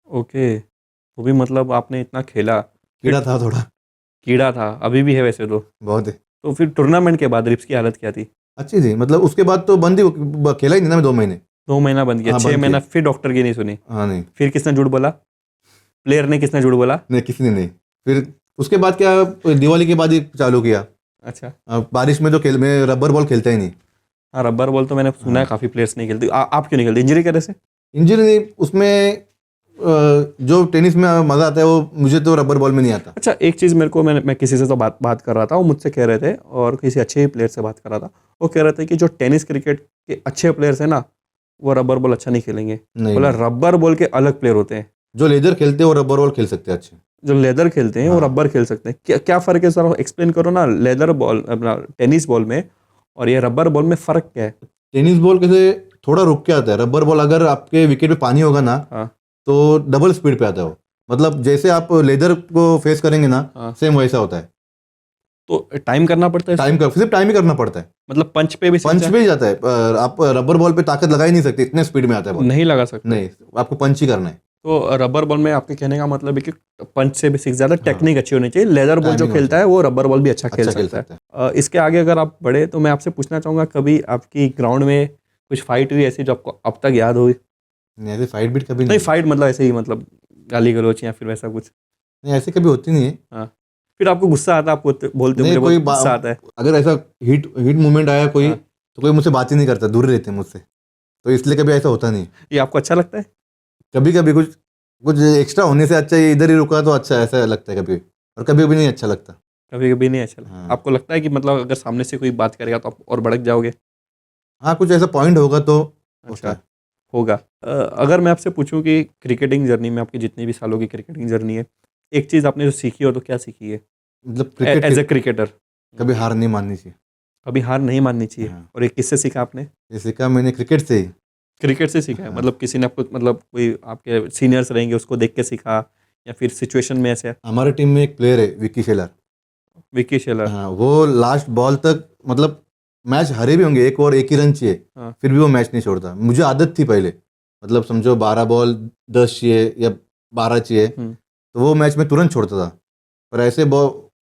Speaker 1: ओके, तो भी मतलब आपने इतना खेला।
Speaker 2: कीड़ा था थोड़ा।
Speaker 1: कीड़ा था, अभी भी है वैसे तो
Speaker 2: बहुत है।
Speaker 1: तो फिर टूर्नामेंट के बाद रिप्स की हालत क्या थी?
Speaker 2: अच्छी थी, मतलब उसके बाद तो बंद ही, खेला ही नहीं ना मैं 2 महीने।
Speaker 1: 2 महीना बंद किया?
Speaker 2: हाँ,
Speaker 1: 6
Speaker 2: बंद
Speaker 1: महीना फिर डॉक्टर की नहीं सुनी?
Speaker 2: हाँ, नहीं
Speaker 1: फिर किसने झूठ बोला? प्लेयर ने? किसने झूठ बोला?
Speaker 2: नहीं, किसी ने नहीं। फिर उसके बाद क्या, दिवाली के बाद ही चालू किया।
Speaker 1: अच्छा।
Speaker 2: बारिश में तो मैं रबर बॉल खेलता ही नहीं।
Speaker 1: हाँ, रबर बॉल तो मैंने सुना है काफी प्लेयर्स नहीं खेलते। आप क्यों नहीं खेलते? इंजरी करे से?
Speaker 2: इंजरी नहीं, उसमें जो टेनिस में मजा आता है वो मुझे तो रबर बॉल में नहीं आता।
Speaker 1: अच्छा, एक चीज़ मेरे को, मैं किसी से तो बात कर रहा था, वो मुझसे कह रहे थे, और किसी अच्छे ही प्लेयर से बात कर रहा था, वो कह रहे थे कि जो टेनिस क्रिकेट के अच्छे प्लेयर्स हैं ना, वो रबर बॉल अच्छा नहीं खेलेंगे।
Speaker 2: नहीं,
Speaker 1: बोला
Speaker 2: नहीं।
Speaker 1: रबर बॉल के अलग प्लेयर होते हैं।
Speaker 2: जो लेदर खेलते हैं वो रबर बॉल खेल सकते हैं अच्छे।
Speaker 1: जो लेदर खेलते हैं वो रबर खेल सकते हैं। क्या फ़र्क है सर? एक्सप्लेन करो ना, लेदर बॉल अपना टेनिस बॉल में और ये रबर बॉल में फ़र्क क्या है?
Speaker 2: टेनिस बॉल कैसे थोड़ा रुक के आता है, रबर बॉल अगर आपके विकेट पे पानी होगा ना,
Speaker 1: हाँ।
Speaker 2: तो डबल स्पीड पे आता है वो। मतलब जैसे आप लेदर को फेस करेंगे ना,
Speaker 1: हाँ।
Speaker 2: सेम वैसा होता है।
Speaker 1: तो टाइम करना पड़ता है
Speaker 2: टाइम सिर्फ टाइम ही करना पड़ता है,
Speaker 1: मतलब पंच पे भी सीख
Speaker 2: पंच
Speaker 1: जाए?
Speaker 2: पे ही जाता है। आप रबर बॉल पे ताकत लगा ही नहीं सकते, इतने स्पीड में आता है बॉल।
Speaker 1: नहीं लगा सकते?
Speaker 2: नहीं, आपको पंच ही करना है।
Speaker 1: तो रबर बॉल में आपके कहने का मतलब है कि पंच से भी सीख जाता है,
Speaker 2: हाँ।
Speaker 1: टेक्निक अच्छी होनी चाहिए। लेदर बॉल जो
Speaker 2: Timing
Speaker 1: खेलता है वो रबर बॉल भी अच्छा खेल
Speaker 2: अच्छा खेल
Speaker 1: सकता
Speaker 2: सकता
Speaker 1: है। इसके आगे अगर आप बढ़े तो मैं आपसे पूछना चाहूँगा, कभी आपकी ग्राउंड में कुछ फाइट हुई ऐसी जो आपको अब तक याद हुई?
Speaker 2: नहीं, ऐसे फाइट बीट कभी
Speaker 1: नहीं,
Speaker 2: नहीं।
Speaker 1: फाइट मतलब ऐसे ही, मतलब गाली गलौच या फिर वैसा कुछ?
Speaker 2: नहीं, ऐसे कभी होती नहीं है।
Speaker 1: हाँ, फिर आपको गुस्सा आता है, आप बोलते बोलते
Speaker 2: नहीं,
Speaker 1: मुझे
Speaker 2: कोई
Speaker 1: बहुत गुस्सा आता है?
Speaker 2: अगर ऐसा हिट मूवमेंट आया कोई,
Speaker 1: हाँ।
Speaker 2: तो कोई मुझसे बात ही नहीं करता, दूर रहते हैं मुझसे, तो इसलिए कभी ऐसा होता नहीं।
Speaker 1: ये आपको अच्छा लगता है?
Speaker 2: कभी कभी कुछ कुछ एक्स्ट्रा होने से अच्छा ये इधर ही रुका तो अच्छा, ऐसा लगता है कभी, और कभी कभी नहीं अच्छा लगता।
Speaker 1: कभी कभी नहीं अच्छा लगता?
Speaker 2: हाँ।
Speaker 1: आपको लगता है कि मतलब अगर सामने से कोई बात करेगा तो आप और भड़क जाओगे?
Speaker 2: हाँ, कुछ ऐसा पॉइंट होगा तो होता
Speaker 1: अच्छा,
Speaker 2: है।
Speaker 1: होगा। अगर मैं आपसे पूछूं कि क्रिकेटिंग जर्नी में, आपकी जितनी भी सालों की क्रिकेटिंग जर्नी है, एक चीज़ आपने जो सीखी हो तो क्या सीखी है
Speaker 2: मतलब
Speaker 1: एज ए
Speaker 2: क्रिकेट
Speaker 1: क्रिकेटर?
Speaker 2: कभी हार नहीं माननी चाहिए।
Speaker 1: कभी हार नहीं माननी चाहिए।
Speaker 2: हाँ।
Speaker 1: और एक किससे सीखा आपने?
Speaker 2: ये सीखा मैंने क्रिकेट से ही।
Speaker 1: क्रिकेट से सीखा है?
Speaker 2: हाँ।
Speaker 1: मतलब किसी ने आपको, मतलब कोई आपके सीनियर्स रहेंगे उसको देख के सीखा, या फिर सिचुएशन में ऐसे?
Speaker 2: हमारे टीम में एक प्लेयर है विक्की शेलर।
Speaker 1: विकी शेलर?
Speaker 2: हाँ, वो लास्ट बॉल तक, मतलब मैच हारे भी होंगे, एक और एक ही रन चाहिए,
Speaker 1: हाँ।
Speaker 2: फिर भी वो मैच नहीं छोड़ता। मुझे आदत थी पहले, मतलब समझो 12 बॉल 10 चाहिए या 12 चाहिए, तो वो मैच में तुरंत छोड़ता था। पर ऐसे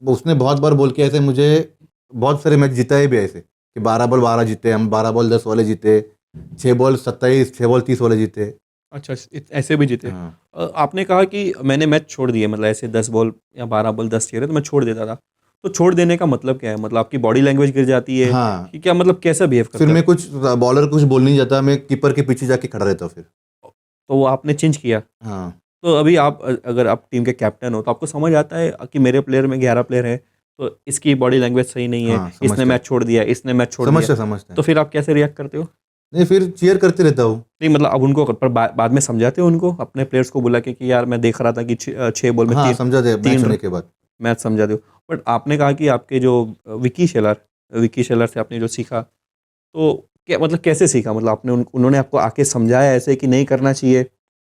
Speaker 2: उसने बहुत बार बोल के ऐसे मुझे बहुत सारे मैच जिताए भी, ऐसे कि 12 बॉल 12 जीते हम, 12 बॉल 10 वाले जीते, 6 बॉल 27, 6 बॉल 30 वाले जीते।
Speaker 1: अच्छा, ऐसे भी जीते?
Speaker 2: हाँ।
Speaker 1: आपने कहा कि मैंने मैच छोड़ दिए, मतलब ऐसे 10 बॉल या 12 बॉल 10 चाहिए तो मैं छोड़ देता था, तो छोड़ देने का मतलब क्या है? मतलब आपकी बॉडी लैंग्वेज गिर जाती है
Speaker 2: हाँ,
Speaker 1: कि क्या, मतलब कैसा बिहेव करता
Speaker 2: फिर
Speaker 1: है?
Speaker 2: मैं कुछ बॉलर कुछ बोल नहीं जाता, मैं कीपर के पीछे जाके खड़ा रहता हूँ फिर।
Speaker 1: तो वो आपने चेंज किया?
Speaker 2: हाँ।
Speaker 1: तो अभी आप अगर आप टीम के कैप्टन हो तो आपको समझ आता है कि मेरे प्लेयर में 11 प्लेयर हैं, तो इसकी बॉडी लैंग्वेज सही नहीं है,
Speaker 2: हाँ,
Speaker 1: इसने
Speaker 2: समझते
Speaker 1: मैच छोड़ दिया, इसने मैच छोड़
Speaker 2: समझते
Speaker 1: दिया,
Speaker 2: समझते
Speaker 1: तो फिर आप कैसे रिएक्ट करते हो?
Speaker 2: नहीं, फिर चीयर करते रहता हूँ।
Speaker 1: नहीं, मतलब अब उनको पर बाद में समझाते हो उनको, अपने प्लेयर्स को बुला के कि यार मैं देख रहा था कि 6 बॉल में
Speaker 2: हाँ,
Speaker 1: 3
Speaker 2: समझा दे मैच होने के बाद।
Speaker 1: मैच समझाते हो। बट आपने कहा कि आपके जो विकी शेलर से आपने जो सीखा, तो क्या मतलब कैसे सीखा? मतलब आपने उन्होंने आपको आके समझाया ऐसे कि नहीं करना चाहिए?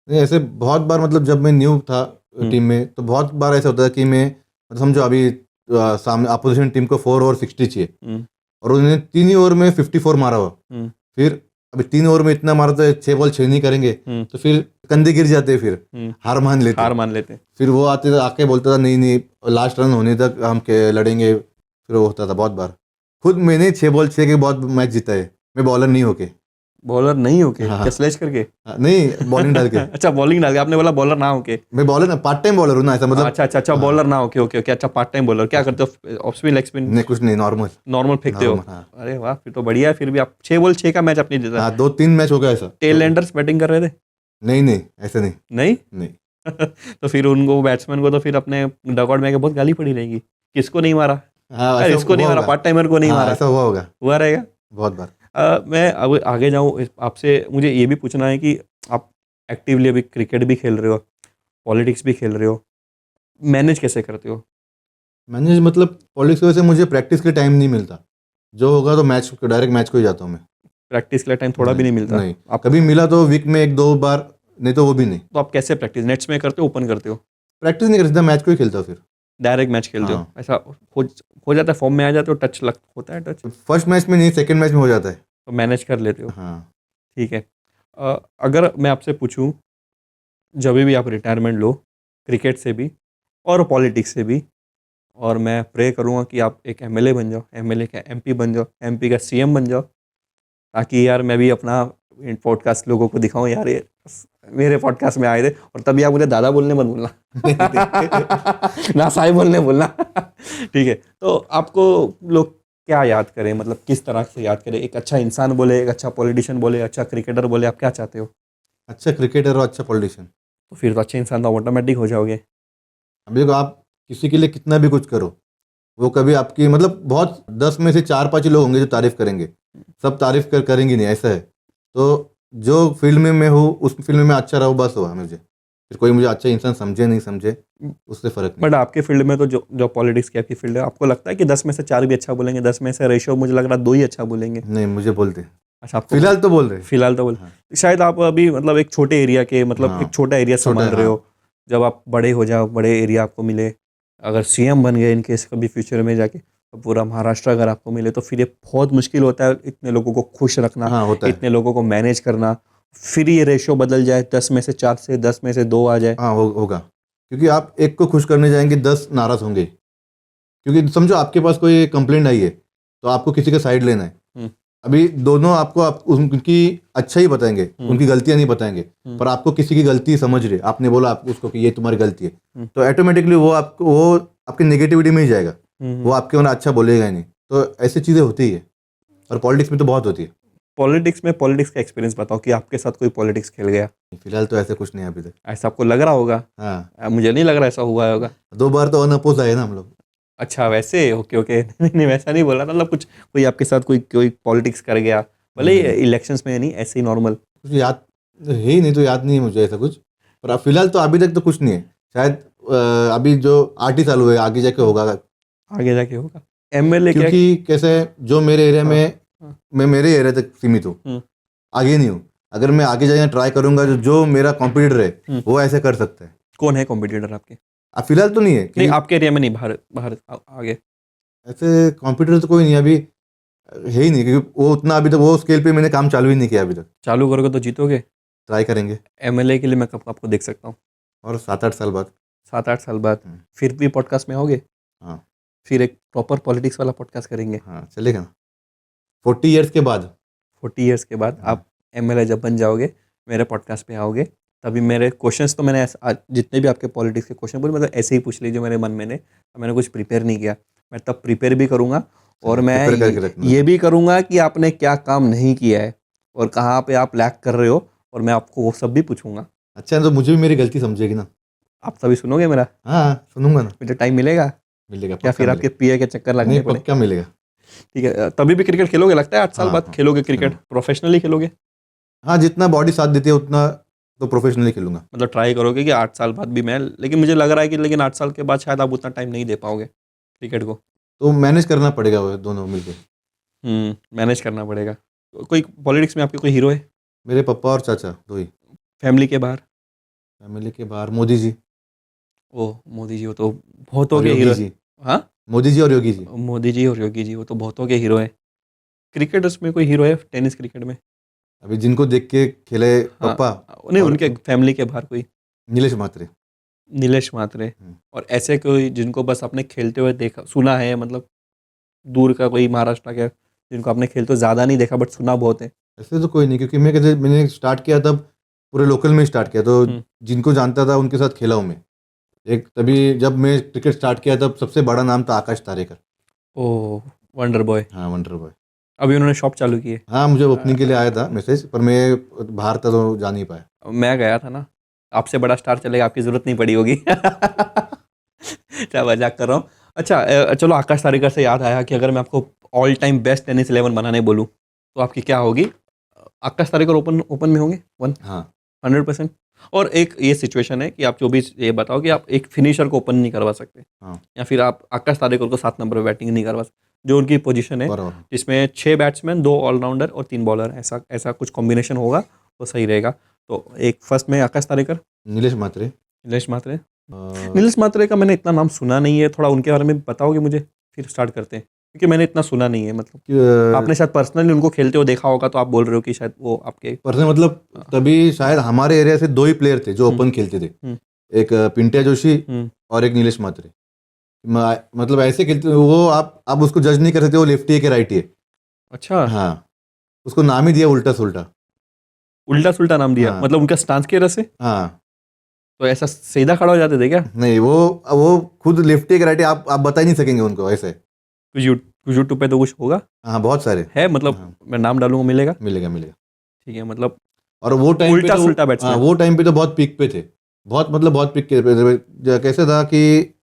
Speaker 2: नहीं, ऐसे बहुत बार, मतलब जब मैं न्यू था टीम में, तो बहुत बार ऐसा होता है कि मैं, मतलब समझो अभी सामने अपोजिशन टीम को 4 ओवर 60 चाहिए,
Speaker 1: हम्म,
Speaker 2: और उन्होंने 3 ही ओवर में 54 मारा हुआ।
Speaker 1: हम्म,
Speaker 2: फिर अभी 3 ओवर में इतना मारा तो 6 बॉल 6 नहीं करेंगे,
Speaker 1: हम्म,
Speaker 2: तो फिर कंधे गिर जाते, फिर
Speaker 1: हम्म,
Speaker 2: हार मान लेते।
Speaker 1: हार मान लेते?
Speaker 2: फिर वो आते आके बोलता था नहीं नहीं, लास्ट रन होने तक हम लड़ेंगे। फिर वो होता था बहुत बार। खुद मैंने 6 बॉल 6 के बहुत मैच जीता है, मैं बॉलर नहीं होके।
Speaker 1: बॉलर नहीं होके?
Speaker 2: हाँ।
Speaker 1: क्या स्लैश करके?
Speaker 2: हाँ, नहीं, बॉलिंग डाल के।
Speaker 1: अच्छा, बॉलिंग डाल के। आपने बोला बॉलर ना होके।
Speaker 2: मैं बॉलर पार्ट टाइम बॉलर हूँ ना, ऐसा मतलब।
Speaker 1: अच्छा अच्छा अच्छा, बॉलर ना होके, ओके ओके, अच्छा पार्ट टाइम बॉलर। क्या करते हो, ऑफ स्पिन, लेग स्पिन?
Speaker 2: नहीं, कुछ नहीं, नॉर्मल
Speaker 1: नॉर्मल फेंकते हो?
Speaker 2: हाँ।
Speaker 1: अरे वाह, फिर तो बढ़िया है। फिर भी आप 6 बॉल 6 का मैच अपनी जीता।
Speaker 2: हाँ, 2-3 मैच हो गया ऐसा।
Speaker 1: टेल एंडर्स बैटिंग कर रहे थे?
Speaker 2: नहीं नहीं, ऐसे नहीं।
Speaker 1: नहीं?
Speaker 2: नहीं।
Speaker 1: तो फिर उनको, बैट्समैन को तो फिर अपने डगआउट में आके बहुत गाली पड़ी रहेगी, किसको नहीं मारा?
Speaker 2: हाँ,
Speaker 1: अरे
Speaker 2: ऐसा
Speaker 1: इसको नहीं
Speaker 2: हुआ
Speaker 1: मारा,
Speaker 2: होगा।
Speaker 1: पार्ट टाइमर को नहीं
Speaker 2: हाँ,
Speaker 1: मारा?
Speaker 2: ऐसा हुआ होगा
Speaker 1: हुआ रहेगा।
Speaker 2: बहुत बार।
Speaker 1: मैं अब आगे जाऊँ आपसे, मुझे ये भी पूछना है कि आप एक्टिवली अभी क्रिकेट भी खेल रहे हो, पॉलिटिक्स भी खेल रहे हो, मैनेज कैसे करते हो?
Speaker 2: मैंने, मतलब पॉलिटिक्स की वजह से मुझे प्रैक्टिस के टाइम नहीं मिलता। जो होगा तो मैच, डायरेक्ट मैच को ही जाता हूँ मैं।
Speaker 1: प्रैक्टिस के लिए टाइम थोड़ा भी नहीं मिलता?
Speaker 2: नहीं,
Speaker 1: आप
Speaker 2: कभी मिला तो वीक में 1-2 बार, नहीं तो वो भी नहीं।
Speaker 1: तो आप कैसे प्रैक्टिस, नेट्स में करते हो, ओपन करते हो?
Speaker 2: प्रैक्टिस नहीं कर सकता, मैच को ही खेलता हूँ फिर।
Speaker 1: डायरेक्ट मैच खेलते हो?
Speaker 2: हाँ।
Speaker 1: ऐसा हो जाता है, फॉर्म में आ जाते हो, टच होता है टच,
Speaker 2: फर्स्ट मैच में नहीं, सेकंड मैच में हो जाता है।
Speaker 1: तो मैनेज कर लेते हो?
Speaker 2: हाँ।
Speaker 1: ठीक है। अगर मैं आपसे पूछूं, जब भी आप रिटायरमेंट लो क्रिकेट से भी और पॉलिटिक्स से भी, और मैं प्रे करूँगा कि आप एक एमएलए बन जाओ, एमएलए का एमपी बन जाओ, एमपी का सीएम बन जाओ, ताकि यार मैं भी अपना पॉडकास्ट लोगों को दिखाऊं, यार ये मेरे पॉडकास्ट में आए थे। और तभी आप मुझे दादा बोलने मत बोलना ना साई बोलने बोलना। ठीक है, तो आपको लोग क्या याद करें, मतलब किस तरह से याद करें? एक अच्छा इंसान बोले, एक अच्छा पॉलिटिशियन बोले, अच्छा क्रिकेटर बोले, आप क्या चाहते हो?
Speaker 2: अच्छा क्रिकेटर और अच्छा पॉलिटिशियन।
Speaker 1: तो फिर तो अच्छे इंसान तो ऑटोमेटिक हो जाओगे।
Speaker 2: अभी देखो, आप किसी के लिए कितना भी कुछ करो, वो कभी आपकी, मतलब बहुत 10 में से 4-5 लोग होंगे जो तारीफ करेंगे, सब तारीफ करेंगे नहीं, ऐसा है। तो जो फील्ड में मैं हूँ, उस फील्ड में मैं अच्छा रहूँ, बस हुआ मुझे। फिर कोई मुझे अच्छा इंसान समझे नहीं समझे, उससे फ़र्क नहीं।
Speaker 1: बट आपके फील्ड में तो जो पॉलिटिक्स की आपकी फील्ड है, आपको लगता है कि 10 में से 4 भी अच्छा बोलेंगे, 10 में से रेशियो मुझे लग रहा है 2 ही अच्छा बोलेंगे?
Speaker 2: नहीं, मुझे बोलते
Speaker 1: अच्छा, आपको
Speaker 2: फिलहाल तो बोल रहे हैं।
Speaker 1: फिलहाल तो बोल,
Speaker 2: हाँ।
Speaker 1: शायद आप अभी मतलब एक छोटे एरिया के, मतलब
Speaker 2: हाँ,
Speaker 1: एक छोटा एरिया संभाल रहे हो। जब आप बड़े हो जाओ, बड़े एरिया आपको मिले, अगर सीएम बन गए इनकेस कभी फ्यूचर में जाके, पूरा महाराष्ट्र अगर आपको मिले तो फिर ये बहुत मुश्किल होता है इतने लोगों को खुश रखना,
Speaker 2: हाँ होता है।
Speaker 1: इतने लोगों को मैनेज करना, फिर ये रेशियो बदल जाए 10 में से 4 से 10 में से 2 आ जाए।
Speaker 2: हाँ होगा, क्योंकि आप एक को खुश करने जाएंगे 10 नाराज होंगे। क्योंकि समझो आपके पास कोई कंप्लेंट आई है तो आपको किसी का साइड लेना है। अभी दोनों आपको उनकी अच्छा ही बताएंगे, उनकी गलतियां नहीं बताएंगे, पर आपको किसी की गलती समझ रहे, आपने बोला आप उसको कि ये तुम्हारी गलती है, तो ऑटोमेटिकली वो आपकी नेगेटिविटी में ही जाएगा, वो आपके ऊपर अच्छा बोलेगा ही नहीं। तो ऐसी चीज़ें होती है, और पॉलिटिक्स में तो बहुत होती है।
Speaker 1: पॉलिटिक्स का एक्सपीरियंस बताओ कि आपके साथ कोई पॉलिटिक्स खेल गया,
Speaker 2: फिलहाल तो ऐसे कुछ नहीं है अभी तक।
Speaker 1: ऐसा आपको लग रहा होगा।
Speaker 2: हाँ,
Speaker 1: मुझे नहीं लग रहा ऐसा हुआ होगा।
Speaker 2: 2 बार तो अनअपोज आए ना हम लोग।
Speaker 1: अच्छा वैसे, ओके नहीं वैसा नहीं बोला, मतलब कुछ कोई आपके साथ कोई पॉलिटिक्स कर गया, भले इलेक्शंस में नहीं, ऐसे ही नॉर्मल।
Speaker 2: कुछ याद है ही नहीं, तो याद नहीं है मुझे ऐसा कुछ, पर अब फिलहाल तो अभी तक तो कुछ नहीं है। शायद अभी जो आर्टिस्ट चालू है आगे जाके होगा,
Speaker 1: आगे जाके होगा। एमएलए क्या?
Speaker 2: क्योंकि कैसे जो मेरे एरिया में
Speaker 1: हाँ।
Speaker 2: मैं मेरे एरिया तक सीमित हूँ, आगे नहीं हूँ। अगर मैं आगे जाके ट्राई करूंगा जो मेरा कॉम्पिटिटर है वो ऐसे कर सकता है।
Speaker 1: कौन है कॉम्पिटिटर आपके?
Speaker 2: अब फिलहाल तो नहीं है,
Speaker 1: नहीं
Speaker 2: क्योंकि
Speaker 1: आपके एरिया में नहीं, बाहर आगे
Speaker 2: ऐसे कॉम्पिटिटर तो कोई नहीं अभी है ही नहीं, क्योंकि वो उतना अभी तक वो स्केल पे मैंने काम चालू ही नहीं किया अभी तक।
Speaker 1: चालू करोगे तो जीतोगे।
Speaker 2: ट्राई करेंगे।
Speaker 1: एमएलए के लिए मैं कब आपको देख सकता हूँ?
Speaker 2: और 7-8 साल बाद।
Speaker 1: 7-8 साल बाद फिर भी पॉडकास्ट में आओगे?
Speaker 2: हाँ।
Speaker 1: फिर एक प्रॉपर पॉलिटिक्स वाला पॉडकास्ट करेंगे।
Speaker 2: हाँ चलेगा ना। 40 ईयर्स के बाद।
Speaker 1: 40 ईयर्स के बाद आप एमएलए जब बन जाओगे, मेरे पॉडकास्ट पे आओगे, तभी मेरे क्वेश्चंस तो मैंने जितने भी आपके पॉलिटिक्स के क्वेश्चन बोले, मतलब ऐसे ही पूछ लीजिए मेरे मन में ने, मैंने कुछ प्रिपेयर नहीं किया। मैं तब प्रिपेयर भी करूँगा, और मैं ये भी करूँगा कि आपने क्या काम नहीं किया है और कहाँ पे आप लैक कर रहे हो, और मैं आपको वो सब भी पूछूंगा।
Speaker 2: अच्छा, तो मुझे भी मेरी गलती समझेगी ना।
Speaker 1: आप तभी सुनोगे मेरा?
Speaker 2: हाँ सुनूंगा ना।
Speaker 1: मुझे टाइम मिलेगा?
Speaker 2: मिलेगा
Speaker 1: क्या फिर आपके पीए के चक्कर लगने पड़े?
Speaker 2: पक्का मिलेगा।
Speaker 1: ठीक है, तभी भी क्रिकेट खेलोगे लगता है? 8 साल बाद खेलोगे क्रिकेट? प्रोफेशनली खेलोगे?
Speaker 2: हाँ, जितना बॉडी साथ देती है उतना तो प्रोफेशनली खेलूंगा।
Speaker 1: मतलब ट्राई करोगे कि 8 साल बाद भी मैं, लेकिन मुझे लग रहा है कि 8 साल के बाद शायद आप उतना टाइम नहीं दे पाओगे क्रिकेट को।
Speaker 2: तो मैनेज करना पड़ेगा वो दोनों मिलके।
Speaker 1: मैनेज करना पड़ेगा। कोई पॉलिटिक्स में आपके कोई हीरो है?
Speaker 2: मेरे पापा और चाचा, 2 ही।
Speaker 1: फैमिली के बाहर?
Speaker 2: फैमिली के बाहर मोदी जी।
Speaker 1: ओह, मोदी जी, वो तो बहुतों के हीरो जी। हाँ,
Speaker 2: मोदी जी और योगी जी।
Speaker 1: मोदी जी और योगी जी, वो तो बहुतों के हीरो है। क्रिकेटर्स में कोई हीरो है टेनिस क्रिकेट में?
Speaker 2: अभी जिनको देख के खेले पापा।
Speaker 1: नहीं, उनके फैमिली के बाहर कोई?
Speaker 2: नीलेश मात्रे।
Speaker 1: नीलेश मात्रे। और ऐसे कोई जिनको बस आपने खेलते हुए देखा सुना है, मतलब दूर का कोई महाराष्ट्र का, जिनको आपने खेलते ज़्यादा नहीं देखा बट सुना बहुत है?
Speaker 2: ऐसे तो कोई नहीं, क्योंकि मैंने स्टार्ट किया तब पूरे लोकल में स्टार्ट किया, तो जिनको जानता था उनके साथ खेला हूँ मैं। एक तभी जब मैं क्रिकेट स्टार्ट किया तब सबसे बड़ा नाम था आकाश तारेकर।
Speaker 1: ओह, वंडर बॉय।
Speaker 2: हाँ, वंडर बॉय।
Speaker 1: अभी उन्होंने शॉप चालू की है।
Speaker 2: हाँ, मुझे ओपनिंग के लिए आया था मैसेज, पर मैं बाहर था तो जा नहीं पाया।
Speaker 1: मैं गया था ना। आपसे बड़ा स्टार चलेगा, आपकी ज़रूरत नहीं पड़ी होगी। क्या मजाक कर रहा हूँ। अच्छा चलो, आकाश तारेकर से याद आया कि अगर मैं आपको ऑल टाइम बेस्ट टेनिस 11 बनाने बोलूँ तो आपकी क्या होगी? आकाश तारेकर ओपन में होंगे 1?
Speaker 2: हाँ
Speaker 1: 100%। और एक ये सिचुएशन है कि आप जो भी ये बताओ कि आप एक फिनिशर को ओपन नहीं करवा सकते,
Speaker 2: हाँ।
Speaker 1: या फिर आप आकाश तारेकर को 7 नंबर पर बैटिंग नहीं करवा सकते, जो उनकी पोजीशन है, जिसमें 6 बैट्समैन, 2 ऑलराउंडर और 3 बॉलर, ऐसा कुछ कॉम्बिनेशन होगा तो सही रहेगा। तो एक फर्स्ट में आकाश तारेकर,
Speaker 2: नीलेश मात्रे।
Speaker 1: नीलेश मात्रे का मैंने इतना नाम सुना नहीं है, थोड़ा उनके बारे में बताओगे मुझे, फिर स्टार्ट करते हैं, क्योंकि मैंने इतना सुना नहीं है। मतलब आपने शायद पर्सनली उनको खेलते हुए देखा होगा, तो आप बोल रहे हो कि शायद वो आपके
Speaker 2: पर्सनल, मतलब तभी शायद हमारे एरिया से 2 ही प्लेयर थे जो ओपन खेलते थे, एक पिंटिया जोशी और एक नीलेश मात्रे। मतलब ऐसे खेलते वो, आप उसको जज नहीं कर सकते, वो लेफ्टी है कि राइटी है।
Speaker 1: अच्छा,
Speaker 2: हाँ, उसको नाम ही दिया उल्टा
Speaker 1: सुल्टा नाम दिया।
Speaker 2: हाँ।
Speaker 1: मतलब उनका स्टांस की वजह से?
Speaker 2: हाँ।
Speaker 1: तो ऐसा सीधा खड़ा हो जाते थे क्या?
Speaker 2: नहीं, वो खुद लेफ्टी के राइटी, आप बता ही नहीं सकेंगे उनको ऐसे।
Speaker 1: कुछ यूट्यूब पे तो कुछ होगा?
Speaker 2: हाँ, बहुत सारे
Speaker 1: है, मतलब
Speaker 2: हाँ।
Speaker 1: मैं नाम डालूंगा, मिलेगा?
Speaker 2: ठीक
Speaker 1: है, मतलब
Speaker 2: और वो टाइम
Speaker 1: उल्टा सुल्टा बैट्समैन।
Speaker 2: हाँ, वो टाइम पे तो बहुत पीक पे थे, बहुत पीक पे थे। कैसे था कि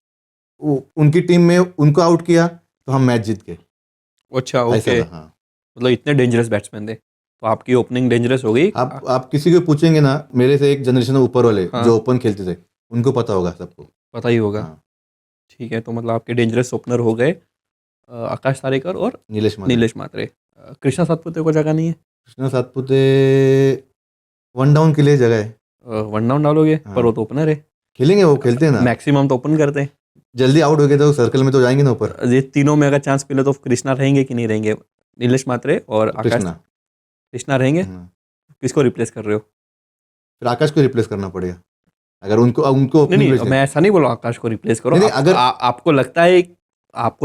Speaker 2: उनकी टीम में उनको आउट किया तो हम मैच जीत गए।
Speaker 1: अच्छा, ओके।
Speaker 2: हाँ।
Speaker 1: मतलब इतने डेंजरस बैट्समैन थे, तो आपकी ओपनिंग डेंजरस हो गई।
Speaker 2: आप किसी को पूछेंगे ना, मेरे से एक जनरेशन ऊपर वाले
Speaker 1: हाँ।
Speaker 2: जो ओपन खेलते थे, उनको पता होगा, सबको
Speaker 1: पता ही होगा।
Speaker 2: हाँ।
Speaker 1: ठीक है, तो मतलब आपके डेंजरस ओपनर हो गए आकाश तारेकर और नीलेश मात्रे। कृष्णा सातपुते को जगह नहीं है?
Speaker 2: कृष्णा सातपुते 1 डाउन के लिए जगह है।
Speaker 1: 1 डाउन डालोगे?
Speaker 2: हाँ।
Speaker 1: पर वो तो ओपनर है।
Speaker 2: खेलेंगे, वो खेलते हैं ना।
Speaker 1: मैक्सिमम तो ओपन करते हैं।
Speaker 2: जल्दी आउट हो गए तो सर्कल में तो जाएंगे ना ऊपर।
Speaker 1: ये तीनों में अगर चांस मिले तो कृष्णा रहेंगे कि नहीं रहेंगे? नीलेश मात्रे और आकाश
Speaker 2: कृष्णा।
Speaker 1: कृष्णा रहेंगे?
Speaker 2: हाँ।
Speaker 1: किसको रिप्लेस कर रहे हो?
Speaker 2: फिर आकाश को रिप्लेस करना पड़ेगा अगर उनको उनको
Speaker 1: नहीं
Speaker 2: opening
Speaker 1: नहीं,
Speaker 2: place
Speaker 1: मैं ऐसा नहीं बोल रहा हूँ आकाश को रिप्लेस करो।
Speaker 2: नहीं,
Speaker 1: आप,
Speaker 2: अगर-
Speaker 1: आपको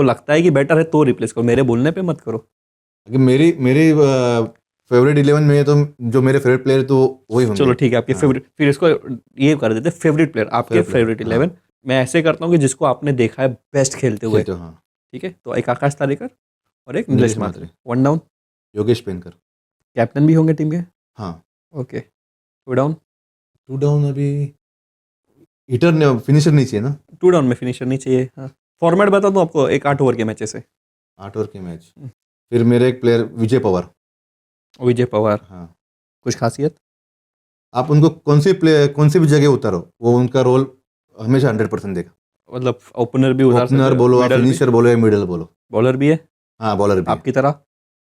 Speaker 1: लगता है कि बेटर है तो रिप्लेस करो, मेरे बोलने पे मत करो।
Speaker 2: अगर मेरी मेरी फेवरेट 11 में है तो जो मेरे फेवरेट प्लेयर तो वही होंगे।
Speaker 1: चलो ठीक है, आपके
Speaker 2: हाँ।
Speaker 1: फेवरेट, फिर इसको ये कर देते फेवरेट प्लेयर, आपके
Speaker 2: Favorite player,
Speaker 1: फेवरेट 11। मैं ऐसे करता हूँ कि जिसको आपने देखा है बेस्ट खेलते हुए,
Speaker 2: खेलते हो, हाँ।
Speaker 1: ठीक है? तो एक आकाश तारेकर और एक Nilesh Mhatre. One down,
Speaker 2: Yogesh Penkar.
Speaker 1: Captain भी होंगे टीम के?
Speaker 2: हाँ।
Speaker 1: Okay, two down.
Speaker 2: 2 डाउन अभी हिटर ने फिनिशर नहीं चाहिए ना।
Speaker 1: 2 डाउन में फिनिशर नहीं चाहिए। हाँ, फॉर्मेट बता दूँ आपको, एक 8 ओवर के मैचेस है।
Speaker 2: 8 ओवर के मैच। फिर मेरे एक प्लेयर विजय पवार।
Speaker 1: विजय पवार,
Speaker 2: हाँ।
Speaker 1: कुछ खासियत?
Speaker 2: आप उनको कौन सी भी जगह उतारो वो उनका रोल हमेशा 100% देगा।
Speaker 1: मतलब ओपनर भी उतार सकते
Speaker 2: ओपनर
Speaker 1: हो,
Speaker 2: बोलो,
Speaker 1: middle भी,
Speaker 2: फिनिशर बोलो या मिडल बोलो।
Speaker 1: बॉलर भी है
Speaker 2: हाँ, बॉलर भी है।
Speaker 1: आपकी तरह?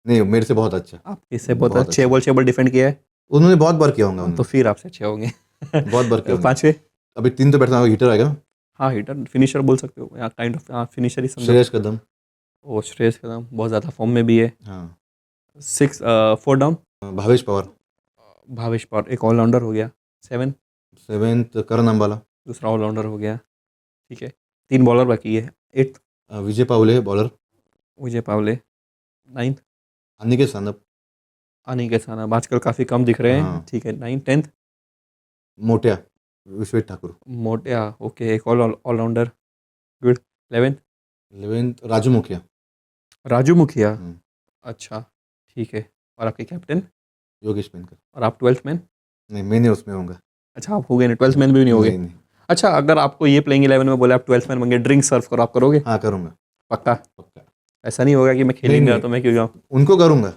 Speaker 2: नहीं, मेरे से बहुत अच्छा।
Speaker 1: आपके से बहुत
Speaker 2: बहुत
Speaker 1: अच्छे
Speaker 2: अच्छा।
Speaker 1: बॉल 6 बॉल डिफेंड किया है।
Speaker 2: उन्होंने बहुत बार किया होगा।
Speaker 1: तो फिर आपसे अच्छे होंगे।
Speaker 2: बहुत बार किया होगा।
Speaker 1: पांचवे,
Speaker 2: अभी 3 तो बैट्समैन हिटर आएगा ना।
Speaker 1: हाँ हिटर फिनिशर बोल सकते हो, या काइंड ऑफ, हाँ फिनिशर ही समझो।
Speaker 2: श्रेयस कदम।
Speaker 1: ओ श्रेयस कदम बहुत ज़्यादा फॉर्म में भी है।
Speaker 2: हाँ।
Speaker 1: 4 डाउन,
Speaker 2: भावेश पवार।
Speaker 1: भावेश पवार एक ऑलराउंडर हो गया। 7,
Speaker 2: 7th करण अंबाला।
Speaker 1: दूसरा ऑलराउंडर हो गया, ठीक है। 3 बॉलर बाकी है। 8
Speaker 2: विजय पावले बॉलर।
Speaker 1: विजय पावले। 9
Speaker 2: अनिकेत सानप।
Speaker 1: अनिकेत सानप आजकल काफ़ी कम दिख रहे हैं,
Speaker 2: हाँ।
Speaker 1: ठीक है। 9 10
Speaker 2: मोटिया विश्वेश ठाकुर।
Speaker 1: मोटिया, ओके, एक ऑलराउंडर, गुड। 11
Speaker 2: 11th राजू मुखिया।
Speaker 1: राजू मुखिया,
Speaker 2: हम्म।
Speaker 1: अच्छा ठीक है। और आपके कैप्टन?
Speaker 2: योगेश पेनकर।
Speaker 1: और आप 12th मैन?
Speaker 2: नहीं, मैं नहीं उसमें होऊंगा।
Speaker 1: अच्छा आप हो गए नहीं, 12th मैन भी नहीं हो गए।
Speaker 2: नहीं।
Speaker 1: अच्छा, अगर आपको ये प्लेइंग 11 में बोले आप 12th मैन बन गए, ड्रिंक सर्व करो, आप करोगे?
Speaker 2: हाँ, करूँगा
Speaker 1: पक्का?
Speaker 2: पक्का।
Speaker 1: ऐसा नहीं होगा कि मैं खेलेंगा
Speaker 2: नहीं।
Speaker 1: तो मैं क्यों जाऊँ?
Speaker 2: उनको करूँगा।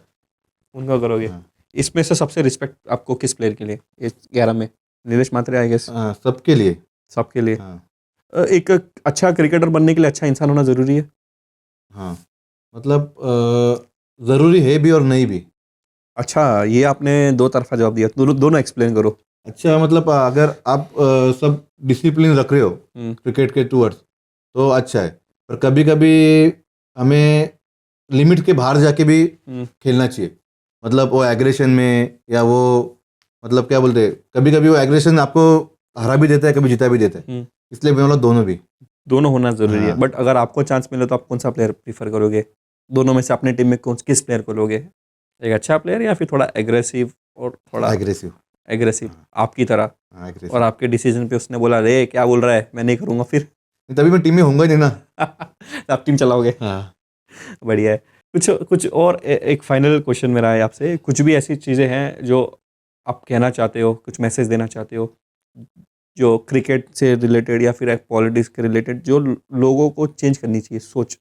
Speaker 1: उनका करोगे?
Speaker 2: हाँ।
Speaker 1: इसमें से सबसे रिस्पेक्ट आपको किस प्लेयर के लिए इस 11 में? नीलेश मात्रे आई गेस।
Speaker 2: सबके लिए।
Speaker 1: सबके लिए।
Speaker 2: हाँ।
Speaker 1: एक अच्छा क्रिकेटर बनने के लिए अच्छा इंसान होना ज़रूरी है?
Speaker 2: हाँ, मतलब ज़रूरी है भी और नहीं भी।
Speaker 1: अच्छा, ये आपने दो तरफा जवाब दिया, दोनों एक्सप्लेन करो।
Speaker 2: अच्छा, मतलब अगर आप सब डिसिप्लिन रख रहे हो क्रिकेट के टूवर्ड्स तो अच्छा है, पर कभी कभी हमें लिमिट के बाहर जाके भी खेलना चाहिए। मतलब वो एग्रेशन में या वो मतलब क्या बोलते हैं, कभी कभी वो एग्रेशन आपको हरा भी देता है, कभी जीता भी देता है। इसलिए मैं बोला दोनों
Speaker 1: होना ज़रूरी है।
Speaker 2: हाँ।
Speaker 1: बट अगर आपको चांस मिले तो आप कौन सा प्लेयर प्रीफर करोगे? दोनों में से अपने टीम में किस प्लेयर को लोगे? एक अच्छा प्लेयर या फिर थोड़ा एग्रेसिव और थोड़ा एग्रेसिव आपकी तरह? और आपके डिसीजन पे उसने बोला रे क्या बोल रहा है, मैं नहीं करूँगा, फिर
Speaker 2: तभी मैं टीम में होऊंगा नहीं ना।
Speaker 1: आप टीम चलाओगे?
Speaker 2: हाँ।
Speaker 1: बढ़िया है। कुछ और एक फाइनल क्वेश्चन मेरा है आपसे। कुछ भी ऐसी चीज़ें हैं जो आप कहना चाहते हो, कुछ मैसेज देना चाहते हो जो क्रिकेट से रिलेटेड या फिर पॉलिटिक्स के रिलेटेड, जो लोगों को चेंज करनी चाहिए सोच?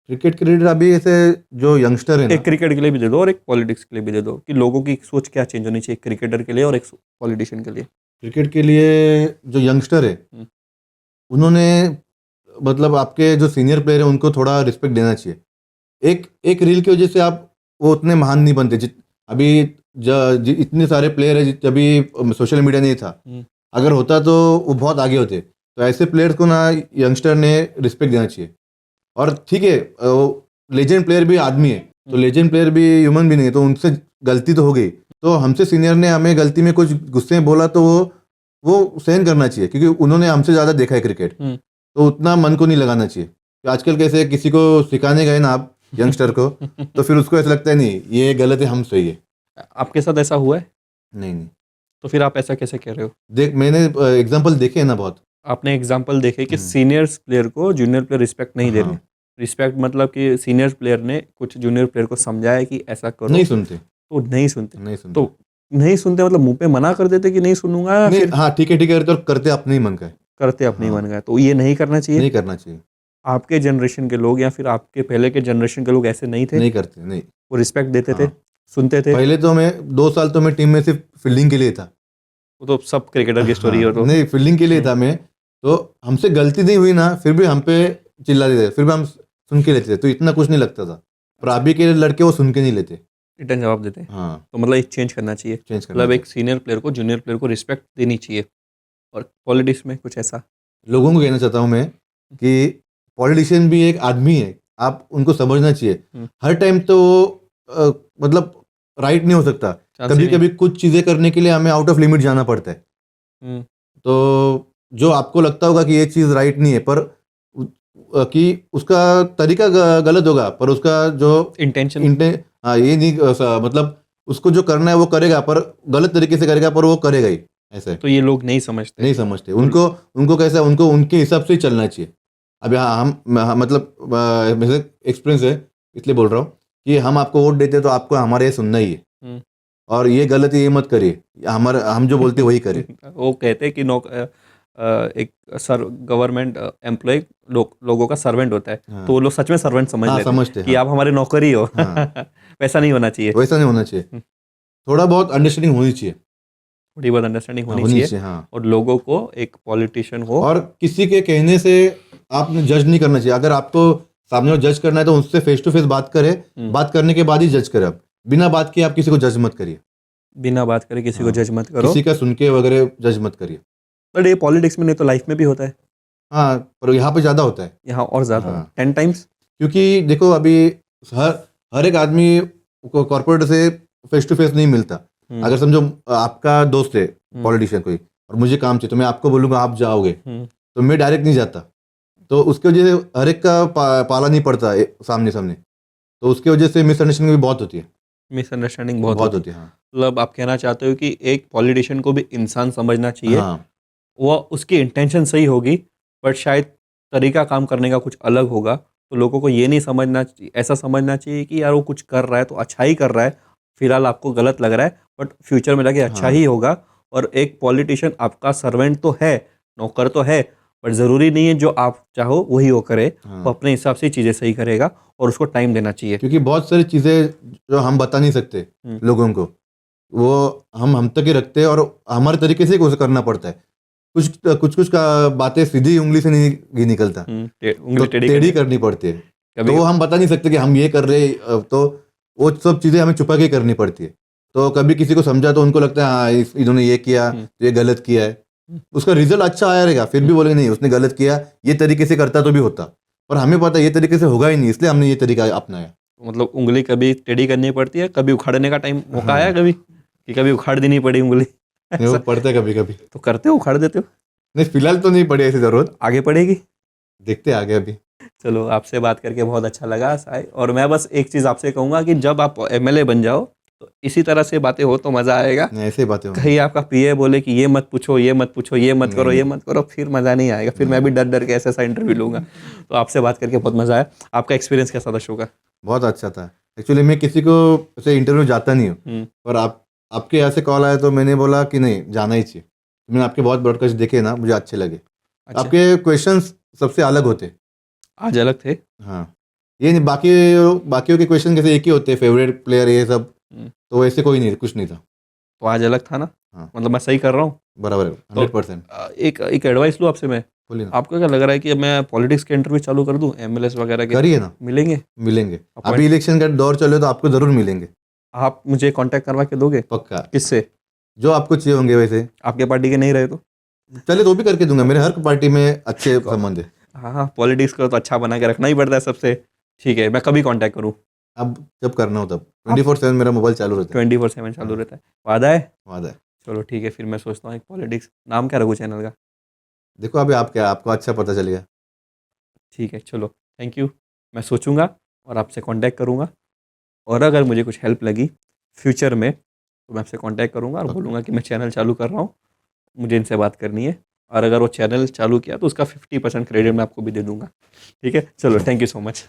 Speaker 2: क्रिकेट के रिलेटेड अभी ऐसे जो यंगस्टर है ना,
Speaker 1: एक क्रिकेट के लिए भी दे दो और एक पॉलिटिक्स के लिए भी दे दो कि लोगों की सोच क्या चेंज होनी चाहिए, क्रिकेटर के लिए और एक पॉलिटिशियन के लिए।
Speaker 2: क्रिकेट के लिए जो यंगस्टर है उन्होंने मतलब आपके जो सीनियर प्लेयर है उनको थोड़ा रिस्पेक्ट देना चाहिए। एक रील की वजह से आप वो उतने महान नहीं बनते। अभी इतने सारे प्लेयर है, अभी सोशल मीडिया नहीं था, अगर होता तो वो बहुत आगे होते। तो ऐसे प्लेयर्स को ना यंगस्टर ने रिस्पेक्ट देना चाहिए। और ठीक है, लेजेंड प्लेयर भी आदमी है, तो लेजेंड प्लेयर भी ह्यूमन भी नहीं है, तो उनसे गलती तो हो गई, तो हमसे सीनियर ने हमें गलती में कुछ गुस्से में बोला तो वो सहन करना चाहिए, क्योंकि उन्होंने हमसे ज़्यादा देखा है क्रिकेट, तो उतना मन को नहीं लगाना चाहिए। आजकल कैसे किसी को सिखाने गए ना आप यंगस्टर को तो फिर उसको ऐसा लगता है नहीं ये गलत है, हम सही है।
Speaker 1: आपके साथ ऐसा हुआ है?
Speaker 2: नहीं।
Speaker 1: तो फिर आप ऐसा कैसे कह रहे हो?
Speaker 2: देख, मैंने एग्जांपल देखे हैं ना बहुत।
Speaker 1: आपने एग्जांपल देखे कि सीनियर प्लेयर को जूनियर प्लेयर रिस्पेक्ट नहीं दे रहे। रिस्पेक्ट मतलब कि सीनियर प्लेयर ने कुछ जूनियर प्लेयर को समझाया कि ऐसा करो,
Speaker 2: नहीं सुनते।
Speaker 1: तो नहीं सुनते।
Speaker 2: तो
Speaker 1: नहीं सुनते मतलब मुंह पे मना कर देते कि नहीं सुनूंगा,
Speaker 2: नहीं, हाँ ठीक है तो करते अपने ही मन का है,
Speaker 1: करते अपने मन का। तो ये नहीं करना चाहिए,
Speaker 2: नहीं करना चाहिए।
Speaker 1: आपके जनरेशन के लोग या फिर आपके पहले के जनरेशन के लोग ऐसे नहीं थे?
Speaker 2: नहीं करते, नहीं।
Speaker 1: वो रिस्पेक्ट देते थे, सुनते थे।
Speaker 2: पहले तो मैं 2 साल तो मैं टीम में सिर्फ फील्डिंग के लिए था।
Speaker 1: वो तो सब क्रिकेटर की स्टोरी है। तो
Speaker 2: नहीं, फील्डिंग के लिए था मैं, तो हमसे गलती नहीं हुई ना, फिर भी हम पे चिल्लाते थे, फिर भी हम सुन के लेते थे, तो इतना कुछ नहीं लगता था। पर अभी के लड़के वो सुन के नहीं लेते,
Speaker 1: रिटर्न जवाब देते हैं।
Speaker 2: हाँ।
Speaker 1: तो मतलब एक चेंज करना चाहिए, मतलब एक सीनियर प्लेयर को जूनियर प्लेयर को रिस्पेक्ट देनी चाहिए। और पॉलिटिक्स में कुछ ऐसा
Speaker 2: लोगों को कहना चाहता हूँ मैं कि पॉलिटिशियन भी एक आदमी है, आप उनको समझना चाहिए। हर टाइम तो मतलब राइट नहीं हो सकता, कभी कभी कुछ चीज़ें करने के लिए हमें आउट ऑफ लिमिट जाना पड़ता है। तो जो आपको लगता होगा कि ये चीज़ राइट नहीं है, पर कि उसका तरीका गलत होगा, पर उसका जो
Speaker 1: इंटेंशन
Speaker 2: हाँ ये नहीं मतलब उसको जो करना है वो करेगा, पर गलत तरीके से करेगा, पर वो करेगा ही, ऐसा है।
Speaker 1: तो ये लोग नहीं समझते।
Speaker 2: नहीं समझते, उनको कैसा है, उनको उनके हिसाब से ही चलना चाहिए। अब यहाँ मतलब मेरे एक्सपीरियंस है, इसलिए बोल रहा हूँ कि हम आपको वोट देते हैं तो आपको हमारे ये सुनना ही है, और ये गलत है ये मत करिए, हम जो बोलते हैं वही करिए।
Speaker 1: वो कहते हैं कि एक गवर्नमेंट एम्प्लॉय लोगों का सर्वेंट होता है,
Speaker 2: हाँ।
Speaker 1: तो वो लोग सच में सर्वेंट समझ
Speaker 2: हाँ,
Speaker 1: लेते हैं
Speaker 2: समझते
Speaker 1: कि
Speaker 2: हाँ।
Speaker 1: आप हमारे नौकरी हो।
Speaker 2: हाँ।
Speaker 1: वैसा नहीं होना चाहिए।
Speaker 2: वैसा नहीं होना चाहिए, थोड़ा बहुत अंडरस्टैंडिंग होनी चाहिए।
Speaker 1: थोड़ी बहुत अंडरस्टैंडिंग होनी चाहिए,
Speaker 2: हाँ।
Speaker 1: और लोगों को एक पॉलिटिशियन हो।
Speaker 2: और किसी के कहने से आपने जज नहीं करना चाहिए। अगर आपको सामने वाला जज करना है तो उससे फेस टू फेस बात करें, बात करने के बाद ही जज करें। आप बिना बात किए आप किसी को जज मत करिए,
Speaker 1: बिना बात करे किसी को
Speaker 2: हाँ।
Speaker 1: जज मत करो।
Speaker 2: किसी का सुन के वगैरह जज मत करिए।
Speaker 1: बट ये पॉलिटिक्स में नहीं तो लाइफ में भी होता है,
Speaker 2: हाँ, पर यहाँ पे ज़्यादा होता है,
Speaker 1: यहाँ और ज़्यादा
Speaker 2: हाँ।
Speaker 1: 10 टाइम्स।
Speaker 2: क्योंकि देखो अभी हर एक आदमी को कॉर्पोरेट से फेस टू फेस नहीं मिलता। अगर समझो आपका दोस्त है पॉलिटिशियन कोई, और मुझे काम चाहिए, तो मैं आपको बोलूँगा आप जाओगे, तो मैं डायरेक्ट नहीं जाता, तो उसकी वजह से हर एक का पाला नहीं पड़ता सामने सामने, तो उसकी वजह से मिसअंडरस्टैंडिंग भी बहुत होती है।
Speaker 1: मिसअंडरस्टैंडिंग बहुत
Speaker 2: होती है, हाँ।
Speaker 1: मतलब आप कहना चाहते हो कि एक पॉलिटिशियन को भी इंसान समझना चाहिए।
Speaker 2: हाँ।
Speaker 1: वो उसकी इंटेंशन सही होगी, बट शायद तरीका काम करने का कुछ अलग होगा, तो लोगों को ये नहीं समझना चाहिए, ऐसा समझना चाहिए कि यार वो कुछ कर रहा है तो अच्छा ही कर रहा है, फिलहाल आपको गलत लग रहा है बट फ्यूचर में जाके अच्छा ही होगा। और एक पॉलिटिशियन आपका सर्वेंट तो है, नौकर तो है, बट ज़रूरी नहीं है जो आप चाहो वही वो करे। वो अपने हिसाब से चीज़ें सही करेगा और उसको टाइम देना चाहिए।
Speaker 2: क्योंकि बहुत सारी चीज़ें जो हम बता नहीं सकते लोगों को, वो हम तक ही रखते हैं, और हमारे तरीके से उसे करना पड़ता है। कुछ का बातें सीधी उंगली से नहीं निकलता,
Speaker 1: उंगली
Speaker 2: तो टेढ़ी करनी पड़ती है, तो वो हम बता नहीं सकते कि हम ये कर रहे हैं, तो वो सब चीज़ें हमें छुपा के करनी पड़ती है। तो कभी किसी को समझा तो उनको लगता है हाँ इन्होंने ये किया, तो ये गलत किया है, उसका रिजल्ट अच्छा आया रहेगा, फिर भी बोलेंगे नहीं उसने गलत किया, ये तरीके से करता तो भी होता, पर हमें पता है ये तरीके से होगा ही नहीं, इसलिए हमने ये तरीका अपनाया।
Speaker 1: मतलब उंगली कभी टेढ़ी करनी पड़ती है, कभी उखाड़ने का टाइम मौका आया कभी कि कभी उखाड़ देनी पड़ी उंगली?
Speaker 2: वो पढ़ते कभी कभी
Speaker 1: तो करते हो, उखाड़ देते हो?
Speaker 2: नहीं, फिलहाल तो नहीं पड़ी ऐसी जरूरत,
Speaker 1: आगे पड़ेगी,
Speaker 2: देखते आगे अभी।
Speaker 1: चलो, आपसे बात करके बहुत अच्छा लगा साई। और मैं बस एक चीज़ आपसे कहूँगा कि जब आप एमएलए बन जाओ तो इसी तरह से बातें हो तो मज़ा आएगा।
Speaker 2: ऐसे बातें होंगी।
Speaker 1: कहीं आपका पीए बोले कि ये मत पूछो, ये मत पूछो, ये मत करो, ये मत करो, फिर मज़ा नहीं आएगा। फिर मैं भी डर डर के ऐसा इंटरव्यू लूँगा। तो आपसे बात करके बहुत मज़ा आया। आपका एक्सपीरियंस कैसा था शो का?
Speaker 2: बहुत अच्छा था। एक्चुअली मैं किसी को ऐसे इंटरव्यू जाता नहीं हूँ, पर आपके यहाँ से कॉल आया तो मैंने बोला कि नहीं जाना ही चाहिए। मैंने आपके बहुत ब्रॉडकास्ट देखे ना, मुझे अच्छे लगे।
Speaker 1: अच्छा।
Speaker 2: आपके क्वेश्चंस सबसे अलग होते।
Speaker 1: आज अलग थे?
Speaker 2: हाँ, ये नहीं, बाकियों के क्वेश्चन कैसे एक ही होते, फेवरेट प्लेयर ये सब, तो वैसे कोई नहीं, कुछ नहीं था।
Speaker 1: तो आज अलग था ना?
Speaker 2: हाँ।
Speaker 1: मतलब मैं सही कर रहा हूँ?
Speaker 2: बराबर है, 100%।
Speaker 1: एक एडवाइस लूँ आपसे मैं।
Speaker 2: बोलिए ना।
Speaker 1: आपको क्या लग रहा है कि मैं पॉलिटिक्स के इंटरव्यू चालू कर दूं, एमएलएस वगैरह के?
Speaker 2: करिए ना,
Speaker 1: मिलेंगे।
Speaker 2: अभी इलेक्शन का दौर चले तो आपको जरूर मिलेंगे।
Speaker 1: आप मुझे कांटेक्ट करवा के दोगे?
Speaker 2: पक्का।
Speaker 1: किससे?
Speaker 2: जो आपको चाहिए होंगे। वैसे
Speaker 1: आपके पार्टी के नहीं रहे तो
Speaker 2: चले तो भी करके दूंगा, मेरे हर पार्टी में अच्छे संबंध है।
Speaker 1: हाँ, पॉलिटिक्स को तो अच्छा बना के रखना ही पड़ता है सबसे। ठीक है, मैं कभी कांटेक्ट करूँ?
Speaker 2: अब जब करना हो तब 24/7 मेरा मोबाइल चालू रहता है।
Speaker 1: 24/7 चालू रहता है। वादा है?
Speaker 2: वादा है।
Speaker 1: चलो ठीक है, फिर मैं सोचता हूँ एक पॉलिटिक्स, नाम क्या रखूँ चैनल का?
Speaker 2: देखो अभी आपको अच्छा पता चलेगा।
Speaker 1: ठीक है, चलो, थैंक यू। मैं सोचूंगा और आपसे कांटेक्ट करूंगा, और अगर मुझे कुछ हेल्प लगी फ्यूचर में तो मैं आपसे कांटेक्ट करूंगा और बोलूंगा कि मैं चैनल चालू कर रहा हूँ, मुझे इनसे बात करनी है। और अगर वो चैनल चालू किया तो उसका 50% क्रेडिट मैं आपको भी दे दूंगा। ठीक है, चलो, थैंक यू सो मच।